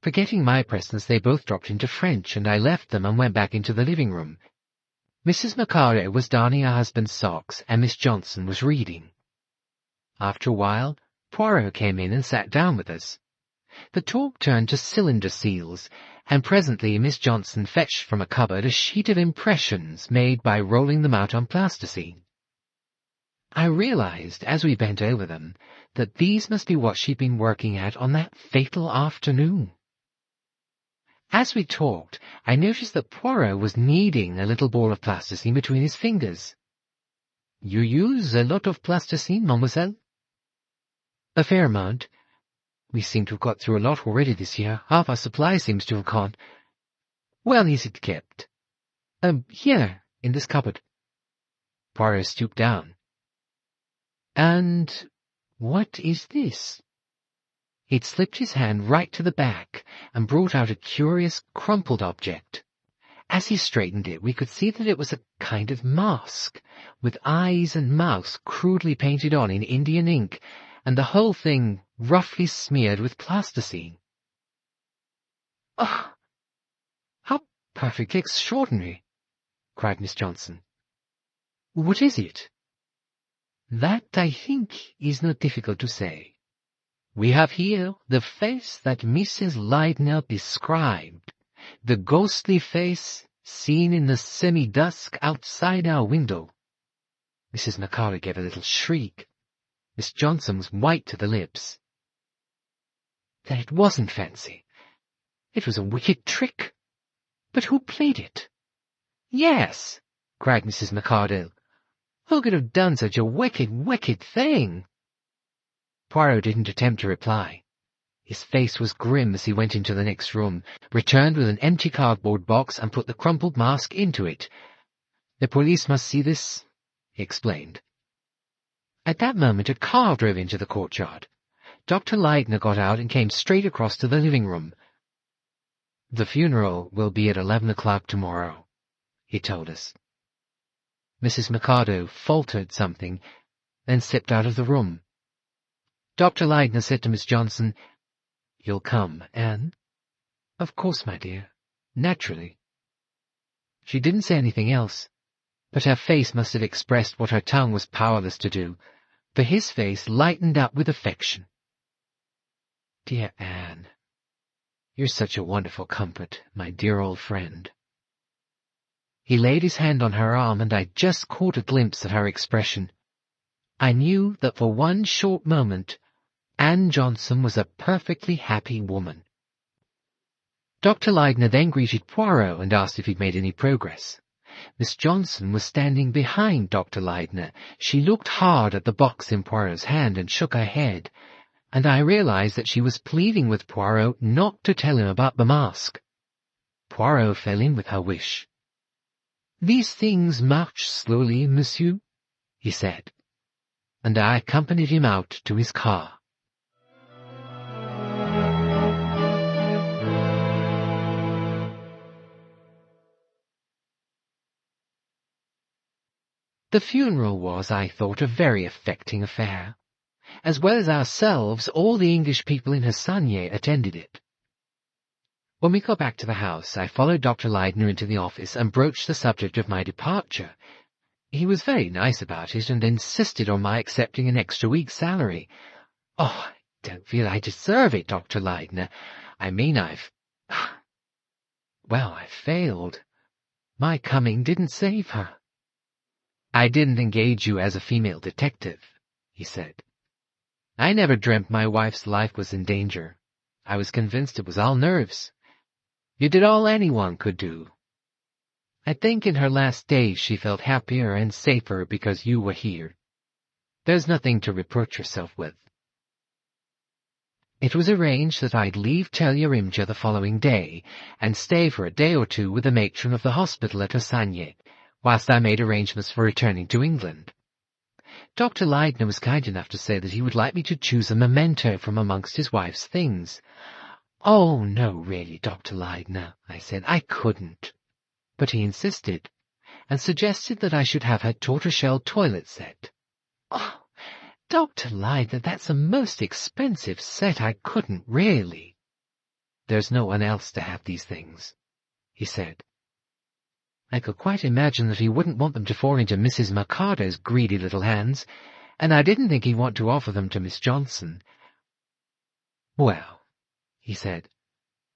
Forgetting my presence, they both dropped into French, and I left them and went back into the living room. Mrs. McCarter was darning her husband's socks, and Miss Johnson was reading. After a while, Poirot came in and sat down with us. The talk turned to cylinder seals, and presently Miss Johnson fetched from a cupboard a sheet of impressions made by rolling them out on plasticine. I realized, as we bent over them, that these must be what she'd been working at on that fatal afternoon. As we talked, I noticed that Poirot was kneading a little ball of plasticine between his fingers. "You use a lot of plasticine, mademoiselle?" "A fair amount. We seem to have got through a lot already this year. Half our supply seems to have gone." "Where is it kept?" Here, in this cupboard." Poirot stooped down. "And what is this?" He'd slipped his hand right to the back and brought out a curious, crumpled object. As he straightened it, we could see that it was a kind of mask, with eyes and mouth crudely painted on in Indian ink, and the whole thing roughly smeared with plasticine. "Oh, how perfectly extraordinary!" cried Miss Johnson. "What is it?" "That, I think, is not difficult to say. We have here the face that Mrs. Leidner described, the ghostly face seen in the semi-dusk outside our window." Mrs. McCarter gave a little shriek. Miss Johnson was white to the lips. "Then it wasn't fancy. It was a wicked trick. But who played it?" "Yes," cried Mrs. McCardell. "Who could have done such a wicked, wicked thing?" Poirot didn't attempt to reply. His face was grim as he went into the next room, returned with an empty cardboard box, and put the crumpled mask into it. "The police must see this," he explained. At that moment a car drove into the courtyard. Dr. Leidner got out and came straight across to the living room. "The funeral will be at 11 o'clock tomorrow," he told us. Mrs. McCardo faltered something, then slipped out of the room. Dr. Leidner said to Miss Johnson, "You'll come, Anne?" "Of course, my dear. Naturally." She didn't say anything else, but her face must have expressed what her tongue was powerless to do, for his face lightened up with affection. "Dear Anne, you're such a wonderful comfort, my dear old friend." He laid his hand on her arm, and I just caught a glimpse of her expression. I knew that for one short moment Anne Johnson was a perfectly happy woman. Dr. Leidner then greeted Poirot and asked if he'd made any progress. Miss Johnson was standing behind Dr. Leidner. She looked hard at the box in Poirot's hand and shook her head, and I realized that she was pleading with Poirot not to tell him about the mask. Poirot fell in with her wish. "These things march slowly, monsieur," he said, and I accompanied him out to his car. The funeral was, I thought, a very affecting affair. As well as ourselves, all the English people in Hercule attended it. When we got back to the house, I followed Dr. Leidner into the office and broached the subject of my departure. He was very nice about it and insisted on my accepting an extra week's salary. "Oh, I don't feel I deserve it, Dr. Leidner. I mean, I've failed. My coming didn't save her." "I didn't engage you as a female detective," he said. "I never dreamt my wife's life was in danger. I was convinced it was all nerves. You did all anyone could do. I think in her last days she felt happier and safer because you were here. There's nothing to reproach yourself with." It was arranged that I'd leave Tellerimja the following day and stay for a day or two with the matron of the hospital at Hercule, whilst I made arrangements for returning to England. Dr. Leidner was kind enough to say that he would like me to choose a memento from amongst his wife's things. "Oh, no, really, Dr. Leidner," I said, "I couldn't." But he insisted, and suggested that I should have her tortoiseshell toilet set. "Oh, Dr. Leidner, that's a most expensive set. I couldn't really." "There's no one else to have these things," he said. I could quite imagine that he wouldn't want them to fall into Mrs. Mercado's greedy little hands, and I didn't think he'd want to offer them to Miss Johnson. "Well," he said,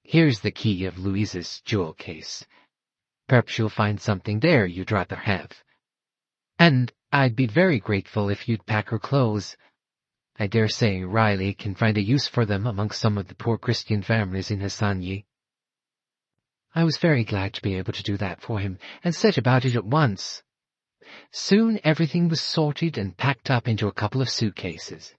"here's the key of Louise's jewel case. Perhaps you'll find something there you'd rather have. And I'd be very grateful if you'd pack her clothes. I dare say Riley can find a use for them amongst some of the poor Christian families in Hercule." I was very glad to be able to do that for him, and set about it at once. Soon everything was sorted and packed up into a couple of suitcases.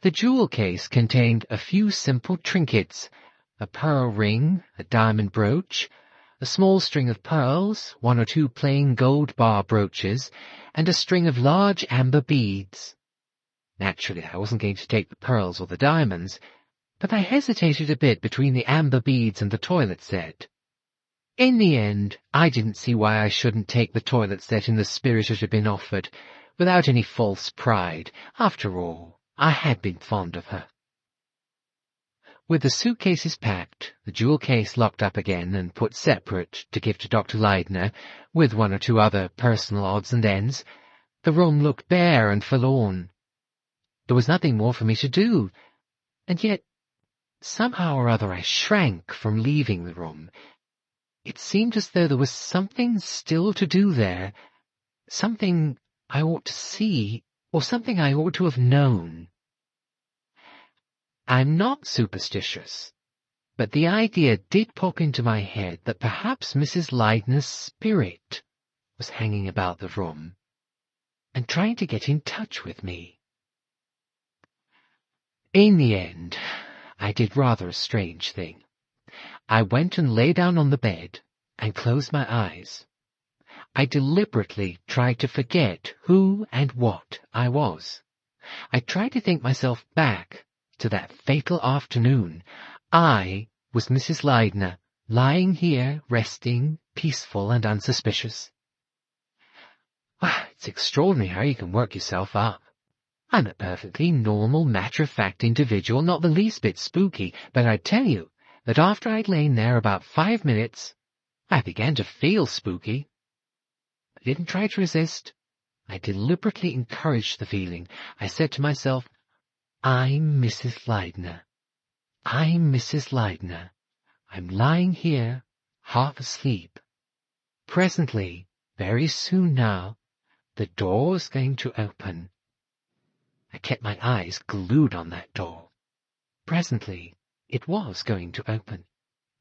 The jewel case contained a few simple trinkets, a pearl ring, a diamond brooch, a small string of pearls, 1 or 2 plain gold bar brooches, and a string of large amber beads. Naturally, I wasn't going to take the pearls or the diamonds, but I hesitated a bit between the amber beads and the toilet set. In the end, I didn't see why I shouldn't take the toilet set in the spirit it had been offered, without any false pride. After all, I had been fond of her. With the suitcases packed, the jewel case locked up again and put separate to give to Dr. Leidner, with 1 or 2 other personal odds and ends, the room looked bare and forlorn. There was nothing more for me to do, and yet somehow or other I shrank from leaving the room. It seemed as though there was something still to do there, something I ought to see, or something I ought to have known. I'm not superstitious, but the idea did pop into my head that perhaps Mrs. Leidner's spirit was hanging about the room and trying to get in touch with me. In the end, I did rather a strange thing. I went and lay down on the bed and closed my eyes. I deliberately tried to forget who and what I was. I tried to think myself back to that fatal afternoon. I was Mrs. Leidner, lying here, resting, peaceful and unsuspicious. It's extraordinary how you can work yourself up. I'm a perfectly normal, matter-of-fact individual, not the least bit spooky, but I tell you that after I'd lain there about 5 minutes, I began to feel spooky. I didn't try to resist. I deliberately encouraged the feeling. I said to myself, I'm Mrs. Leidner. I'm Mrs. Leidner. I'm lying here, half asleep. Presently, very soon now, the door's going to open. I kept my eyes glued on that door. Presently, it was going to open.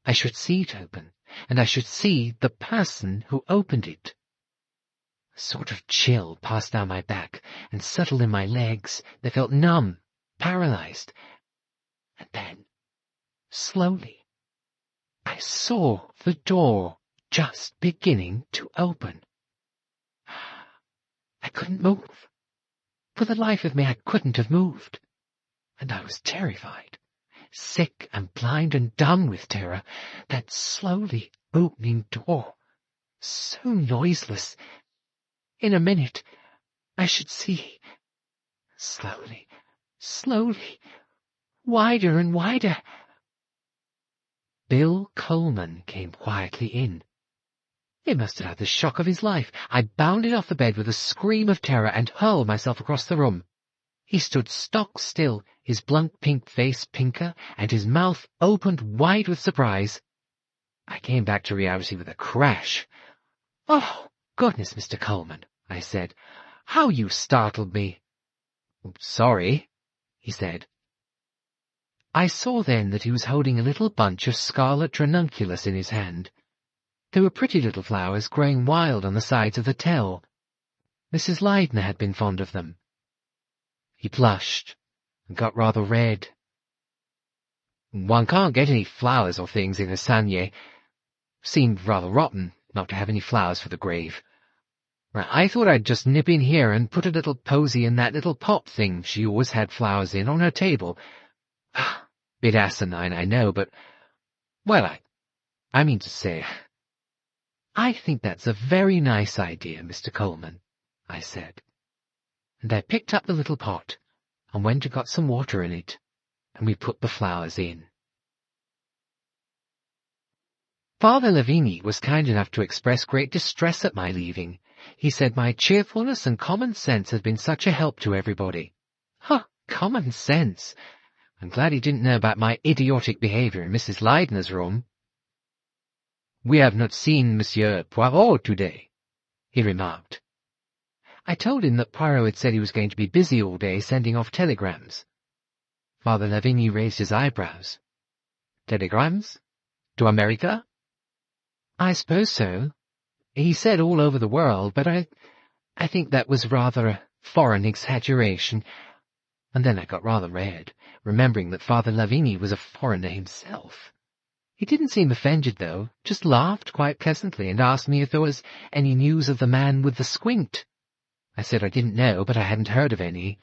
I should see it open, and I should see the person who opened it. A sort of chill passed down my back and settled in my legs. They felt numb, paralyzed. And then, slowly, I saw the door just beginning to open. I couldn't move. For the life of me, I couldn't have moved. And I was terrified, sick and blind and dumb with terror. That slowly opening door, so noiseless. In a minute, I should see, slowly, slowly, wider and wider. Bill Coleman came quietly in. He must have had the shock of his life. I bounded off the bed with a scream of terror and hurled myself across the room. He stood stock still, his blunt pink face pinker, and his mouth opened wide with surprise. I came back to reality with a crash. "Oh, goodness, Mr. Coleman," I said. "How you startled me." "Sorry," he said. I saw then that he was holding a little bunch of scarlet ranunculus in his hand. They were pretty little flowers growing wild on the sides of the tell. Mrs. Leidner had been fond of them. He blushed and got rather red. "One can't get any flowers or things in Hercule. Seemed rather rotten not to have any flowers for the grave. I thought I'd just nip in here and put a little posy in that little pot thing she always had flowers in on her table. Bit asinine, I know, but, well, I mean to say, I think that's a very nice idea, Mr. Coleman," I said. And I picked up the little pot and went and got some water in it, and we put the flowers in. Father Lavigny was kind enough to express great distress at my leaving. He said my cheerfulness and common sense had been such a help to everybody. Common sense! I'm glad he didn't know about my idiotic behaviour in Mrs. Leidner's room. "We have not seen Monsieur Poirot today," he remarked. I told him that Poirot had said he was going to be busy all day sending off telegrams. Father Lavigny raised his eyebrows. "Telegrams? To America?" "I suppose so. He said all over the world, but I think that was rather a foreign exaggeration." And then I got rather red, remembering that Father Lavigny was a foreigner himself. He didn't seem offended, though, just laughed quite pleasantly and asked me if there was any news of the man with the squint. I said I didn't know, but I hadn't heard of any.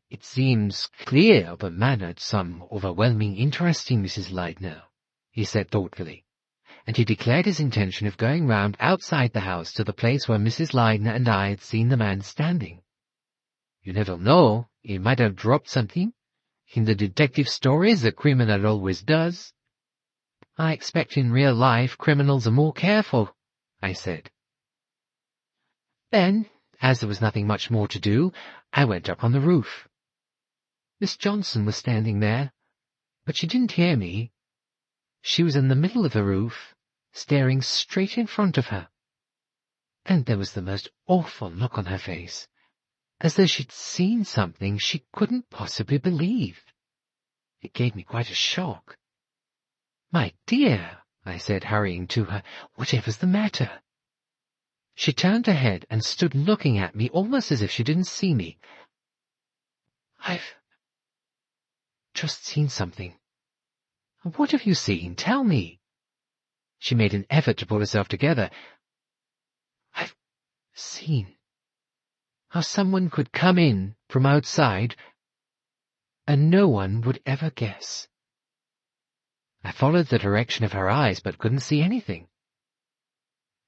"It seems clear the man had some overwhelming interest in Mrs. Leidner," he said thoughtfully, and he declared his intention of going round outside the house to the place where Mrs. Leidner and I had seen the man standing. "You never know, he might have dropped something. In the detective stories, the criminal always does." "I expect in real life criminals are more careful," I said. Then, as there was nothing much more to do, I went up on the roof. Miss Johnson was standing there, but she didn't hear me. She was in the middle of the roof, staring straight in front of her. And there was the most awful look on her face, as though she'd seen something she couldn't possibly believe. It gave me quite a shock. "My dear," I said, hurrying to her, "whatever's the matter?" She turned her head and stood looking at me almost as if she didn't see me. "I've just seen something." "What have you seen? Tell me." She made an effort to pull herself together. "I've seen how someone could come in from outside, and no one would ever guess." I followed the direction of her eyes, but couldn't see anything.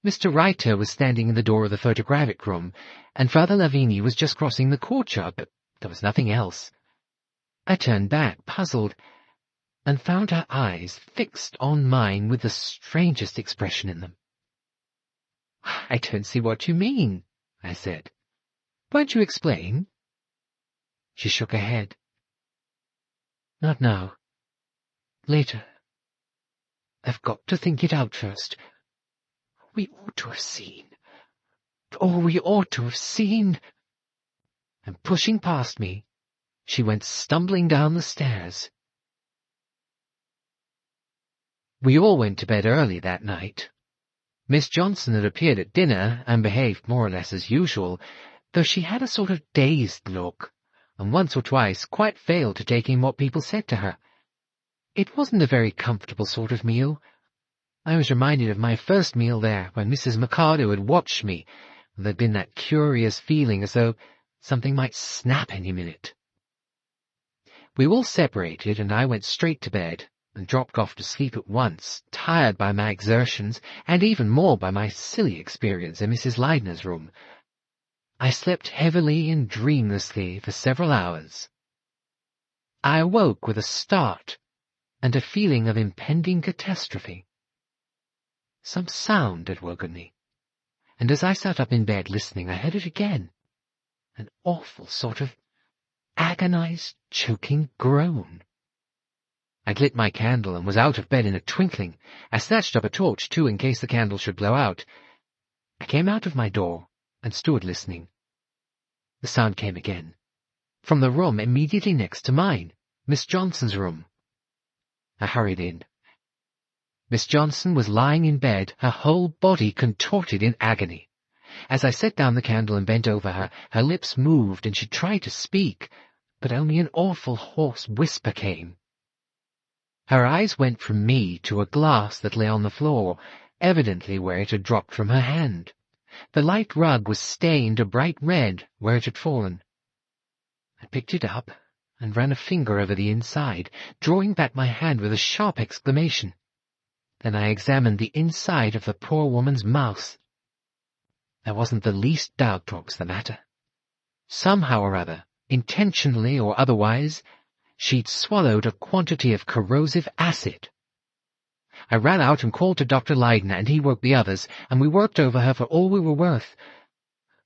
Mr. Reiter was standing in the door of the photographic room, and Father Lavigny was just crossing the courtyard, but there was nothing else. I turned back, puzzled. and found her eyes fixed on mine with the strangest expression in them. "I don't see what you mean," I said. "Won't you explain?" She shook her head. "Not now. Later. I've got to think it out first. We ought to have seen. Oh, we ought to have seen." And pushing past me, she went stumbling down the stairs. We all went to bed early that night. Miss Johnson had appeared at dinner and behaved more or less as usual, though she had a sort of dazed look, and once or twice quite failed to take in what people said to her. It wasn't a very comfortable sort of meal. I was reminded of my first meal there, when Mrs. Mikado had watched me, and there'd been that curious feeling as though something might snap any minute. We all separated, and I went straight to bed, and dropped off to sleep at once, tired by my exertions, and even more by my silly experience in Mrs. Leidner's room. I slept heavily and dreamlessly for several hours. I awoke with a start and a feeling of impending catastrophe. Some sound had woken me, and as I sat up in bed listening, I heard it again, an awful sort of agonized, choking groan. I lit my candle and was out of bed in a twinkling. I snatched up a torch, too, in case the candle should blow out. I came out of my door and stood listening. The sound came again, from the room immediately next to mine, Miss Johnson's room. I hurried in. Miss Johnson was lying in bed, her whole body contorted in agony. As I set down the candle and bent over her, her lips moved and she tried to speak, but only an awful hoarse whisper came. Her eyes went from me to a glass that lay on the floor, evidently where it had dropped from her hand. The light rug was stained a bright red where it had fallen. I picked it up and ran a finger over the inside, drawing back my hand with a sharp exclamation. Then I examined the inside of the poor woman's mouth. There wasn't the least doubt what was the matter. Somehow or other, intentionally or otherwise, she'd swallowed a quantity of corrosive acid. I ran out and called to Dr. Leidner, and he woke the others, and we worked over her for all we were worth.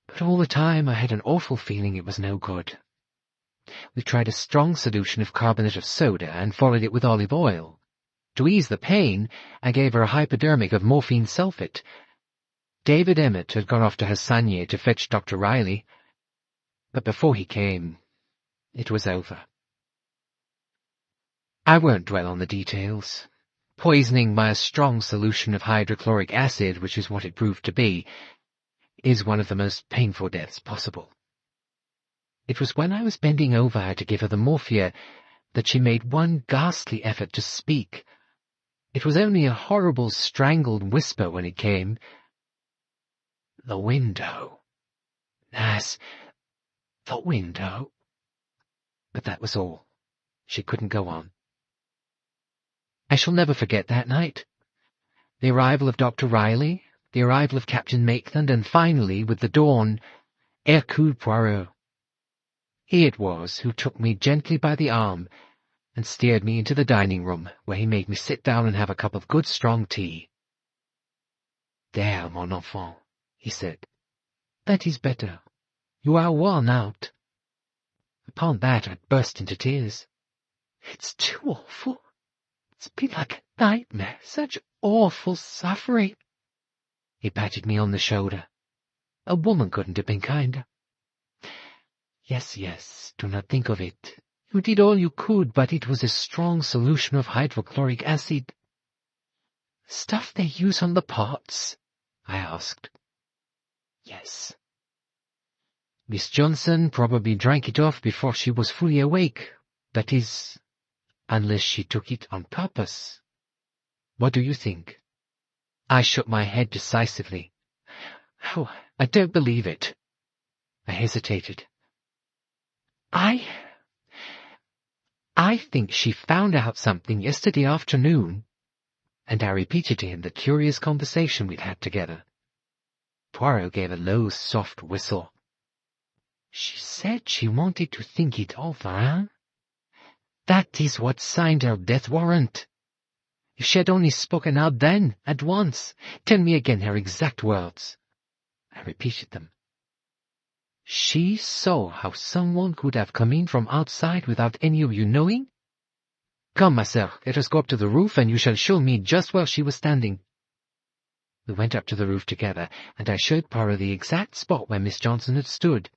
But all the time I had an awful feeling it was no good. We tried a strong solution of carbonate of soda and followed it with olive oil. To ease the pain, I gave her a hypodermic of morphine sulfate. David Emmett had gone off to Hercule to fetch Dr. Riley, but before he came, it was over. I won't dwell on the details. Poisoning by a strong solution of hydrochloric acid, which is what it proved to be, is one of the most painful deaths possible. It was when I was bending over her to give her the morphia that she made one ghastly effort to speak. It was only a horrible strangled whisper when it came. "The window. Yes, the window." But that was all. She couldn't go on. I shall never forget that night. The arrival of Dr. Riley, the arrival of Captain Maitland, and finally, with the dawn, Hercule Poirot. He it was who took me gently by the arm and steered me into the dining room, where he made me sit down and have a cup of good strong tea. "There, mon enfant," he said. "That is better. You are worn out." Upon that I burst into tears. "It's too awful. It's been like a nightmare, such awful suffering." He patted me on the shoulder. "A woman couldn't have been kinder." "Yes, yes, do not think of it. You did all you could, but it was a strong solution of hydrochloric acid." "Stuff they use on the pots?" I asked. "Yes." "Miss Johnson probably drank it off before she was fully awake. That is, unless she took it on purpose. What do you think?" I shook my head decisively. "Oh, I don't believe it." I hesitated. I think she found out something yesterday afternoon," and I repeated to him the curious conversation we'd had together. Poirot gave a low, soft whistle. "She said she wanted to think it over, eh? That is what signed her death warrant. If she had only spoken out then, at once, tell me again her exact words. I repeated them. She saw how someone could have come in from outside without any of you knowing? Come, ma sœur, let us go up to the roof, and you shall show me just where she was standing. We went up to the roof together, and I showed Poirot the exact spot where Miss Johnson had stood.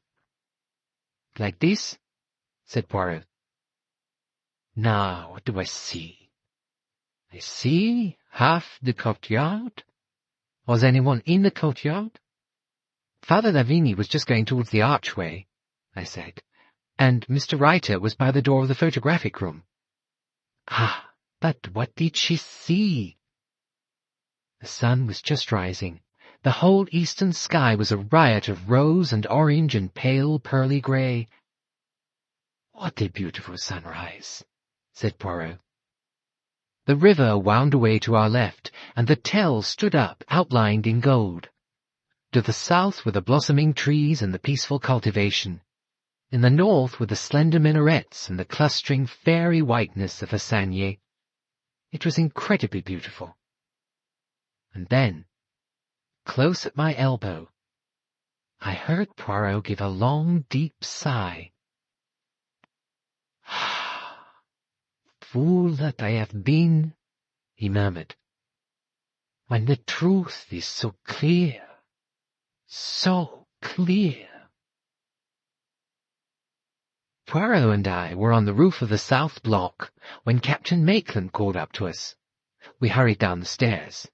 Like this? Said Poirot. Now, what do I see? I see half the courtyard. Was anyone in the courtyard? Father Lavigny was just going towards the archway, I said, and Mr. Reiter was by the door of the photographic room. Ah, but what did she see? The sun was just rising. The whole eastern sky was a riot of rose and orange and pale pearly grey. What a beautiful sunrise, said Poirot. The river wound away to our left, and the Tell stood up, outlined in gold. To the south were the blossoming trees and the peaceful cultivation. In the north were the slender minarets and the clustering fairy whiteness of Hercule. It was incredibly beautiful. And then, close at my elbow, I heard Poirot give a long, deep sigh. Fool that I have been, he murmured, when the truth is so clear, so clear. Poirot and I were on the roof of the south block when Captain Maitland called up to us. We hurried down the stairs.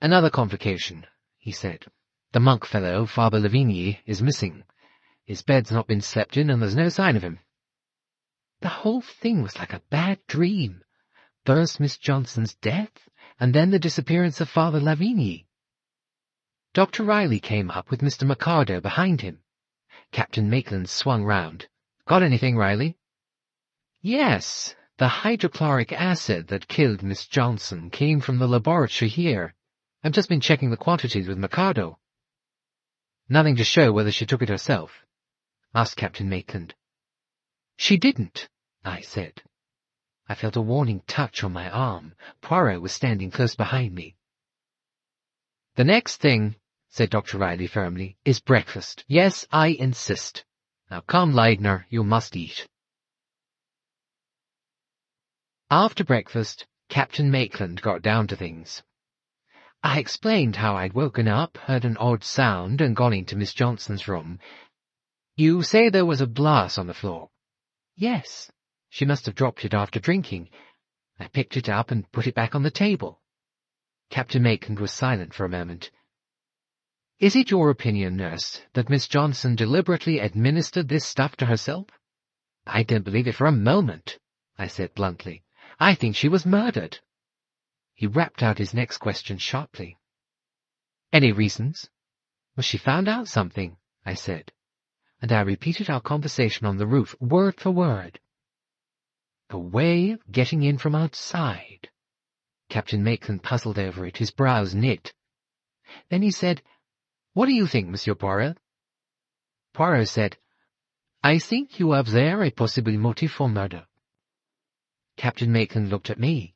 Another complication, he said. The monk fellow, Father Lavigny, is missing. His bed's not been slept in, and there's no sign of him. The whole thing was like a bad dream. First Miss Johnson's death, and then the disappearance of Father Lavigny. Dr. Riley came up with Mr. Mercado behind him. Captain Maitland swung round. Got anything, Riley? Yes, the hydrochloric acid that killed Miss Johnson came from the laboratory here. I've just been checking the quantities with Mercado. Nothing to show whether she took it herself? Asked Captain Maitland. She didn't, I said. I felt a warning touch on my arm. Poirot was standing close behind me. The next thing, said Dr. Riley firmly, is breakfast. Yes, I insist. Now come, Leidner, you must eat. After breakfast, Captain Maitland got down to things. I explained how I'd woken up, heard an odd sound, and gone into Miss Johnson's room. You say there was a glass on the floor? Yes. She must have dropped it after drinking. I picked it up and put it back on the table. Captain Maitland was silent for a moment. Is it your opinion, nurse, that Miss Johnson deliberately administered this stuff to herself? I don't believe it for a moment, I said bluntly. I think she was murdered. He rapped out his next question sharply. Any reasons? Well, she found out something, I said, and I repeated our conversation on the roof, word for word. A way of getting in from outside. Captain Maitland puzzled over it, his brows knit. Then he said, What do you think, Monsieur Poirot? Poirot said, I think you have there a possible motive for murder. Captain Maitland looked at me.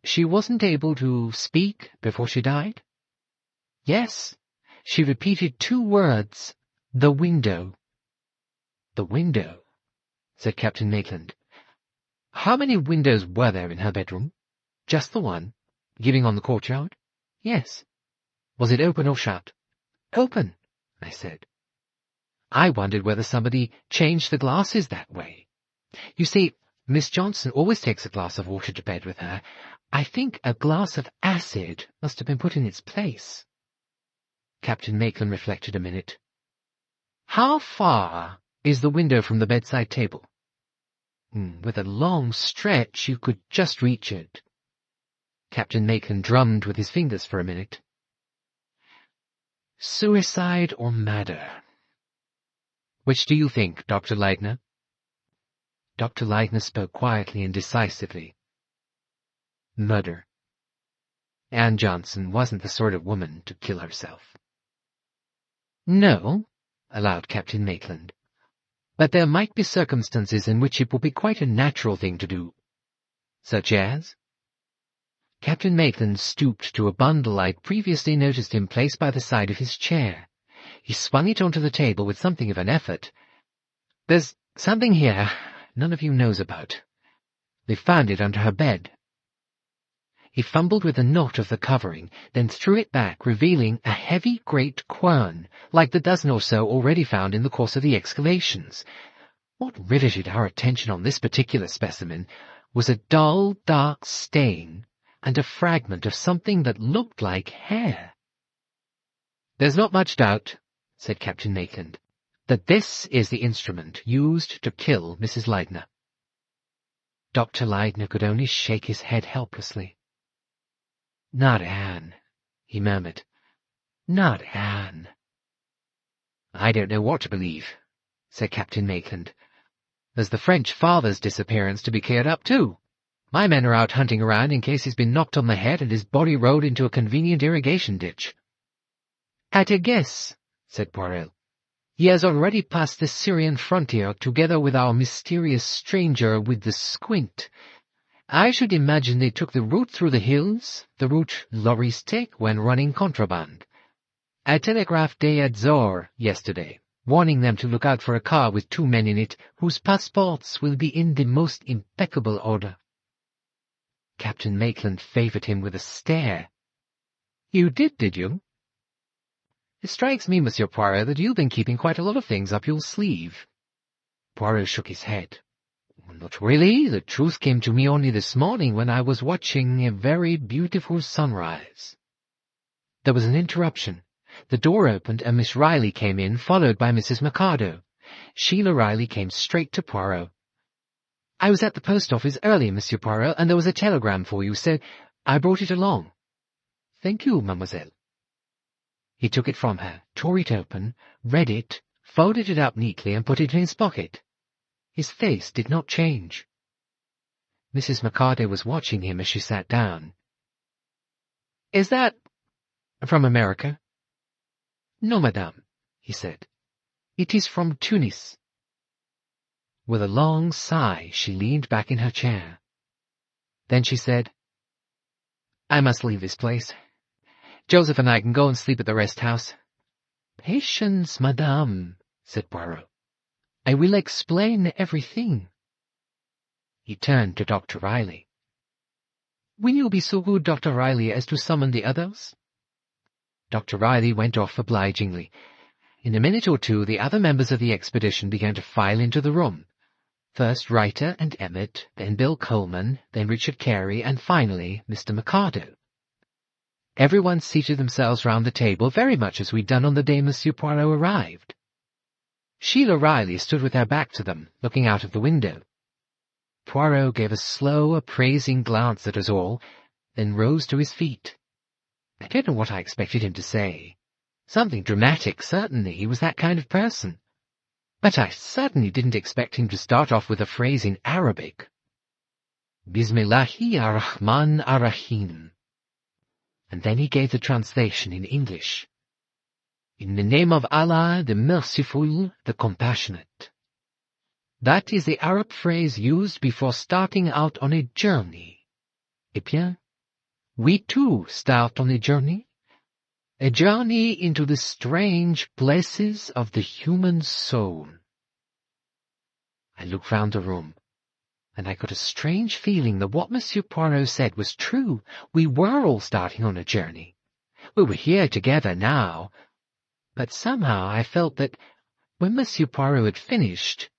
She wasn't able to speak before she died? Yes. She repeated 2 words, the window. The window, said Captain Maitland. How many windows were there in her bedroom? Just the one, giving on the courtyard? Yes. Was it open or shut? Open, I said. I wondered whether somebody changed the glasses that way. You see, Miss Johnson always takes a glass of water to bed with her. I think a glass of acid must have been put in its place. Captain Maitland reflected a minute. How far is the window from the bedside table? With a long stretch, you could just reach it. Captain Maitland drummed with his fingers for a minute. Suicide or murder? Which do you think, Dr. Leidner? Dr. Leidner spoke quietly and decisively. Murder. Anne Johnson wasn't the sort of woman to kill herself. No, allowed Captain Maitland. but there might be circumstances in which it would be quite a natural thing to do. Such as? Captain Maitland stooped to a bundle I'd previously noticed him place by the side of his chair. He swung it onto the table with something of an effort. "There's something here none of you knows about. They found it under her bed." He fumbled with a knot of the covering, then threw it back, revealing a heavy great quern, like the dozen or so already found in the course of the excavations. What riveted our attention on this particular specimen was a dull, dark stain and a fragment of something that looked like hair. "There's not much doubt," said Captain Maitland, "that this is the instrument used to kill Mrs. Leidner." Dr. Leidner could only shake his head helplessly. "Not Anne," he murmured. "Not Anne." "I don't know what to believe," said Captain Maitland. "There's the French father's disappearance to be cleared up, too. My men are out hunting around in case he's been knocked on the head and his body rolled into a convenient irrigation ditch." "At a guess," said Poirot, "he has already passed the Syrian frontier together with our mysterious stranger with the squint. I should imagine they took the route through the hills, the route lorries take when running contraband. I telegraphed Day at Zor yesterday, warning them to look out for a car with 2 men in it whose passports will be in the most impeccable order." Captain Maitland favoured him with a stare. "You did you?" "It strikes me, Monsieur Poirot, that you've been keeping quite a lot of things up your sleeve." Poirot shook his head. "Not really. The truth came to me only this morning when I was watching a very beautiful sunrise." There was an interruption. The door opened and Miss Riley came in, followed by Mrs. Mercado. Sheila Riley came straight to Poirot. "I was at the post office early, Monsieur Poirot, and there was a telegram for you, so I brought it along." "Thank you, mademoiselle." He took it from her, tore it open, read it, folded it up neatly, and put it in his pocket. His face did not change. Mrs. Mercado was watching him as she sat down. "Is that from America?" "No, madame," he said. "It is from Tunis." With a long sigh, she leaned back in her chair. Then she said, "I must leave this place. Joseph and I can go and sleep at the rest house." "Patience, madame," said Poirot. "I will explain everything." He turned to Dr. Riley. "Will you be so good, Dr. Riley, as to summon the others?" Dr. Riley went off obligingly. In a minute or two the other members of the expedition began to file into the room. First Reiter and Emmett, then Bill Coleman, then Richard Carey, and finally Mr. Mercado. Everyone seated themselves round the table very much as we'd done on the day Monsieur Poirot arrived. Sheila Riley stood with her back to them, looking out of the window. Poirot gave a slow, appraising glance at us all, then rose to his feet. I don't know what I expected him to say. Something dramatic, certainly. He was that kind of person. But I certainly didn't expect him to start off with a phrase in Arabic. Bismillahi ar-Rahman ar-Rahim. And then he gave the translation in English. "In the name of Allah, the Merciful, the Compassionate." That is the Arab phrase used before starting out on a journey. Eh bien, we too start on a journey into the strange places of the human soul. I looked round the room, and I got a strange feeling that what Monsieur Poirot said was true. We were all starting on a journey. We were here together now, but somehow I felt that when Monsieur Poirot had finished,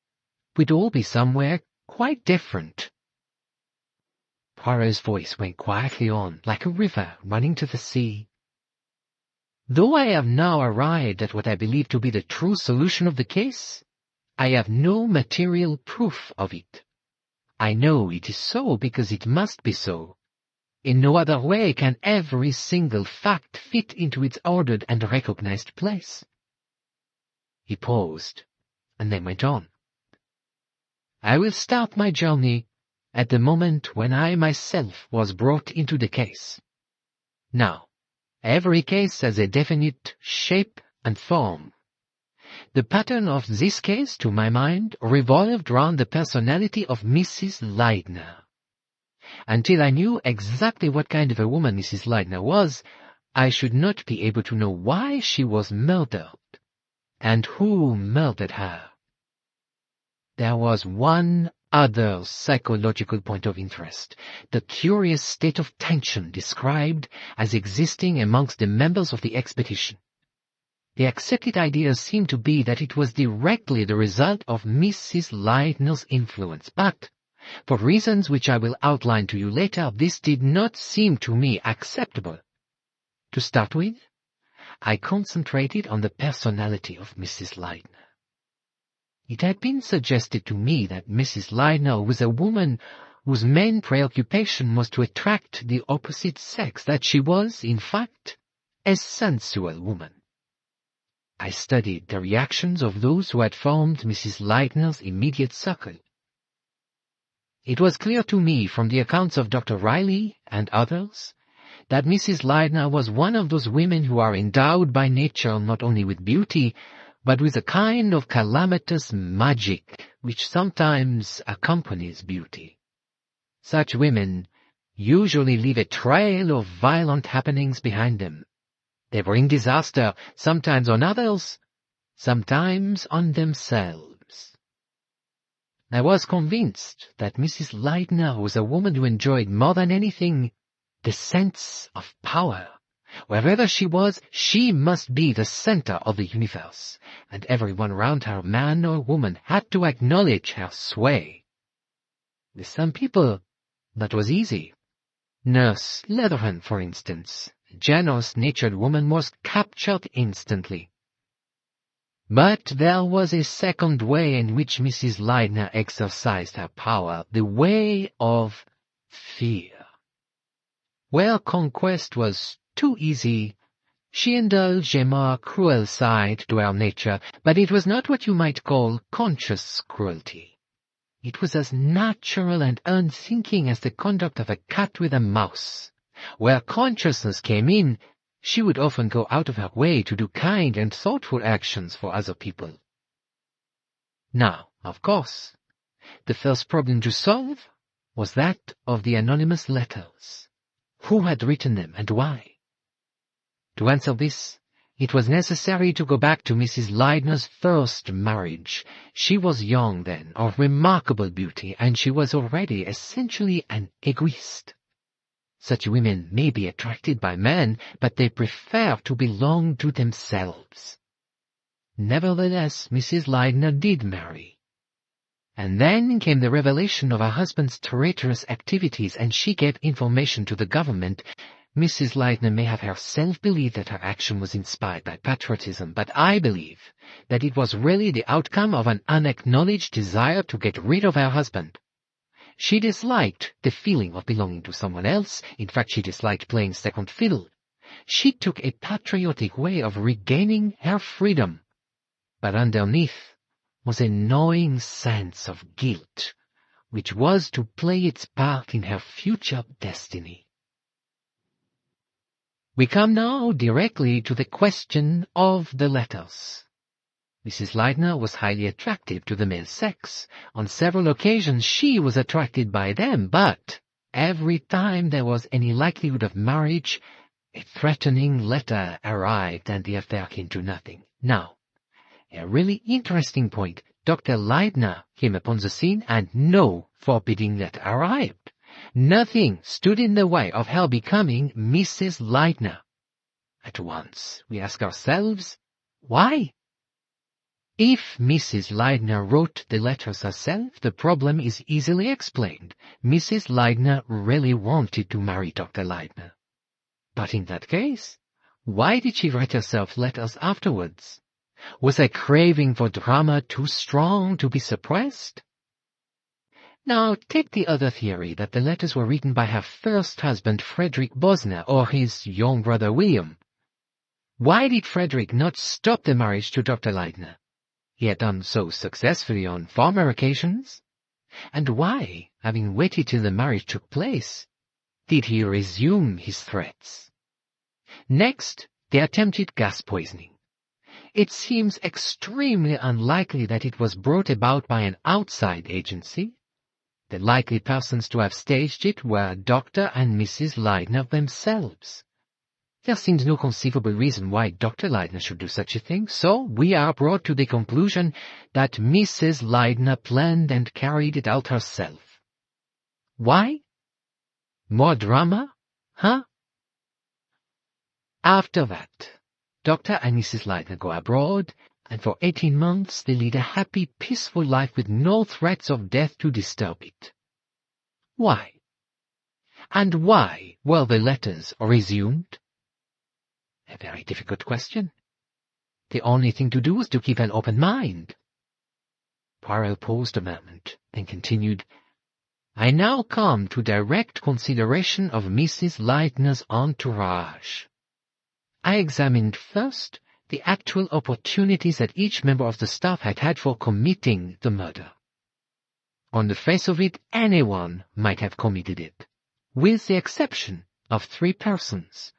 we'd all be somewhere quite different. Poirot's voice went quietly on, like a river running to the sea. "Though I have now arrived at what I believe to be the true solution of the case, I have no material proof of it. I know it is so because it must be so. In no other way can every single fact fit into its ordered and recognized place." He paused, and then went on. "I will start my journey at the moment when I myself was brought into the case. Now, every case has a definite shape and form. The pattern of this case, to my mind, revolved round the personality of Mrs. Leidner. Until I knew exactly what kind of a woman Mrs. Leidner was, I should not be able to know why she was murdered, and who murdered her. There was one other psychological point of interest, the curious state of tension described as existing amongst the members of the expedition. The accepted idea seemed to be that it was directly the result of Mrs. Leidner's influence, but, for reasons which I will outline to you later, this did not seem to me acceptable. To start with, I concentrated on the personality of Mrs. Leidner. It had been suggested to me that Mrs. Leidner was a woman whose main preoccupation was to attract the opposite sex, that she was, in fact, a sensual woman. I studied the reactions of those who had formed Mrs. Leidner's immediate circle. It was clear to me from the accounts of Dr. Riley and others that Mrs. Leidner was one of those women who are endowed by nature not only with beauty, but with a kind of calamitous magic which sometimes accompanies beauty. Such women usually leave a trail of violent happenings behind them. They bring disaster, sometimes on others, sometimes on themselves. I was convinced that Mrs. Leidner was a woman who enjoyed more than anything the sense of power. Wherever she was, she must be the center of the universe, and everyone around her, man or woman, had to acknowledge her sway. With some people, that was easy. Nurse Leatherham, for instance, a generous-natured woman, was captured instantly. But there was a second way in which Mrs. Leidner exercised her power, the way of fear. Where conquest was too easy, she indulged a more cruel side to her nature, but it was not what you might call conscious cruelty. It was as natural and unthinking as the conduct of a cat with a mouse. Where consciousness came in, she would often go out of her way to do kind and thoughtful actions for other people. Now, of course, the first problem to solve was that of the anonymous letters. Who had written them and why? To answer this, it was necessary to go back to Mrs. Leidner's first marriage. She was young then, of remarkable beauty, and she was already essentially an egoist. Such women may be attracted by men, but they prefer to belong to themselves. Nevertheless, Mrs. Leidner did marry. And then came the revelation of her husband's traitorous activities, and she gave information to the government. Mrs. Leidner may have herself believed that her action was inspired by patriotism, but I believe that it was really the outcome of an unacknowledged desire to get rid of her husband. She disliked the feeling of belonging to someone else. In fact, she disliked playing second fiddle. She took a patriotic way of regaining her freedom. But underneath was a gnawing sense of guilt, which was to play its part in her future destiny. We come now directly to the question of the letters. Mrs. Leidner was highly attractive to the male sex. On several occasions she was attracted by them, but every time there was any likelihood of marriage, a threatening letter arrived and the affair came to nothing. Now, a really interesting point. Dr. Leidner came upon the scene and no forbidding letter arrived. Nothing stood in the way of her becoming Mrs. Leidner. At once we ask ourselves, why? If Mrs. Leidner wrote the letters herself, the problem is easily explained. Mrs. Leidner really wanted to marry Dr. Leidner. But in that case, why did she write herself letters afterwards? Was her craving for drama too strong to be suppressed? Now, take the other theory that the letters were written by her first husband, Frederick Bosner, or his young brother William. Why did Frederick not stop the marriage to Dr. Leidner? He had done so successfully on former occasions. And why, having waited till the marriage took place, did he resume his threats? Next, they attempted gas poisoning. It seems extremely unlikely that it was brought about by an outside agency. The likely persons to have staged it were Dr. and Mrs. Leidner themselves. There seems no conceivable reason why Dr. Leidner should do such a thing, so we are brought to the conclusion that Mrs. Leidner planned and carried it out herself. Why? More drama? Huh? After that, Dr. and Mrs. Leidner go abroad, and for 18 months they lead a happy, peaceful life with no threats of death to disturb it. Why? And why were the letters resumed? A very difficult question. The only thing to do was to keep an open mind. Poirot paused a moment, then continued, I now come to direct consideration of Mrs. Leidner's entourage. I examined first the actual opportunities that each member of the staff had had for committing the murder. On the face of it, anyone might have committed it, with the exception of 3 persons.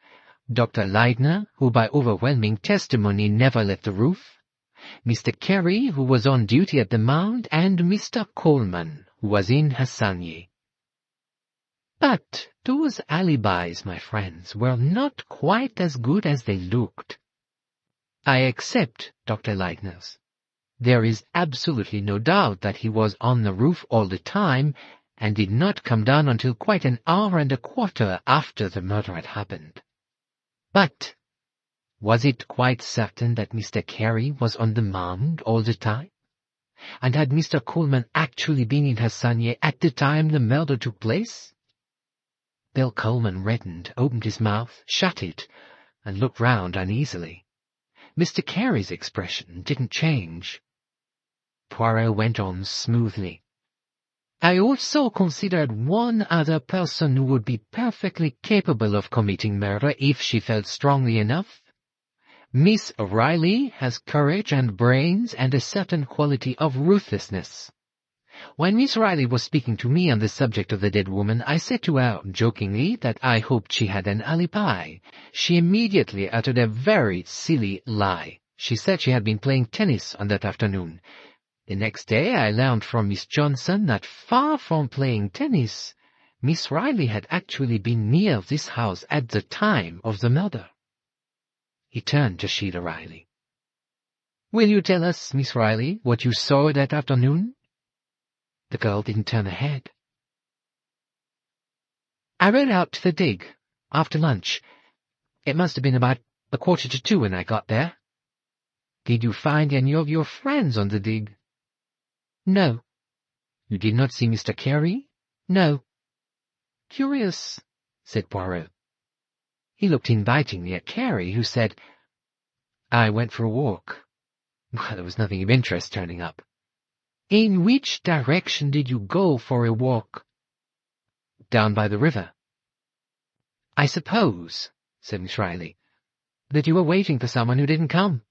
Dr. Leidner, who by overwhelming testimony never left the roof, Mr. Carey, who was on duty at the Mound, and Mr. Coleman, who was in Hassanieh. But those alibis, my friends, were not quite as good as they looked. I accept Dr. Leidner's. There is absolutely no doubt that he was on the roof all the time, and did not come down until quite an hour and a quarter after the murder had happened. But was it quite certain that Mr. Carey was on the Mound all the time? And had Mr. Coleman actually been in Hassanieh at the time the murder took place? Bill Coleman reddened, opened his mouth, shut it, and looked round uneasily. Mr. Carey's expression didn't change. Poirot went on smoothly. I also considered one other person who would be perfectly capable of committing murder if she felt strongly enough. Miss Riley has courage and brains and a certain quality of ruthlessness. When Miss Riley was speaking to me on the subject of the dead woman, I said to her, jokingly, that I hoped she had an alibi. She immediately uttered a very silly lie. She said she had been playing tennis on that afternoon. The next day I learned from Miss Johnson that far from playing tennis, Miss Riley had actually been near this house at the time of the murder. He turned to Sheila Riley. Will you tell us, Miss Riley, what you saw that afternoon? The girl didn't turn her head. I rode out to the dig, after lunch. It must have been about 1:45 when I got there. Did you find any of your friends on the dig? No. You did not see Mr. Carey? No. Curious, said Poirot. He looked invitingly at Carey, who said, I went for a walk. Well, there was nothing of interest turning up. In which direction did you go for a walk? Down by the river. I suppose, said Miss Riley, that you were waiting for someone who didn't come.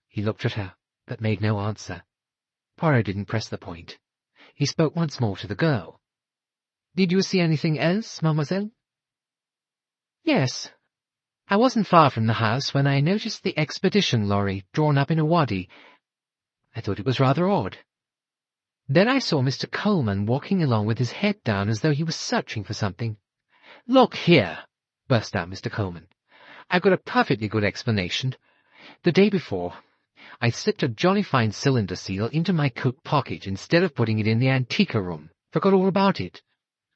He looked at her, but made no answer. Poirot didn't press the point. He spoke once more to the girl. Did you see anything else, mademoiselle? Yes. I wasn't far from the house when I noticed the expedition lorry drawn up in a wadi. I thought it was rather odd. Then I saw Mr. Coleman walking along with his head down as though he was searching for something. Look here, burst out Mr. Coleman. I've got a perfectly good explanation. The day before, I slipped a jolly fine cylinder seal into my coat pocket instead of putting it in the antiquer room. Forgot all about it.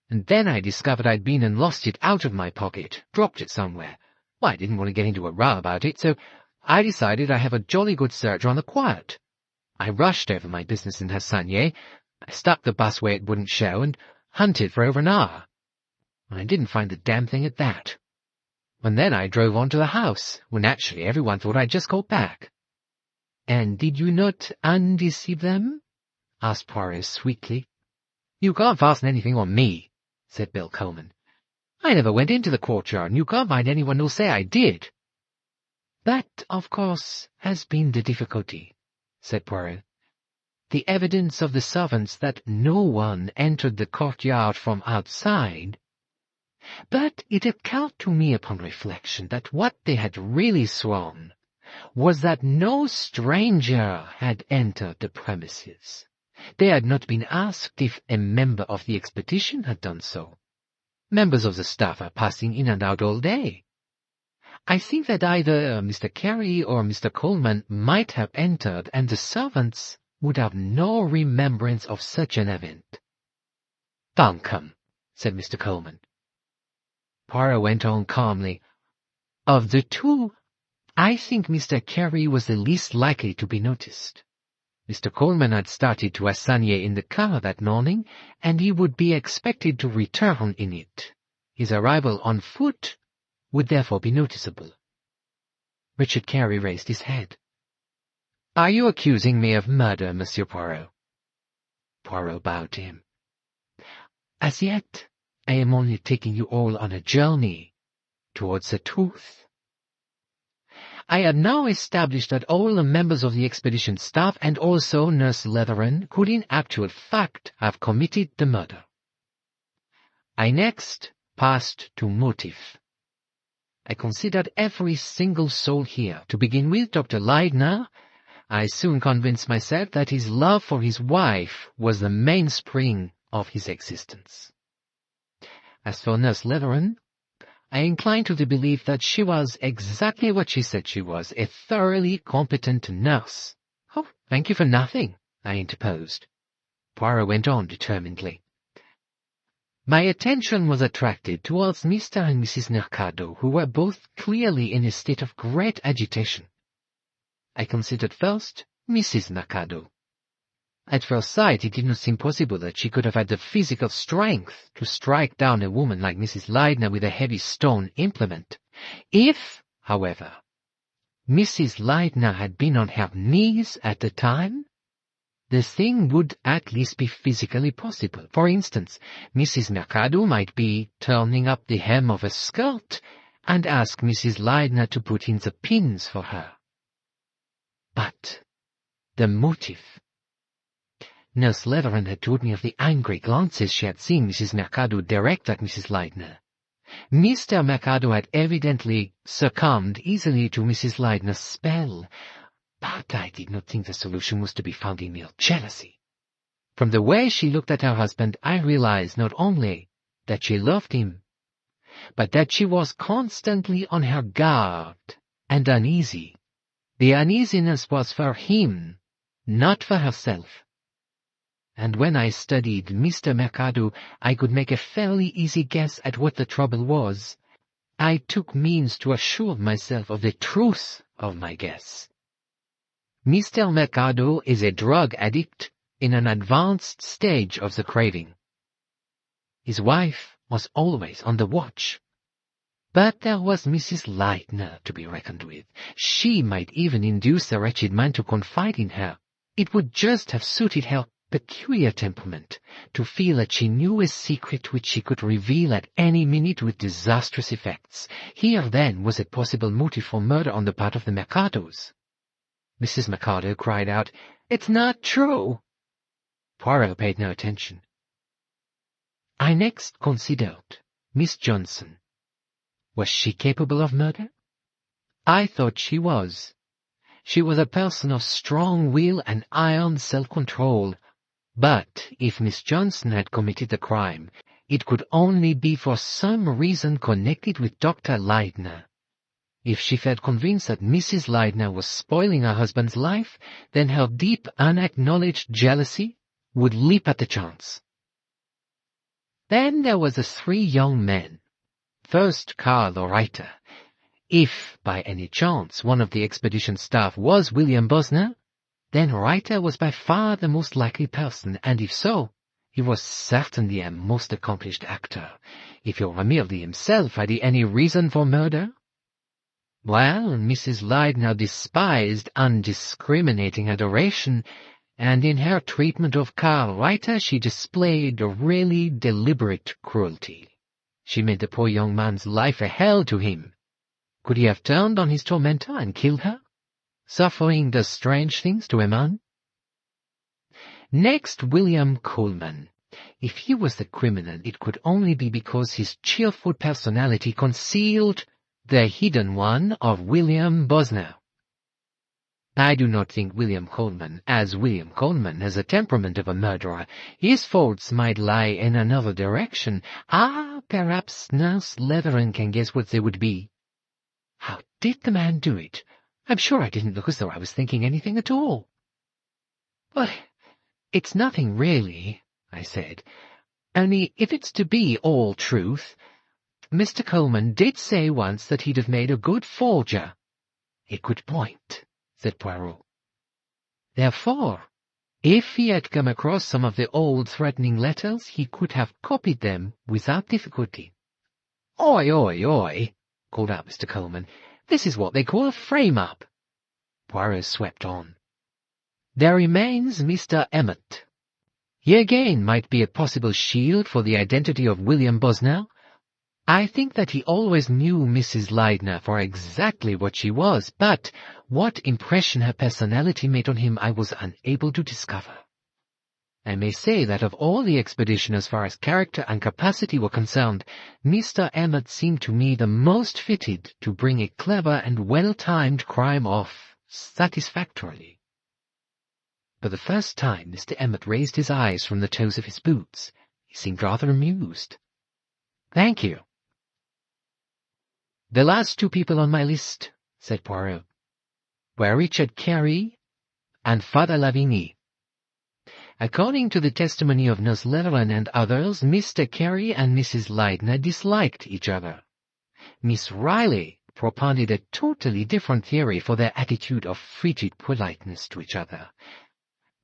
And then I discovered I'd been and lost it out of my pocket, dropped it somewhere. Well, I didn't want to get into a row about it, so I decided I'd have a jolly good search on the quiet. I rushed over my business in Hassanieh. I stuck the bus where it wouldn't show and hunted for over an hour. I didn't find the damn thing at that. And then I drove on to the house, when naturally everyone thought I'd just got back. And did you not undeceive them? Asked Poirot sweetly. You can't fasten anything on me, said Bill Coleman. I never went into the courtyard, and you can't find anyone who'll say I did. That, of course, has been the difficulty, said Poirot. The evidence of the servants that no one entered the courtyard from outside. But it occurred to me upon reflection that what they had really sworn was that no stranger had entered the premises. They had not been asked if a member of the expedition had done so. Members of the staff are passing in and out all day. I think that either Mr. Carey or Mr. Coleman might have entered, and the servants would have no remembrance of such an event. "Bunkum," said Mr. Coleman. Poirot went on calmly. "Of the two, I think Mr. Carey was the least likely to be noticed. Mr. Coleman had started to Hassania in the car that morning, and he would be expected to return in it. His arrival on foot would therefore be noticeable." Richard Carey raised his head. "Are you accusing me of murder, Monsieur Poirot?" Poirot bowed to him. "As yet, I am only taking you all on a journey towards the truth." I had now established that all the members of the expedition staff and also Nurse Letheron could in actual fact have committed the murder. I next passed to motive. I considered every single soul here. To begin with, Dr. Leidner. I soon convinced myself that his love for his wife was the mainspring of his existence. As for Nurse Letheron, I inclined to the belief that she was exactly what she said she was, a thoroughly competent nurse. "Oh, thank you for nothing," I interposed. Poirot went on determinedly. My attention was attracted towards Mr. and Mrs. Mercado, who were both clearly in a state of great agitation. I considered first Mrs. Mercado. At first sight, it did not seem possible that she could have had the physical strength to strike down a woman like Mrs. Leidner with a heavy stone implement. If, however, Mrs. Leidner had been on her knees at the time, the thing would at least be physically possible. For instance, Mrs. Mercado might be turning up the hem of a skirt and ask Mrs. Leidner to put in the pins for her. But the motive. Nurse Letheron had told me of the angry glances she had seen Mrs. Mercado direct at Mrs. Leidner. Mr. Mercado had evidently succumbed easily to Mrs. Leidner's spell, but I did not think the solution was to be found in mere jealousy. From the way she looked at her husband, I realized not only that she loved him, but that she was constantly on her guard and uneasy. The uneasiness was for him, not for herself. And when I studied Mr. Mercado, I could make a fairly easy guess at what the trouble was. I took means to assure myself of the truth of my guess. Mr. Mercado is a drug addict in an advanced stage of the craving. His wife was always on the watch. But there was Mrs. Leidner to be reckoned with. She might even induce the wretched man to confide in her. It would just have suited her peculiar temperament to feel that she knew a secret which she could reveal at any minute with disastrous effects. Here, then, was a possible motive for murder on the part of the Mercados. Mrs. Mercado cried out, "It's not true!" Poirot paid no attention. I next considered Miss Johnson. Was she capable of murder? I thought she was. She was a person of strong will and iron self-control. But if Miss Johnson had committed the crime, it could only be for some reason connected with Dr. Leidner. If she felt convinced that Mrs. Leidner was spoiling her husband's life, then her deep, unacknowledged jealousy would leap at the chance. Then there was the three young men. First, Carl the writer. If, by any chance, one of the expedition staff was William Bosner, then Reiter was by far the most likely person, and if so, he was certainly a most accomplished actor. If it were merely himself, had he any reason for murder? Well, Mrs. Leidner despised undiscriminating adoration, and in her treatment of Carl Reiter she displayed really deliberate cruelty. She made the poor young man's life a hell to him. Could he have turned on his tormentor and killed her? Suffering does strange things to a man. Next, William Coleman. If he was the criminal, it could only be because his cheerful personality concealed the hidden one of William Bosner. I do not think William Coleman, as William Coleman has the temperament of a murderer. His faults might lie in another direction. Perhaps Nurse Letheron can guess what they would be. How did the man do it? I'm sure I didn't look as though I was thinking anything at all. Well, it's nothing really, I said. Only if it's to be all truth, Mr. Coleman did say once that he'd have made a good forger. A good point, said Poirot. Therefore, if he had come across some of the old threatening letters, he could have copied them without difficulty. Oi, oi, oi, called out Mr. Coleman. This is what they call a frame-up. Poirot swept on. There remains Mr. Emmet. He again might be a possible shield for the identity of William Bosnell. I think that he always knew Mrs. Leidner for exactly what she was, but what impression her personality made on him I was unable to discover. I may say that of all the expedition as far as character and capacity were concerned, Mr. Emmet seemed to me the most fitted to bring a clever and well-timed crime off satisfactorily. For the first time Mr. Emmet raised his eyes from the toes of his boots. He seemed rather amused. "Thank you." "The last two people on my list," said Poirot, "were Richard Carey and Father Lavigny. According to the testimony of Nurse Letheron and others, Mr. Carey and Mrs. Leidner disliked each other. Miss Riley propounded a totally different theory for their attitude of frigid politeness to each other.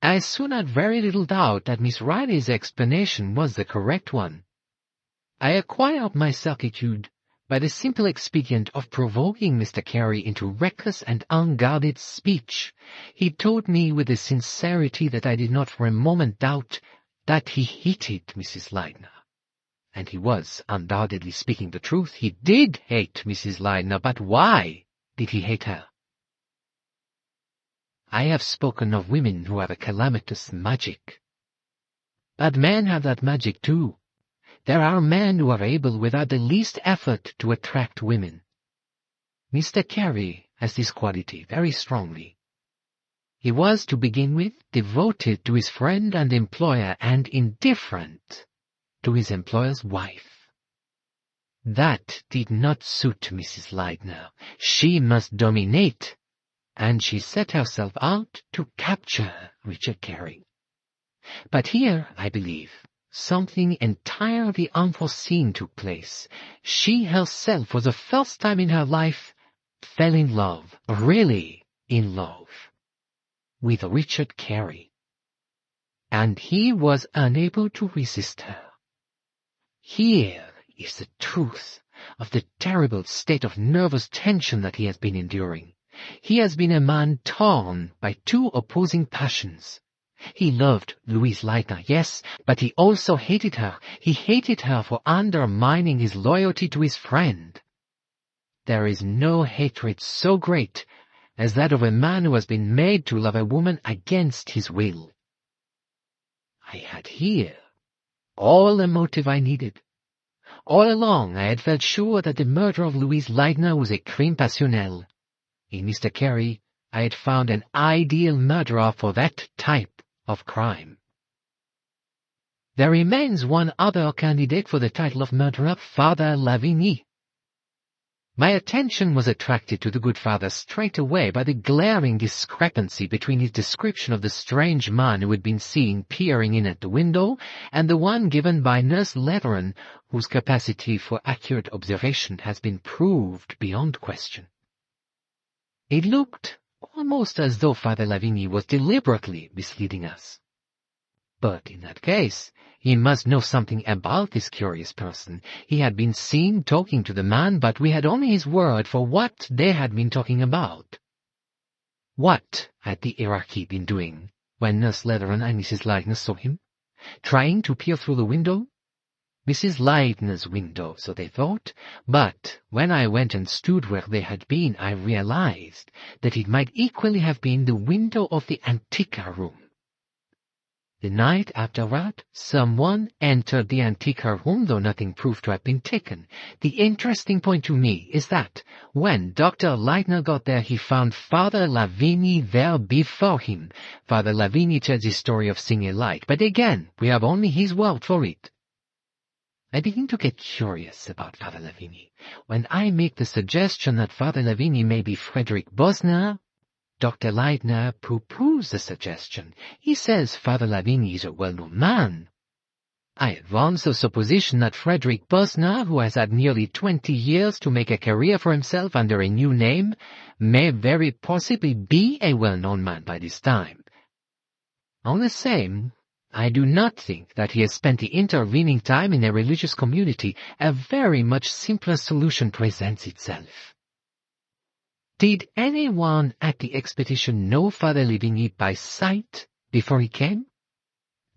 I soon had very little doubt that Miss Riley's explanation was the correct one. I acquired my certitude by the simple expedient of provoking Mr. Carey into reckless and unguarded speech. He told me with a sincerity that I did not for a moment doubt that he hated Mrs. Leidner. And he was undoubtedly speaking the truth. He did hate Mrs. Leidner, but why did he hate her? I have spoken of women who have a calamitous magic. But men have that magic too. There are men who are able without the least effort to attract women. Mr. Carey has this quality very strongly. He was, to begin with, devoted to his friend and employer and indifferent to his employer's wife. That did not suit Mrs. Leidner. She must dominate, and she set herself out to capture Richard Carey. But here, I believe, something entirely unforeseen took place. She herself, for the first time in her life, fell in love, really in love, with Richard Carey. And he was unable to resist her. Here is the truth of the terrible state of nervous tension that he has been enduring. He has been a man torn by two opposing passions. He loved Louise Leidner, yes, but he also hated her. He hated her for undermining his loyalty to his friend. There is no hatred so great as that of a man who has been made to love a woman against his will. I had here all the motive I needed. All along I had felt sure that the murder of Louise Leidner was a crime passionnel. In Mr. Carey I had found an ideal murderer for that type of crime. There remains one other candidate for the title of murderer, Father Lavigny. My attention was attracted to the good father straight away by the glaring discrepancy between his description of the strange man who had been seen peering in at the window and the one given by Nurse Letheron, whose capacity for accurate observation has been proved beyond question. It looked almost as though Father Lavigny was deliberately misleading us. But in that case, he must know something about this curious person. He had been seen talking to the man, but we had only his word for what they had been talking about. What had the hierarchy been doing when Nurse Letheron and Mrs. Leidner saw him? Trying to peer through the window? Mrs. Leidner's window, so they thought, but when I went and stood where they had been, I realized that it might equally have been the window of the Antiqua room. The night after that, someone entered the antique room, though nothing proved to have been taken. The interesting point to me is that, when Dr. Leidner got there, he found Father Lavigny there before him. Father Lavigny tells his story of seeing a light, but again, we have only his word for it. I begin to get curious about Father Lavigny. When I make the suggestion that Father Lavigny may be Frederick Bosner, Dr. Leidner pooh-poohs the suggestion. He says Father Lavigny is a well-known man. I advance the supposition that Frederick Bosner, who has had nearly 20 years to make a career for himself under a new name, may very possibly be a well-known man by this time. All the same, I do not think that he has spent the intervening time in a religious community. A very much simpler solution presents itself. Did anyone at the expedition know Father Lavigny by sight before he came?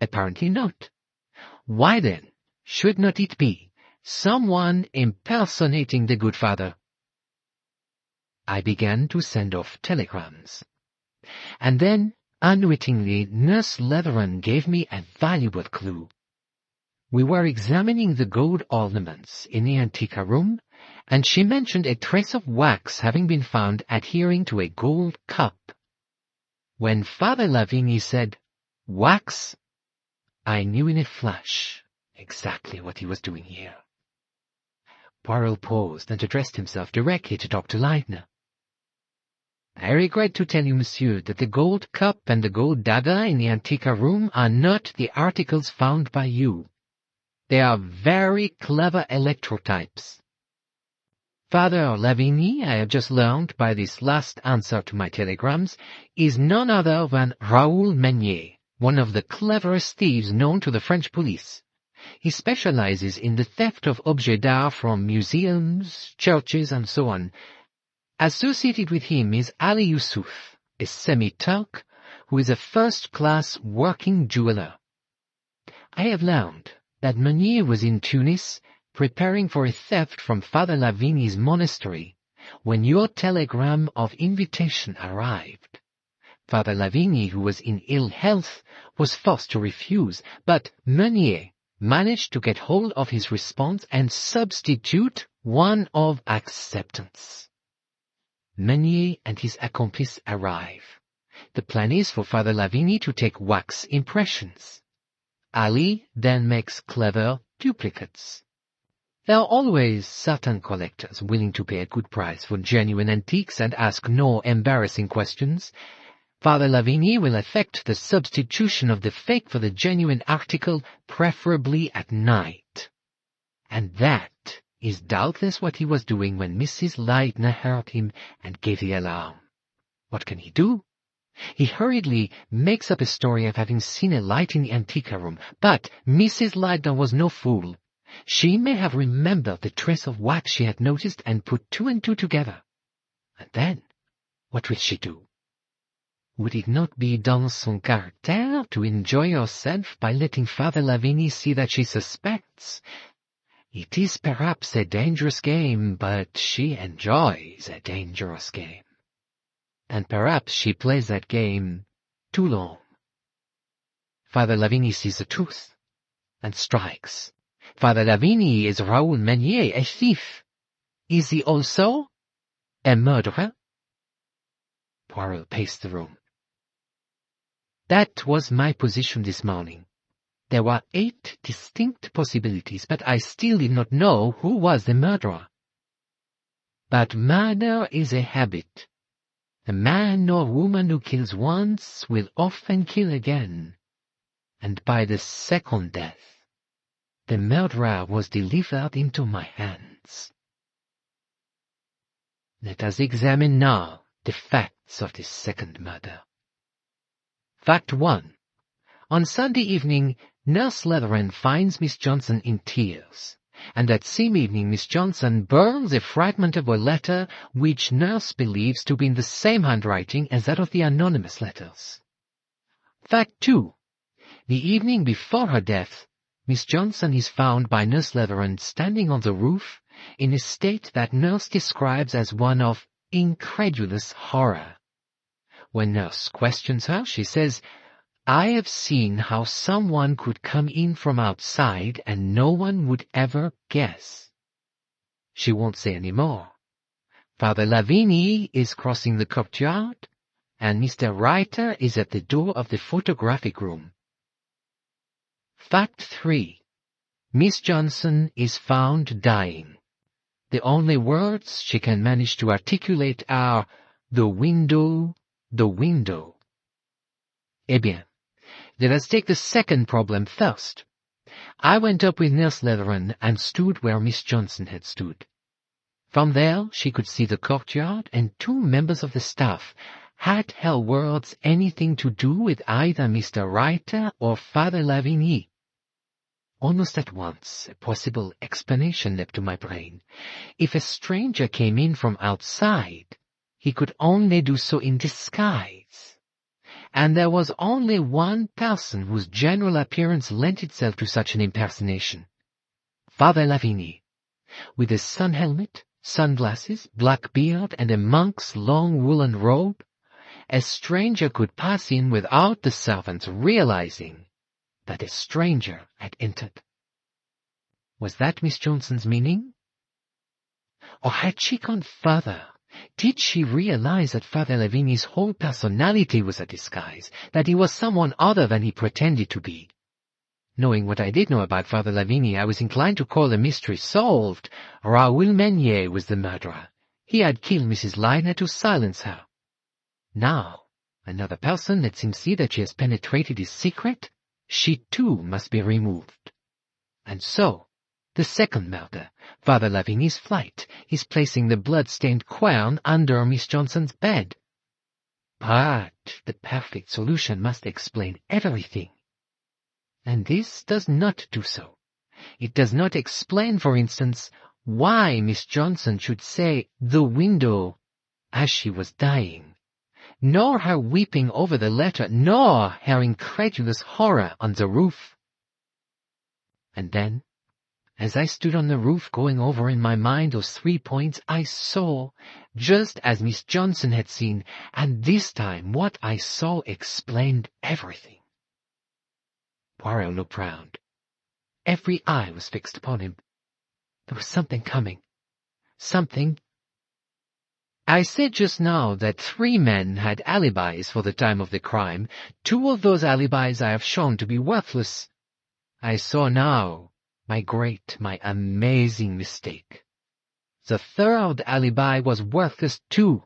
Apparently not. Why then should not it be someone impersonating the good father? I began to send off telegrams. And then, unwittingly, Nurse Letheran gave me a valuable clue. We were examining the gold ornaments in the antique room, and she mentioned a trace of wax having been found adhering to a gold cup. When Father Lavigny said, "Wax," I knew in a flash exactly what he was doing here. Poirot paused and addressed himself directly to Dr. Leidner. "I regret to tell you, monsieur, that the gold cup and the gold dagger in the antique room are not the articles found by you. They are very clever electrotypes. Father Lavigny, I have just learned by this last answer to my telegrams, is none other than Raoul Meunier, one of the cleverest thieves known to the French police. He specializes in the theft of objets d'art from museums, churches, and so on. Associated with him is Ali Yusuf, a semi-Turk, who is a first-class working jeweler. I have learned that Meunier was in Tunis, preparing for a theft from Father Lavigny's monastery, when your telegram of invitation arrived. Father Lavigny, who was in ill health, was forced to refuse, but Meunier managed to get hold of his response and substitute one of acceptance. Meunier and his accomplice arrive. The plan is for Father Lavigny to take wax impressions. Ali then makes clever duplicates. There are always certain collectors willing to pay a good price for genuine antiques and ask no embarrassing questions. Father Lavigny will effect the substitution of the fake for the genuine article, preferably at night. And that is doubtless what he was doing when Mrs. Leidner heard him and gave the alarm. What can he do? He hurriedly makes up a story of having seen a light in the antique room, but Mrs. Leidner was no fool. She may have remembered the trace of wax she had noticed and put two and two together. And then, what will she do? Would it not be dans son caractère to enjoy herself by letting Father Lavigny see that she suspects? It is perhaps a dangerous game, but she enjoys a dangerous game. And perhaps she plays that game too long. Father Lavigny sees the truth and strikes. Father Lavigny is Raoul Meunier, a thief. Is he also a murderer? Poirot paced the room. That was my position this morning. There were 8 distinct possibilities, but I still did not know who was the murderer. But murder is a habit. A man or woman who kills once will often kill again. And by the second death, the murderer was delivered into my hands. Let us examine now the facts of this second murder. Fact 1. On Sunday evening, Nurse Letheran finds Miss Johnson in tears, and that same evening Miss Johnson burns a fragment of a letter which Nurse believes to be in the same handwriting as that of the anonymous letters. Fact 2. The evening before her death, Miss Johnson is found by Nurse Letheran standing on the roof in a state that Nurse describes as one of incredulous horror. When Nurse questions her, she says, I have seen how someone could come in from outside and no one would ever guess. She won't say any more. Father Lavigny is crossing the courtyard, and Mr. Reiter is at the door of the photographic room. Fact 3. Miss Johnson is found dying. The only words she can manage to articulate are, the window, the window. Eh bien, let us take the second problem first. I went up with Nurse Letheron and stood where Miss Johnson had stood. From there she could see the courtyard, and 2 members of the staff. Had her words anything to do with either Mr. Reiter or Father Lavigny? Almost at once, a possible explanation leapt to my brain. If a stranger came in from outside, he could only do so in disguise. And there was only one person whose general appearance lent itself to such an impersonation. Father Lavigny, with his sun helmet, sunglasses, black beard, and a monk's long woolen robe, a stranger could pass in without the servants realizing that a stranger had entered. Was that Miss Johnson's meaning? Or had she gone further? Did she realize that Father Lavigny's whole personality was a disguise, that he was someone other than he pretended to be? Knowing what I did know about Father Lavigny, I was inclined to call the mystery solved. Raoul Meunier was the murderer. He had killed Mrs. Leidner to silence her. Now, another person lets him see that she has penetrated his secret. She too must be removed. And so, the second murder, Father Lavigny's flight, is placing the blood-stained quern under Miss Johnson's bed. But the perfect solution must explain everything. And this does not do so. It does not explain, for instance, why Miss Johnson should say the window as she was dying, nor her weeping over the letter, nor her incredulous horror on the roof. And then, as I stood on the roof going over in my mind those 3 points, I saw, just as Miss Johnson had seen, and this time what I saw explained everything. Poirot looked round. Every eye was fixed upon him. There was something coming. Something. I said just now that 3 men had alibis for the time of the crime. 2 of those alibis I have shown to be worthless. I saw now my amazing mistake. The 3rd alibi was worthless too.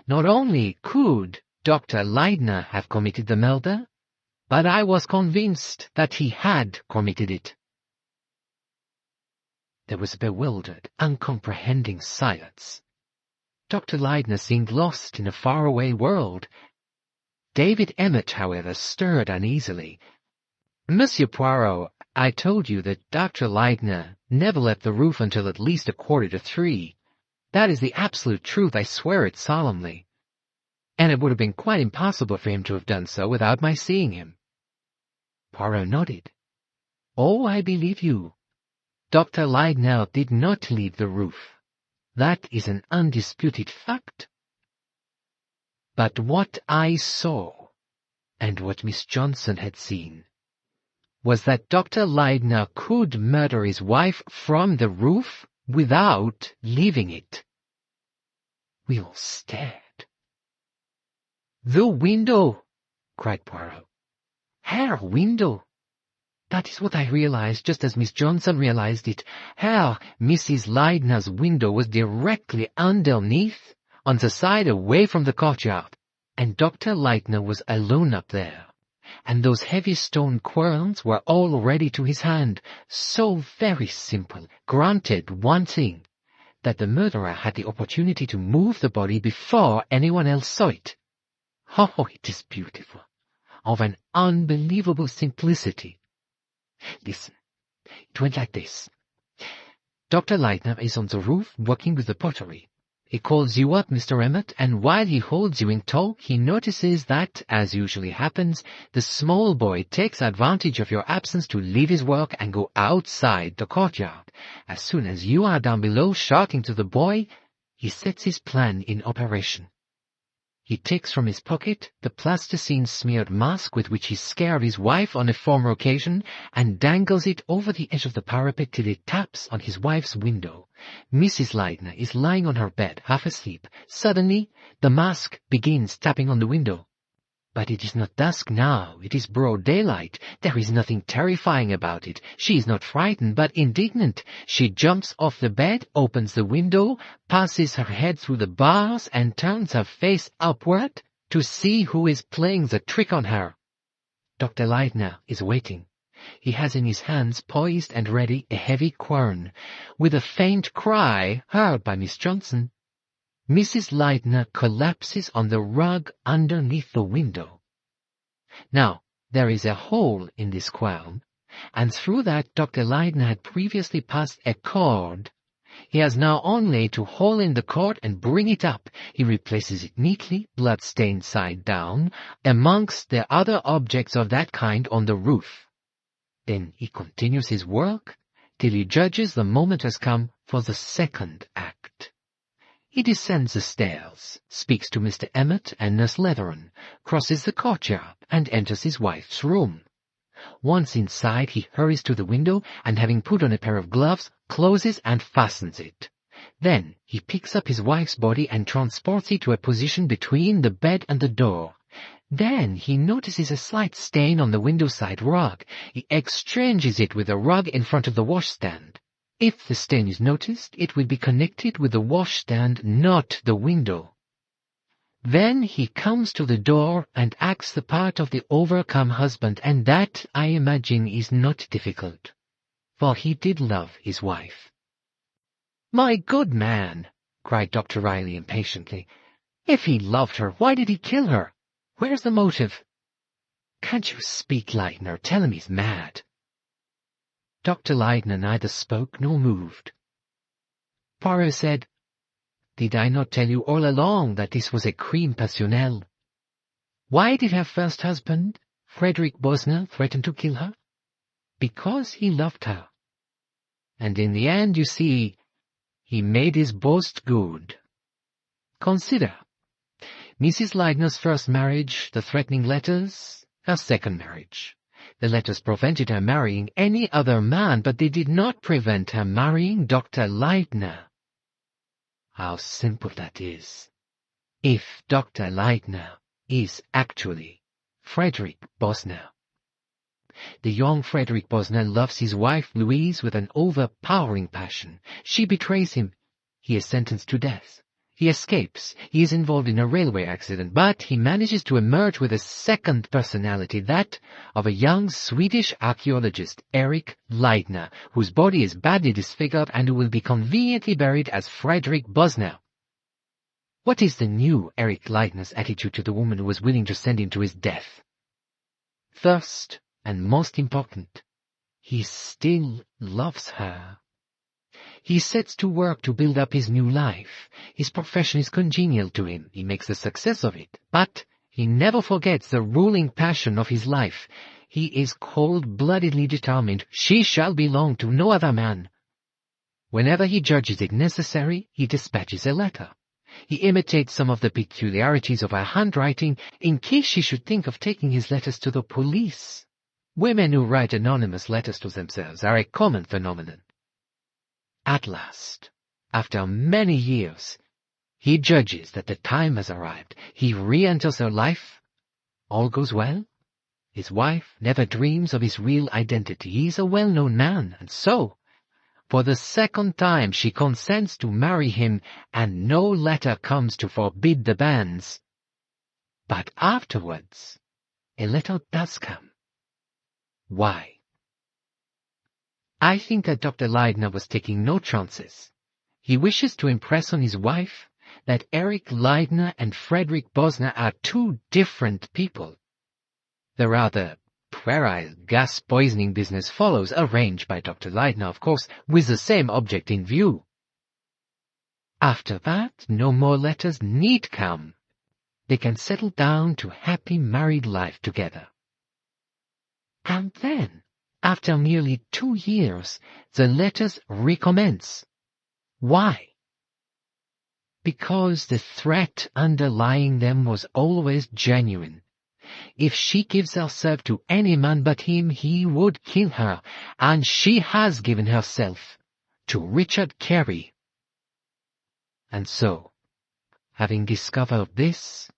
Not only could Dr. Leidner have committed the murder, but I was convinced that he had committed it. There was a bewildered, uncomprehending silence. Dr. Leidner seemed lost in a faraway world. David Emmett, however, stirred uneasily. Monsieur Poirot, I told you that Dr. Leidner never left the roof until at least 2:45. That is the absolute truth, I swear it solemnly. And it would have been quite impossible for him to have done so without my seeing him. Poirot nodded. Oh, I believe you. Dr. Leidner did not leave the roof. That is an undisputed fact. But what I saw, and what Miss Johnson had seen, was that Dr. Leidner could murder his wife from the roof without leaving it. We all stared. The window, cried Poirot. Her window. That is what I realized just as Miss Johnson realized it. Her, Mrs. Leidner's window was directly underneath, on the side away from the courtyard, and Dr. Leidner was alone up there. And those heavy stone querns were all ready to his hand. So very simple. Granted one thing, that the murderer had the opportunity to move the body before anyone else saw it. Oh, it is beautiful. Of an unbelievable simplicity. Listen, it went like this. Dr. Leidner is on the roof working with the pottery. He calls you up, Mr. Emmett, and while he holds you in tow, he notices that, as usually happens, the small boy takes advantage of your absence to leave his work and go outside the courtyard. As soon as you are down below shouting to the boy, he sets his plan in operation. He takes from his pocket the plasticine-smeared mask with which he scared his wife on a former occasion, and dangles it over the edge of the parapet till it taps on his wife's window. Mrs. Leidner is lying on her bed, half asleep. Suddenly, the mask begins tapping on the window. But it is not dusk now, it is broad daylight. There is nothing terrifying about it. She is not frightened, but indignant. She jumps off the bed, opens the window, passes her head through the bars, and turns her face upward to see who is playing the trick on her. Dr. Leidner is waiting. He has in his hands, poised and ready, a heavy quern. With a faint cry, heard by Miss Johnson, Mrs. Leidner collapses on the rug underneath the window. Now, there is a hole in this quern, and through that Dr. Leidner had previously passed a cord. He has now only to haul in the cord and bring it up. He replaces it neatly, blood-stained side down, amongst the other objects of that kind on the roof. Then he continues his work till he judges the moment has come for the second act. He descends the stairs, speaks to Mr. Emmet and Nurse Leathern, crosses the courtyard, and enters his wife's room. Once inside, he hurries to the window, and having put on a pair of gloves, closes and fastens it. Then he picks up his wife's body and transports it to a position between the bed and the door. Then he notices a slight stain on the window-side rug. He exchanges it with a rug in front of the washstand. If the stain is noticed, it will be connected with the washstand, not the window. Then he comes to the door and acts the part of the overcome husband, and that, I imagine, is not difficult, for he did love his wife. "My good man," cried Dr. Riley impatiently, "if he loved her, why did he kill her? Where's the motive?" "Can't you speak, Leidner? Tell him he's mad." Dr. Leidner neither spoke nor moved. Poirot said, "Did I not tell you all along that this was a crime passionnel? Why did her first husband, Frederick Bosner, threaten to kill her? Because he loved her. And in the end, you see, he made his boast good. Consider. Mrs. Leidner's first marriage, the threatening letters, her second marriage. The letters prevented her marrying any other man, but they did not prevent her marrying Dr. Leidner. How simple that is. If Dr. Leidner is actually Frederick Bosner. The young Frederick Bosner loves his wife Louise with an overpowering passion. She betrays him. He is sentenced to death. He escapes. He is involved in a railway accident, but he manages to emerge with a second personality, that of a young Swedish archaeologist, Eric Leidner, whose body is badly disfigured and who will be conveniently buried as Frederick Bosner. What is the new Eric Leidner's attitude to the woman who was willing to send him to his death? First, and most important, he still loves her. He sets to work to build up his new life. His profession is congenial to him. He makes a success of it. But he never forgets the ruling passion of his life. He is cold-bloodedly determined. She shall belong to no other man. Whenever he judges it necessary, he dispatches a letter. He imitates some of the peculiarities of her handwriting in case she should think of taking his letters to the police. Women who write anonymous letters to themselves are a common phenomenon. At last, after many years, he judges that the time has arrived. He re-enters her life. All goes well. His wife never dreams of his real identity. He is a well-known man, and so, for the second time, she consents to marry him, and no letter comes to forbid the banns. But afterwards, a letter does come. Why? I think that Dr. Leidner was taking no chances. He wishes to impress on his wife that Eric Leidner and Frederick Bosner are two different people. The rather puerile gas poisoning business follows, arranged by Dr. Leidner, of course, with the same object in view. After that, no more letters need come. They can settle down to happy married life together. And then, after nearly 2 years, the letters recommence. Why? because the threat underlying them was always genuine. If she gives herself to any man but him, he would kill her, and she has given herself to Richard Carey. And so, having discovered this,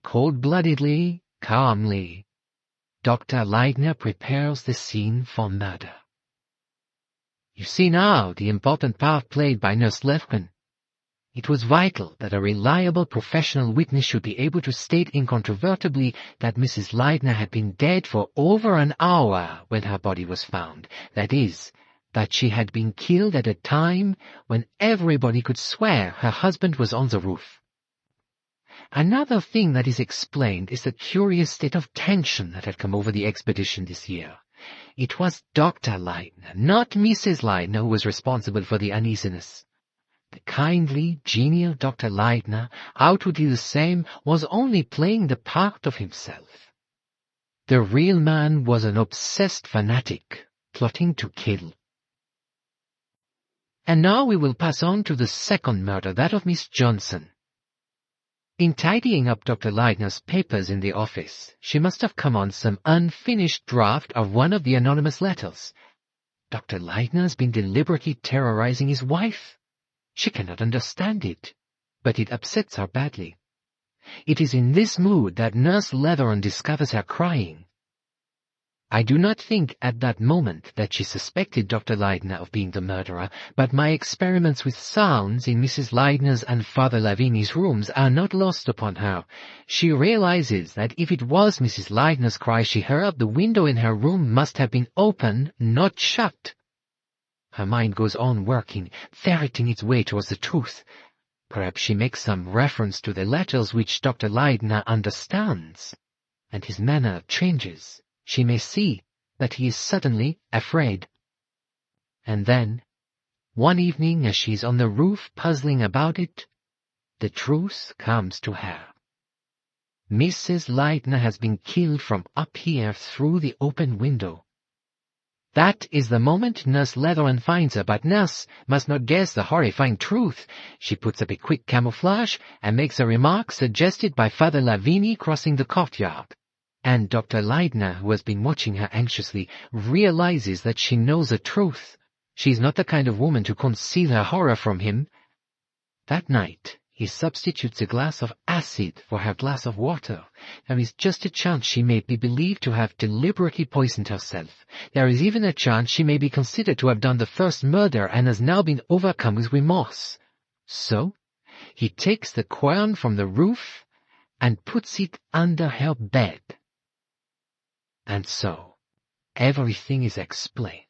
cold-bloodedly, calmly, Dr. Leidner prepares the scene for murder. You see now the important part played by Nurse Leidner. It was vital that a reliable professional witness should be able to state incontrovertibly that Mrs. Leidner had been dead for over an hour when her body was found. That is, that she had been killed at a time when everybody could swear her husband was on the roof. Another thing that is explained is the curious state of tension that had come over the expedition this year. It was Dr. Leidner, not Mrs. Leidner, who was responsible for the uneasiness. The kindly, genial Dr. Leidner, outwardly the same, was only playing the part of himself. The real man was an obsessed fanatic, plotting to kill. And now we will pass on to the second murder, that of Miss Johnson. In tidying up Dr. Leidner's papers in the office, she must have come on some unfinished draft of one of the anonymous letters. Dr. Leidner's been deliberately terrorizing his wife. She cannot understand it, but it upsets her badly. It is in this mood that Nurse Letheron discovers her crying. I do not think at that moment that she suspected Dr. Leidner of being the murderer, but my experiments with sounds in Mrs. Leidner's and Father Lavini's rooms are not lost upon her. She realizes that if it was Mrs. Leidner's cry she heard, the window in her room must have been open, not shut. Her mind goes on working, ferreting its way towards the truth. Perhaps she makes some reference to the letters which Dr. Leidner understands, and his manner changes. She may see that he is suddenly afraid. And then, one evening as she is on the roof puzzling about it, the truth comes to her. Mrs. Leidner has been killed from up here through the open window. That is the moment Nurse Letheron finds her, but Nurse must not guess the horrifying truth. She puts up a quick camouflage and makes a remark suggested by Father Lavini crossing the courtyard. And Dr. Leidner, who has been watching her anxiously, realizes that she knows the truth. She is not the kind of woman to conceal her horror from him. That night, he substitutes a glass of acid for her glass of water. There is just a chance she may be believed to have deliberately poisoned herself. There is even a chance she may be considered to have done the first murder and has now been overcome with remorse. So, he takes the quern from the roof and puts it under her bed. And so, everything is explained.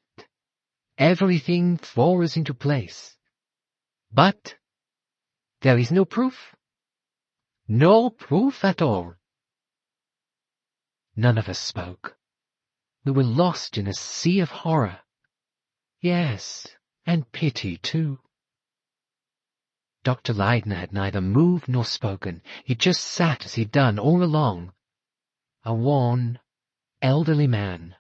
Everything falls into place. But there is no proof. No proof at all. None of us spoke. We were lost in a sea of horror. Yes, and pity too. Dr. Leidner had neither moved nor spoken. He just sat as he'd done all along. A worn, elderly man.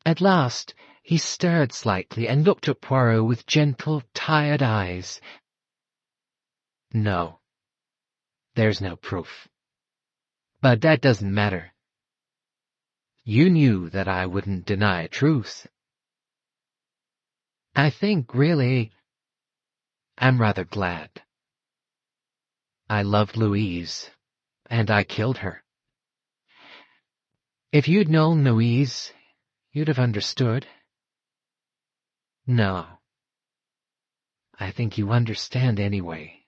At last, he stirred slightly and looked at Poirot with gentle, tired eyes. No, there's no proof. But that doesn't matter. You knew that I wouldn't deny truth. I think, really, I'm rather glad. I loved Louise, and I killed her. If you'd known Louise, you'd have understood. No. I think you understand anyway.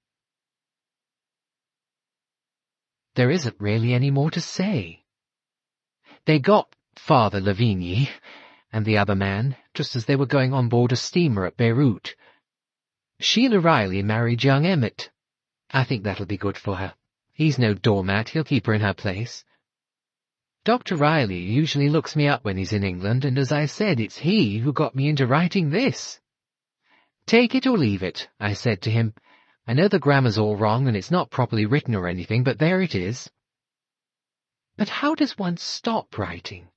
There isn't really any more to say. They got Father Lavigny and the other man just as they were going on board a steamer at Beirut. Sheila Riley married young Emmett. I think that'll be good for her. He's no doormat, he'll keep her in her place. Dr. Riley usually looks me up when he's in England, and as I said, it's he who got me into writing this. Take it or leave it, I said to him. I know the grammar's all wrong and it's not properly written or anything, but there it is. But how does one stop writing?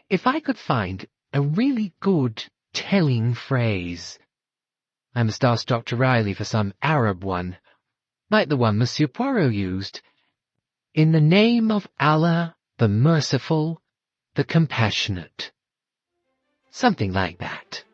If I could find a really good telling phrase, I must ask Dr. Riley for some Arab one, like the one Monsieur Poirot used. In the name of Allah, the Merciful, the Compassionate. Something like that.